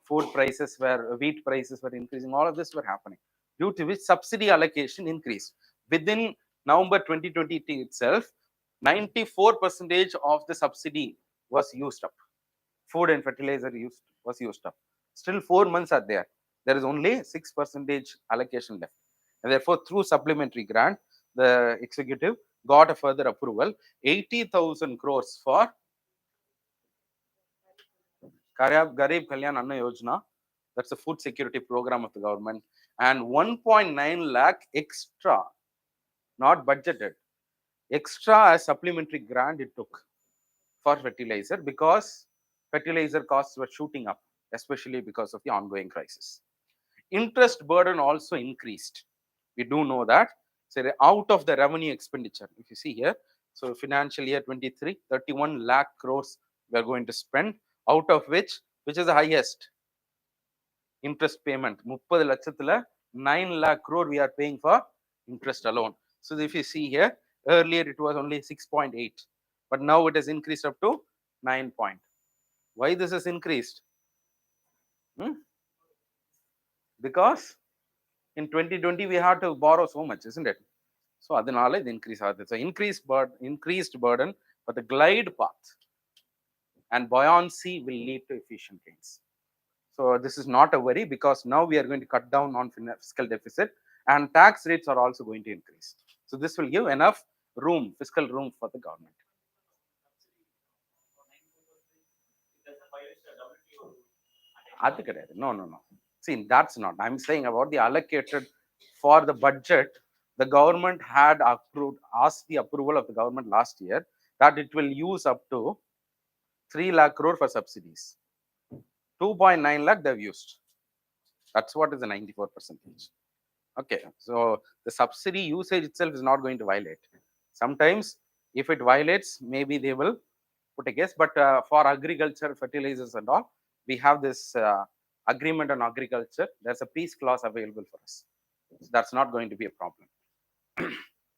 food prices were, wheat prices were increasing, all of this were happening, due to which subsidy allocation increased. Within November 2020 itself, 94% of the subsidy was used up. Food and fertilizer was used up. Still 4 months are there. There is only 6% allocation left. And therefore, through supplementary grant, the executive got a further approval, 80,000 crores for Garib Kalyan Anna Yojana. That's a food security program of the government. And 1.9 lakh extra, not budgeted, extra as supplementary grant it took for fertilizer because fertilizer costs were shooting up, especially because of the ongoing crisis. Interest burden also increased. We do know that. So out of the revenue expenditure, if you see here, so financial year 23, 31 lakh crores we are going to spend, out of which is the highest interest payment. 30 lakshathila 9 lakh crore we are paying for interest alone. So if you see here, earlier it was only 6.8. but now it has increased up to 9 point. Why this has increased? Hmm? Because in 2020 we had to borrow so much, isn't it? So அதனால இது increase ஆகுது. So increased burden, but the glide path and buoyancy will lead to efficient gains. So this is not a worry, because now we are going to cut down on fiscal deficit, and tax rates are also going to increase. So this will give enough room, fiscal room for the government. அது கிடையாது. No, no, no. See, that's not. I'm saying about the allocated for the budget. The government had approved, asked the approval of the government last year that it will use up to 3 lakh crore for subsidies. 2.9 lakh they've used. That's what is the 94%. Okay, so the subsidy usage itself is not going to violate. Sometimes, if it violates, maybe they will put a case. But for agriculture, fertilizers, and all, we have this agreement on agriculture. There's a peace clause available for us. So that's not going to be a problem.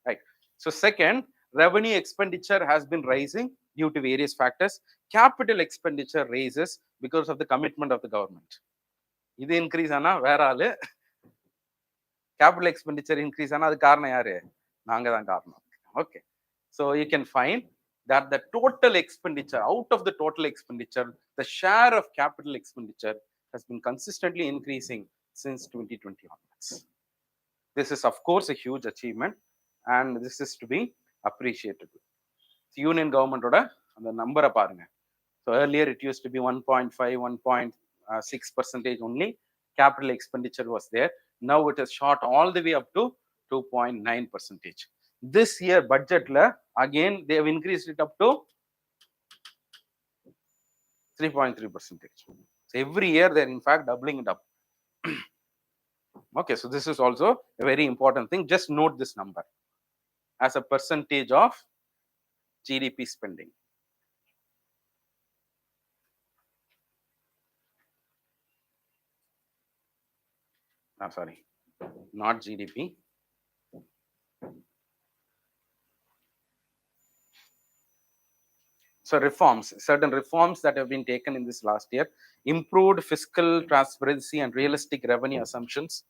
Right. So, second, revenue expenditure has been rising due to various factors. Capital expenditure raises because of the commitment of the government. இது increase ஆனா வேற ஆளு, capital expenditure increase ஆனா அது காரணம் யாரு? நாங்க தான் காரணம். Okay. So you can find that the total expenditure, out of the total expenditure, the share of capital expenditure has been consistently increasing since 2020 onwards. This is, of course, a huge achievement, and this is to be appreciated. Union government oda the number பாருங்க. So earlier it used to be 1.5, 1.6% only capital expenditure was there. Now it has shot all the way up to 2.9%. This year budget la again they have increased it up to 3.3%. So every year they're in fact doubling it up. Okay, so this is also a very important thing. Just note this number as a percentage of GDP spending. Sorry, not GDP. So reforms, certain reforms that have been taken in this last year: improved fiscal transparency and realistic revenue assumptions.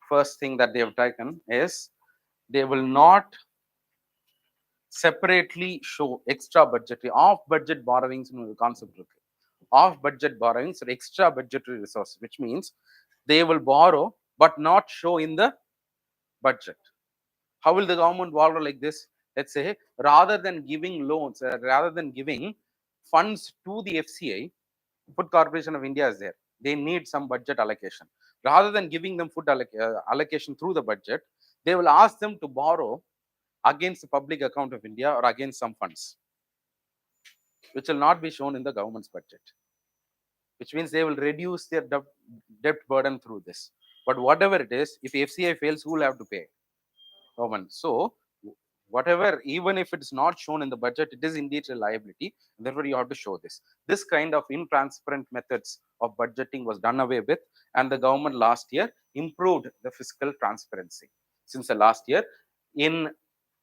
First thing that they have taken is they will not separately show extra budgetary off budget borrowings. Concept off budget borrowings or extra budgetary resources, which means they will borrow but not show in the budget. How will the government borrow like this? Let's say, rather than giving loans, rather than giving funds to the FCI, Food Corporation of India is there. They need some budget allocation. Rather than giving them food allocation through the budget, they will ask them to borrow against the public account of India or against some funds, which will not be shown in the government's budget, which means they will reduce their debt burden through this. But whatever it is, if FCI fails, who will have to pay? Government. So whatever, even if it is not shown in the budget, it is indeed a liability. Therefore, you have to show this. This kind of intransparent methods of budgeting was done away with, and the government last year improved the fiscal transparency. Since the last year, in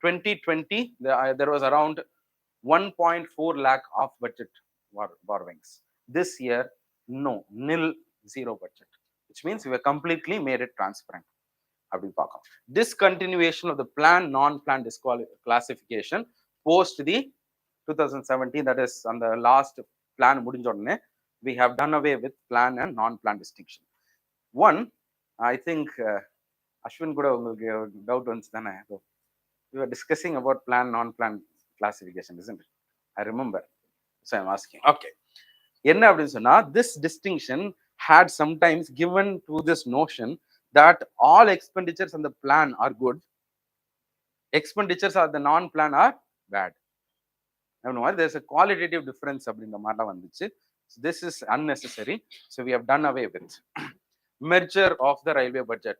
2020, there was around 1.4 lakh off budget borrowings. This year, no, nil, zero budget, which means we have completely made it transparent. அப்படின்னு பார்க்கலாம். Discontinuation of the plan non-plan classification post the 2017, that is on the last plan முடிஞ்ச உடனே we have done away with plan and non-plan distinction. One, I think Ashwin கூட உங்களுக்கு doubt வந்துச்சு தானே, we were discussing about plan non-plan classification, isn't it? I remember, so I'm asking. Okay, என்ன அப்படின்னு சொன்னா, this distinction had sometimes given to this notion that all expenditures on the plan are good, expenditures on the non-plan are bad. There's a qualitative difference அப்படின்ற மாதிரிலாம் வந்துச்சு. So this is unnecessary. So we have done away with merger of the railway budget.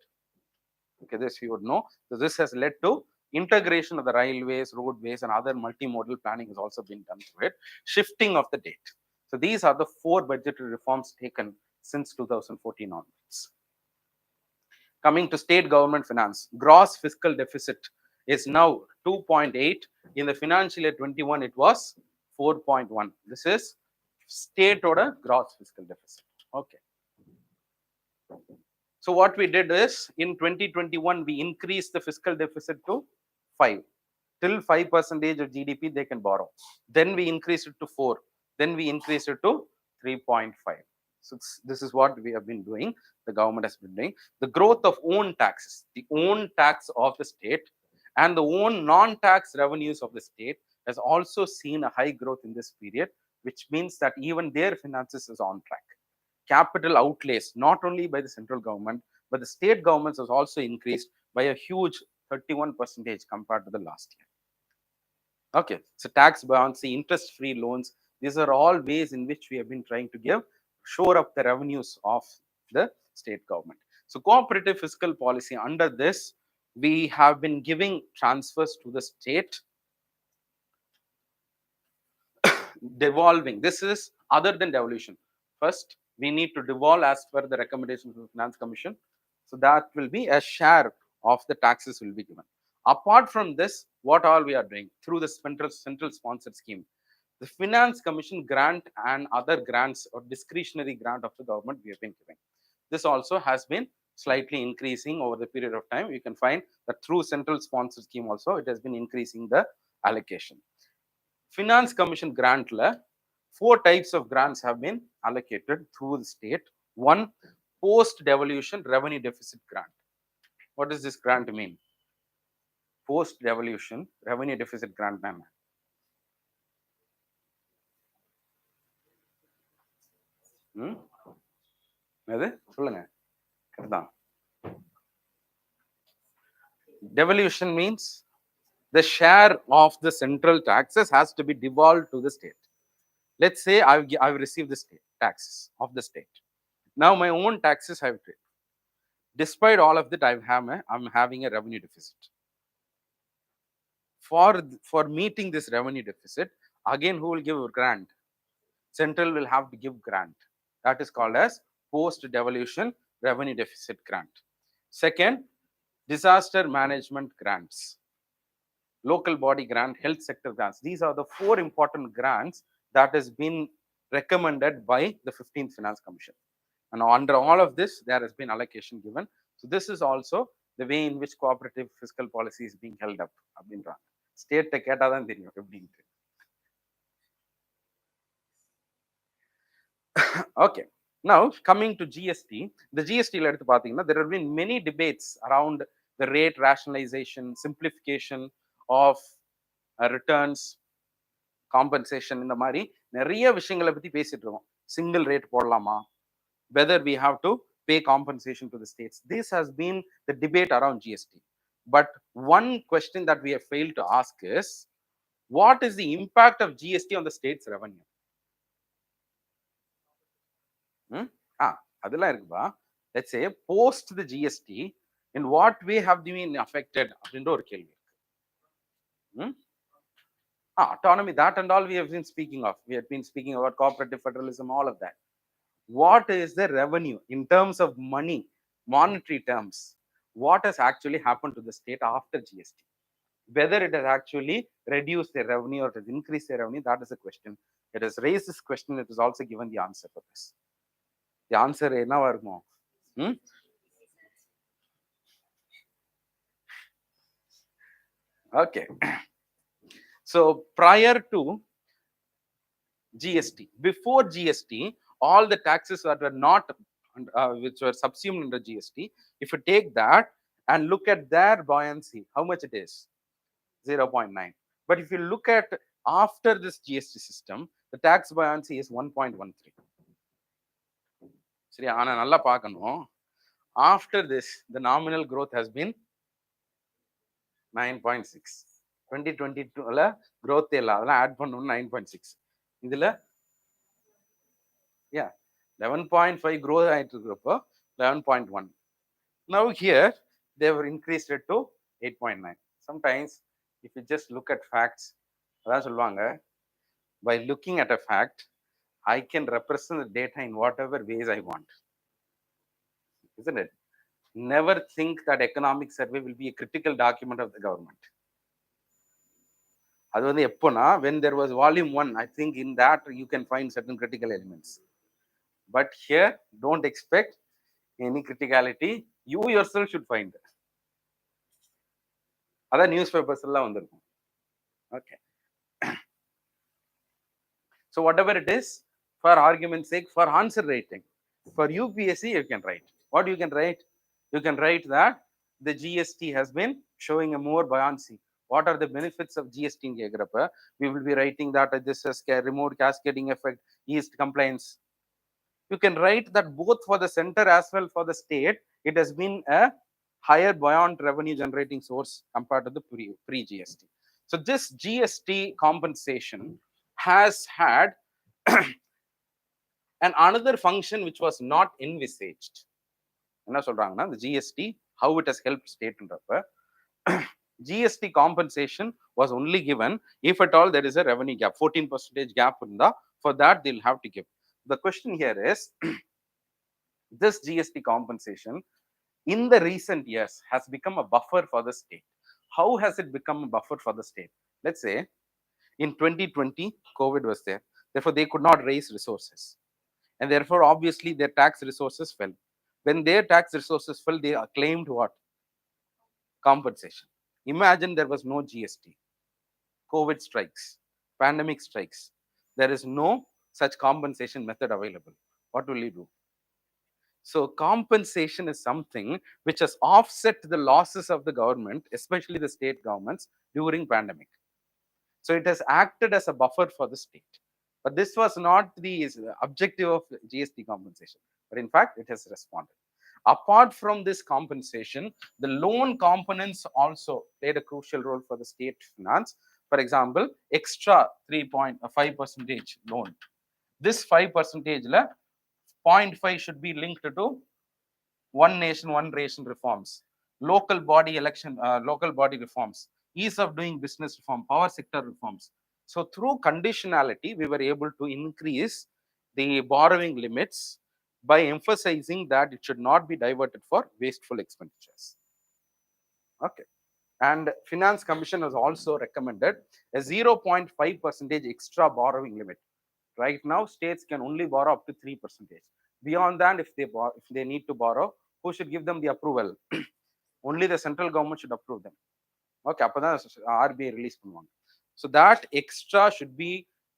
Okay, this you would know. So this has led to integration of the railways, roadways, and other multimodal planning has also been done to it. Shifting of the date. So these are the 4 budgetary reforms taken since 2014 onwards. Coming to state government finance, gross fiscal deficit is now 2.8. In the financial year 21, it was 4.1. This is state order gross fiscal deficit. Okay. So what we did is in 2021, we increased the fiscal deficit to 5. Till 5% of GDP, they can borrow. Then we increased it to 4. Then we increased it to 3.5. So this is what we have been doing. The government has been doing. The growth of own taxes, the own tax of the state and the own non-tax revenues of the state has also seen a high growth in this period, which means that even their finances is on track. Capital outlays, not only by the central government, but the state governments has also increased by a huge 31% compared to the last year. Okay, so tax buoyancy, interest-free loans, these are all ways in which we have been trying to shore up the revenues of the state government. So cooperative fiscal policy, under this, we have been giving transfers to the state, devolving. This is other than devolution. First, we need to devolve as per the recommendations of the Finance Commission. So that will be a share of the taxes will be given. Apart from this, what all we are doing through the central sponsored scheme, the Finance Commission grant and other grants or discretionary grant of the government we have been giving. This also has been slightly increasing over the period of time. You can find that through central sponsored scheme also, it has been increasing the allocation. Finance Commission grant, 4 types of grants have been allocated through the state. One, post-devolution revenue deficit grant. What does this grant mean? Post-devolution revenue deficit grant. Devolution means the share of the central taxes has to be devolved to the state. Let's say I've received the state taxes of the state. Now my own taxes have paid. Despite all of that, I'm having a revenue deficit. For meeting this revenue deficit, again, who will give a grant? Central will have to give grant. That is called as post-devolution revenue deficit grant. Second, disaster management grants, local body grant, health sector grants. These are the 4 important grants that has been recommended by the 15th Finance Commission. And under all of this, there has been allocation given. So this is also the way in which cooperative fiscal policy is being held up. State கேட்டாதான் தெரியும் எப்படின்ட்டு. Okay. Now coming to GST, the GST எடுத்து பாத்தீங்கன்னா there have been many debates around the rate rationalization, simplification of returns, compensation, இந்த மாதிரி நிறைய விஷயங்களை பத்தி பேசிட்டு இருக்கோம். Single rate போடலாமா, whether we have to pay compensation to the states. This has been the debate around GST. But one question that we have failed to ask is, what is the impact of GST on the state's revenue? அதெல்லாம் இருக்குப்பா. Let's say post the GST, in what way have they been affected அப்படின்ற ஒரு கேள்வி இருக்கு. Autonomy, that and all we have been speaking of. We have been speaking about cooperative federalism, all of that. What is the revenue in terms of money, monetary terms? What has actually happened to the state after GST? Whether it has actually reduced their revenue or it has increased their revenue, that is a question. It has raised this question, it is also given the answer for this. The answer என்னவா இருக்குமோ? Okay. So prior to GST, before GST, all the taxes that were not, which were subsumed under GST, if you take that and look at their buoyancy, how much it is? 0.9. But if you look at after this GST system, the tax buoyancy is 1.13. சரி, ஆனா நல்லா பார்க்கணும். After this, the nominal growth has been 9.6. 2022ல growth இல்ல, அதெல்லாம் add பண்ணனும் 9.6. இதுல 11.5 growth ஆயிட்டு இருக்கிறப்போ 11.1. Now here they were increased it to 8.9. Sometimes if you just look at facts, அதான் சொல்லுவாங்க, by looking at a fact, I can represent the data in whatever ways I want, isn't it? Never think that economic survey will be a critical document of the government. அது வந்து எப்போனா when there was volume 1, I think in that you can find certain critical elements. But here, don't expect any criticality. You yourself should find. அதான் news papers எல்லாம் வந்திருக்கும். Okay. So whatever it is, for argument's sake, for answer writing, for UPSC, you can write. What you can write? You can write that the GST has been showing a more buoyancy. What are the benefits of GST in Geographa? We will be writing that this has remote cascading effect, eased compliance. You can write that both for the center as well for the state, it has been a higher buoyant revenue generating source compared to the pre-GST. So this GST compensation has had and another function which was not envisaged. என்ன சொல்றாங்கன்னா the GST, how it has helped state ன்றப்ப GST compensation was only given if at all there is a revenue gap, 14% gap இருந்தா, for that they'll have to give. The question here is this GST compensation in the recent years has become a buffer for the state. How has it become a buffer for the state? Let's say in 2020 COVID was there, therefore they could not raise resources, and therefore obviously their tax resources fell. When their tax resources fell, they claimed what? Compensation. Imagine there was no GST, COVID strikes, pandemic strikes, there is no such compensation method available. What will you do? So compensation is something which has offset the losses of the government, especially the state governments, during pandemic. So it has acted as a buffer for the state. But this was not the objective of GST compensation. But in fact, it has responded. Apart from this compensation, the loan components also played a crucial role for the state finance. For example, extra 3.5% loan. This 5% 0.5 should be linked to one nation, one ration reforms, local body election, local body reforms, ease of doing business reform, power sector reforms. So through conditionality, we were able to increase the borrowing limits by emphasizing that it should not be diverted for wasteful expenditures. Okay. And Finance Commission has also recommended a 0.5% extra borrowing limit. Right now, states can only borrow up to 3%. Beyond that, if they need to borrow, who should give them the approval? Only the central government should approve them. Okay, அப்பதான் RBI release பண்ணுவாங்க. So that extra should be,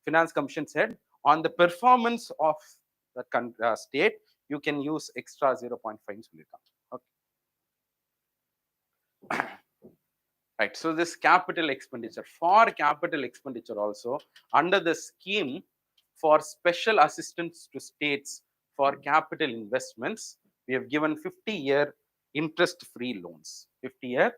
Finance Commission said, on the performance of the state, you can use extra 0.5 சொல்லிருக்காங்க. Okay. Right. So this capital expenditure, for capital expenditure also, under the scheme for special assistance to states for capital investments, we have given 50-year interest-free loans. 50-year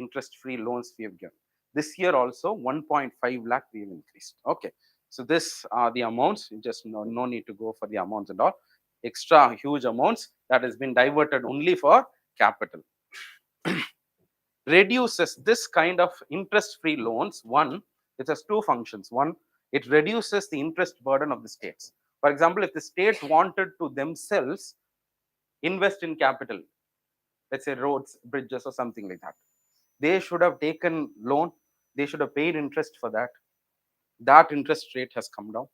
interest-free loans we have given. This year also 1.5 lakh we have increased. Okay. So this are the amounts. You just no need to go for the amounts and all. Extra huge amounts that has been diverted only for capital. Reduces this kind of interest-free loans. One, it has two functions. One, it reduces the interest burden of the states. For example, if the state wanted to themselves invest in capital, let's say roads, bridges, or something like that, they should have taken loan, they should have paid interest for that. That interest rate has come down.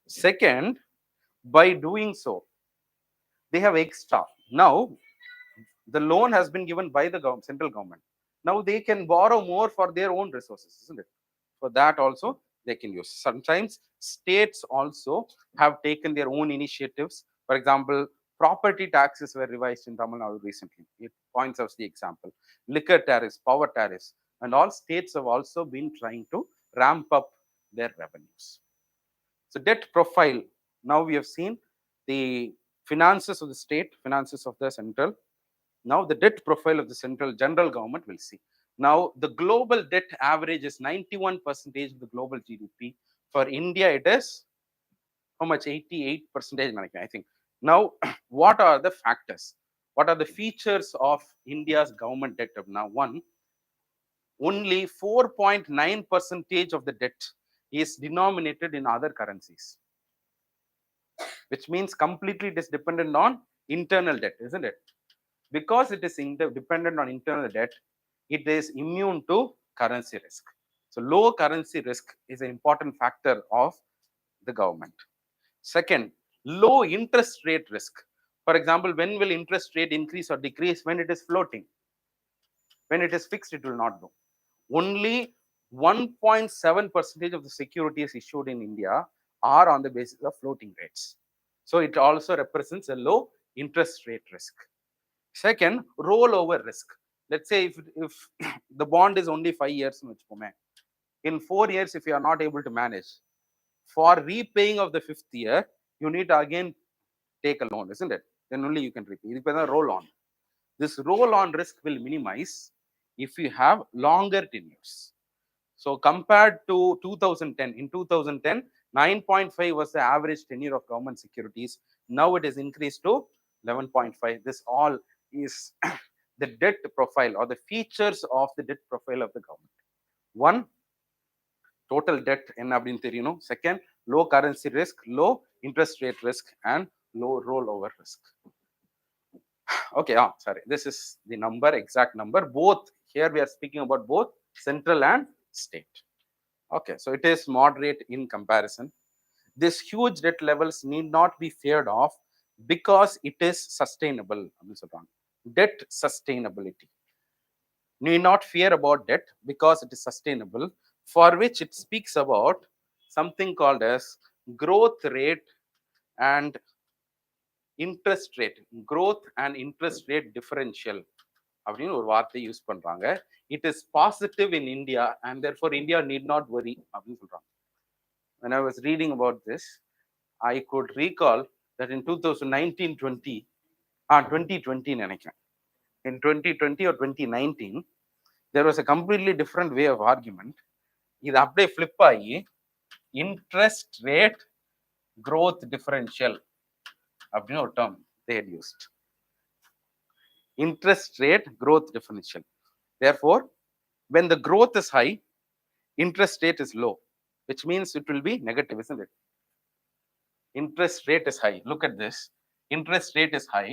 Second, by doing so, they have extra. Now, the loan has been given by the central government. Now they can borrow more for their own resources, isn't it? For that also they can use. Sometimes states also have taken their own initiatives. For example, property taxes were revised in Tamil Nadu recently. It points out the example. Liquor tariffs, power tariffs, and all states have also been trying to ramp up their revenues. So debt profile, now we have seen the finances of the state, finances of the central. Now the debt profile of the central general government will see. Now the global debt average is 91% of the global GDP. For India, it is how much? 88%, I think. Now, what are the factors? What are the features of India's government debt? Now, one, only 4.9% of the debt is denominated in other currencies, which means completely it is dependent on internal debt, isn't it? Because it is dependent on internal debt, it is immune to currency risk. So low currency risk is an important factor of the government. Second, low interest rate risk. For example, when will interest rate increase or decrease? When it is floating. When it is fixed, it will not do. Only 1.7% of the securities issued in India are on the basis of floating rates. So it also represents a low interest rate risk. Second, rollover risk. Let's say if the bond is only 5 years, in 4 years, if you are not able to manage, for repaying of the fifth year, you need to again take a loan, isn't it? Then only you can repay. It depends on roll on. This roll on risk will minimize if you have longer tenures. So compared to 2010, in 2010, 9.5 was the average tenure of government securities. Now it is increased to 11.5. This all is the debt profile or the features of the debt profile of the government. One, total debt என்ன அப்படின்னு தெரியணும். Second, low currency risk, low interest rate risk, and low rollover risk. Okay, sorry, this is the number, exact number. Both here we are speaking about both central and state. Okay, so it is moderate in comparison. This huge debt levels need not be feared of because it is sustainable. Debt sustainability. Need not fear about debt because it is sustainable, for which it speaks about something called as growth rate and interest rate. Growth and interest rate differential அப்படின்னு ஒரு வார்த்தை use பண்றாங்க. It is positive in India and therefore India need not worry அப்படின்னு சொல்றாங்க. When I was reading about this, I could recall that in 2019-20, 2020 நினைக்கிறேன், in 2020 or 2019, there was a completely different way of argument. இது அப்படியே flip ஆகி interest rate growth differential அப்படின்னு ஒரு term they had used. Interest rate growth differential. Therefore, when the growth is high, interest rate is low, which means it will be negative, isn't it? Interest rate is high. Look at this. Interest rate is high.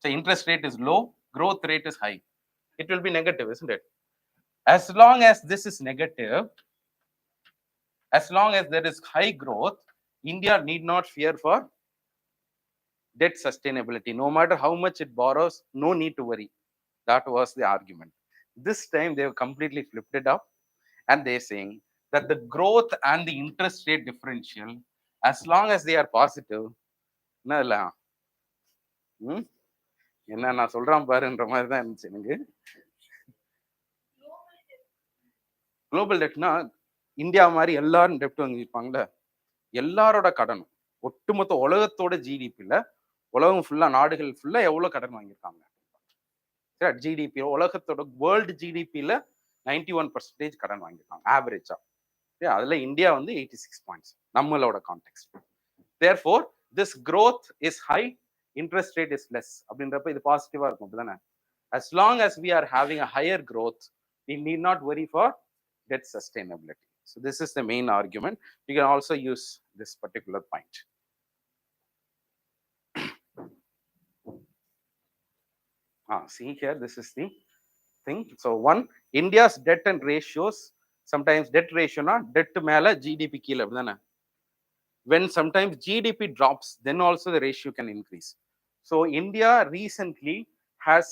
So interest rate is low, growth rate is high. It will be negative, isn't it? As long as this is negative, as long as there is high growth, India need not fear for debt sustainability. No matter how much it borrows, no need to worry. That was the argument. This time they have completely flipped it up and they're saying that the growth and the interest rate differential, as long as they are positive, என்ன நான் சொல்றான் பாருன்ற மாதிரி தான் இருந்துச்சு எனக்கு. Global டெட்னா India மாதிரி எல்லாரும் டெப்ட் வாங்கியிருப்பாங்களே, எல்லாரோட கடனும் ஒட்டுமொத்த உலகத்தோட ஜிடிபியில் உலகம் ஃபுல்லா நாடுகள் ஃபுல்லா எவ்வளவு கடன் வாங்கியிருக்காங்க. ஜிடிபி உலகத்தோட வேர்ல்டு ஜிடிபியில் 91% கடன் வாங்கியிருக்காங்க ஆவரேஜா. அதுல இந்தியா வந்து 86 பாயிண்ட்ஸ் நம்மளோட context. Therefore this growth is high, interest rate is less அப்படின்றப்ப இது பாசிட்டிவா இருக்கும் அப்படிதானே. As long as we are having a higher growth, we need not worry for debt sustainability. So this is the main argument. You can also use this particular point. See here, this is the thing. So one, India's debt and ratios, sometimes debt ratio na debt மேல GDP கீழ அப்படிதானே. When sometimes GDP drops, then also the ratio can increase. So India recently has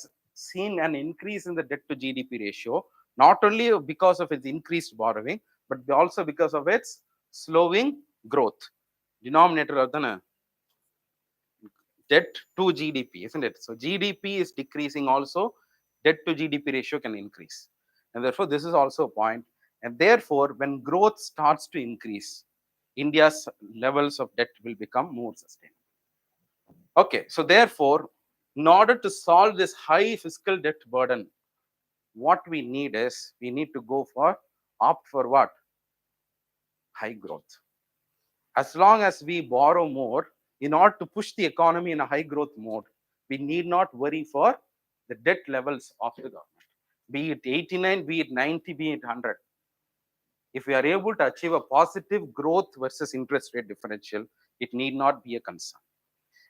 seen an increase in the debt to GDP ratio, not only because of its increased borrowing, but also because of its slowing growth. Denominator of the debt to GDP, isn't it? So GDP is decreasing also, debt to GDP ratio can increase. And therefore, this is also a point. And therefore, when growth starts to increase, India's levels of debt will become more sustainable. Okay, so therefore, in order to solve this high fiscal debt burden, what we need is, we need to opt for what? High growth. As long as we borrow more, in order to push the economy in a high growth mode, we need not worry for the debt levels of the government. Be it 89, be it 90, be it 100. If we are able to achieve a positive growth versus interest rate differential, it need not be a concern.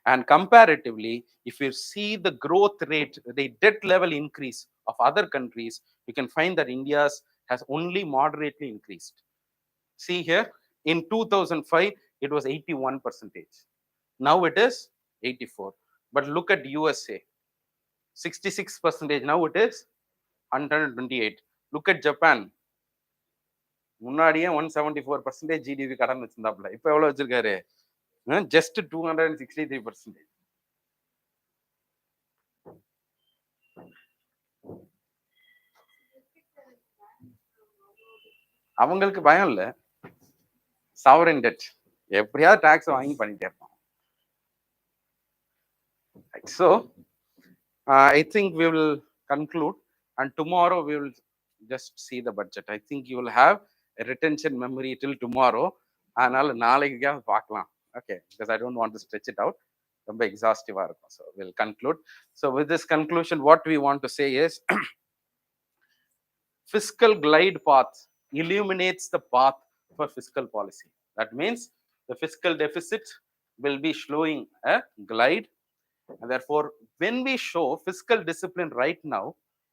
And comparatively, if you see the growth rate, the debt level increase of other countries, you can find that India's has only moderately increased. See here, in 2005, it was 81 percentage. Now it is 84. But look at USA, 66 percentage. Now it is 128. Look at Japan. முன்னாடியே 174% GDP கடன் வச்சிருந்தாப்புல, இப்ப எவ்வளவு வச்சிருக்காரு? Just 263%. அவங்களுக்கு பயம் இல்ல, sovereign dead எப்படியாவது tax வாங்கி பண்ணிட்டே இருப்பான். So I think we will conclude, and tomorrow we will just see the budget. I think you will have a retention memory till tomorrow. அதனால நாளைக்கு பார்க்கலாம். Okay, because I don't want to stretch it out. ரொம்ப எக்ஸாஸ்டிவா இருக்கும். So we'll conclude. So with this conclusion, what we want to say is fiscal glide path illuminates the path for fiscal policy. That means the fiscal deficit will be showing a glide, and therefore when we show fiscal discipline right now,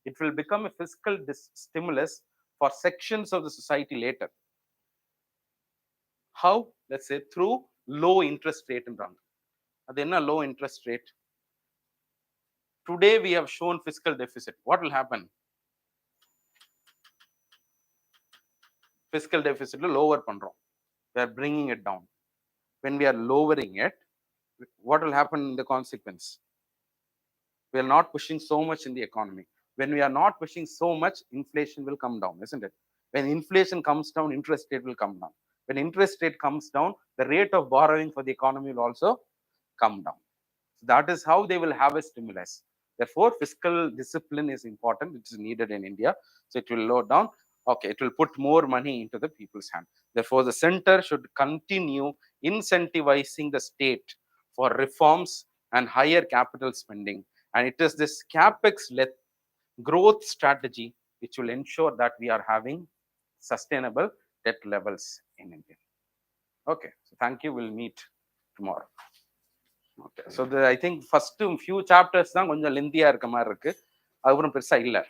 it will become a fiscal stimulus for sections of the society later. How? Let's say through low interest rate. Adu enna low interest rate? Today we have shown fiscal deficit. What will happen? Fiscal deficit lower பண்றோம். We are bringing it down. When we are lowering it, what will happen in the consequence? We are not pushing so much in the economy. When we are not pushing so much, inflation will come down, isn't it? When inflation comes down, interest rate will come down. When interest rate comes down, the rate of borrowing for the economy will also come down. That is how they will have a stimulus. Therefore, fiscal discipline is important. It is needed in India. So it will low down. Okay, it will put more money into the people's hand. Therefore, the center should continue incentivizing the state for reforms and higher capital spending. And it is this capex-led growth strategy which will ensure that we are having sustainable debt levels in India. Okay, so thank you. We'll meet tomorrow. Okay, so I think first few chapters தான் கொஞ்சம் லெந்தியா இருக்க மாதிரி இருக்கு, அதுக்கப்புறம் பெருசா இல்லை.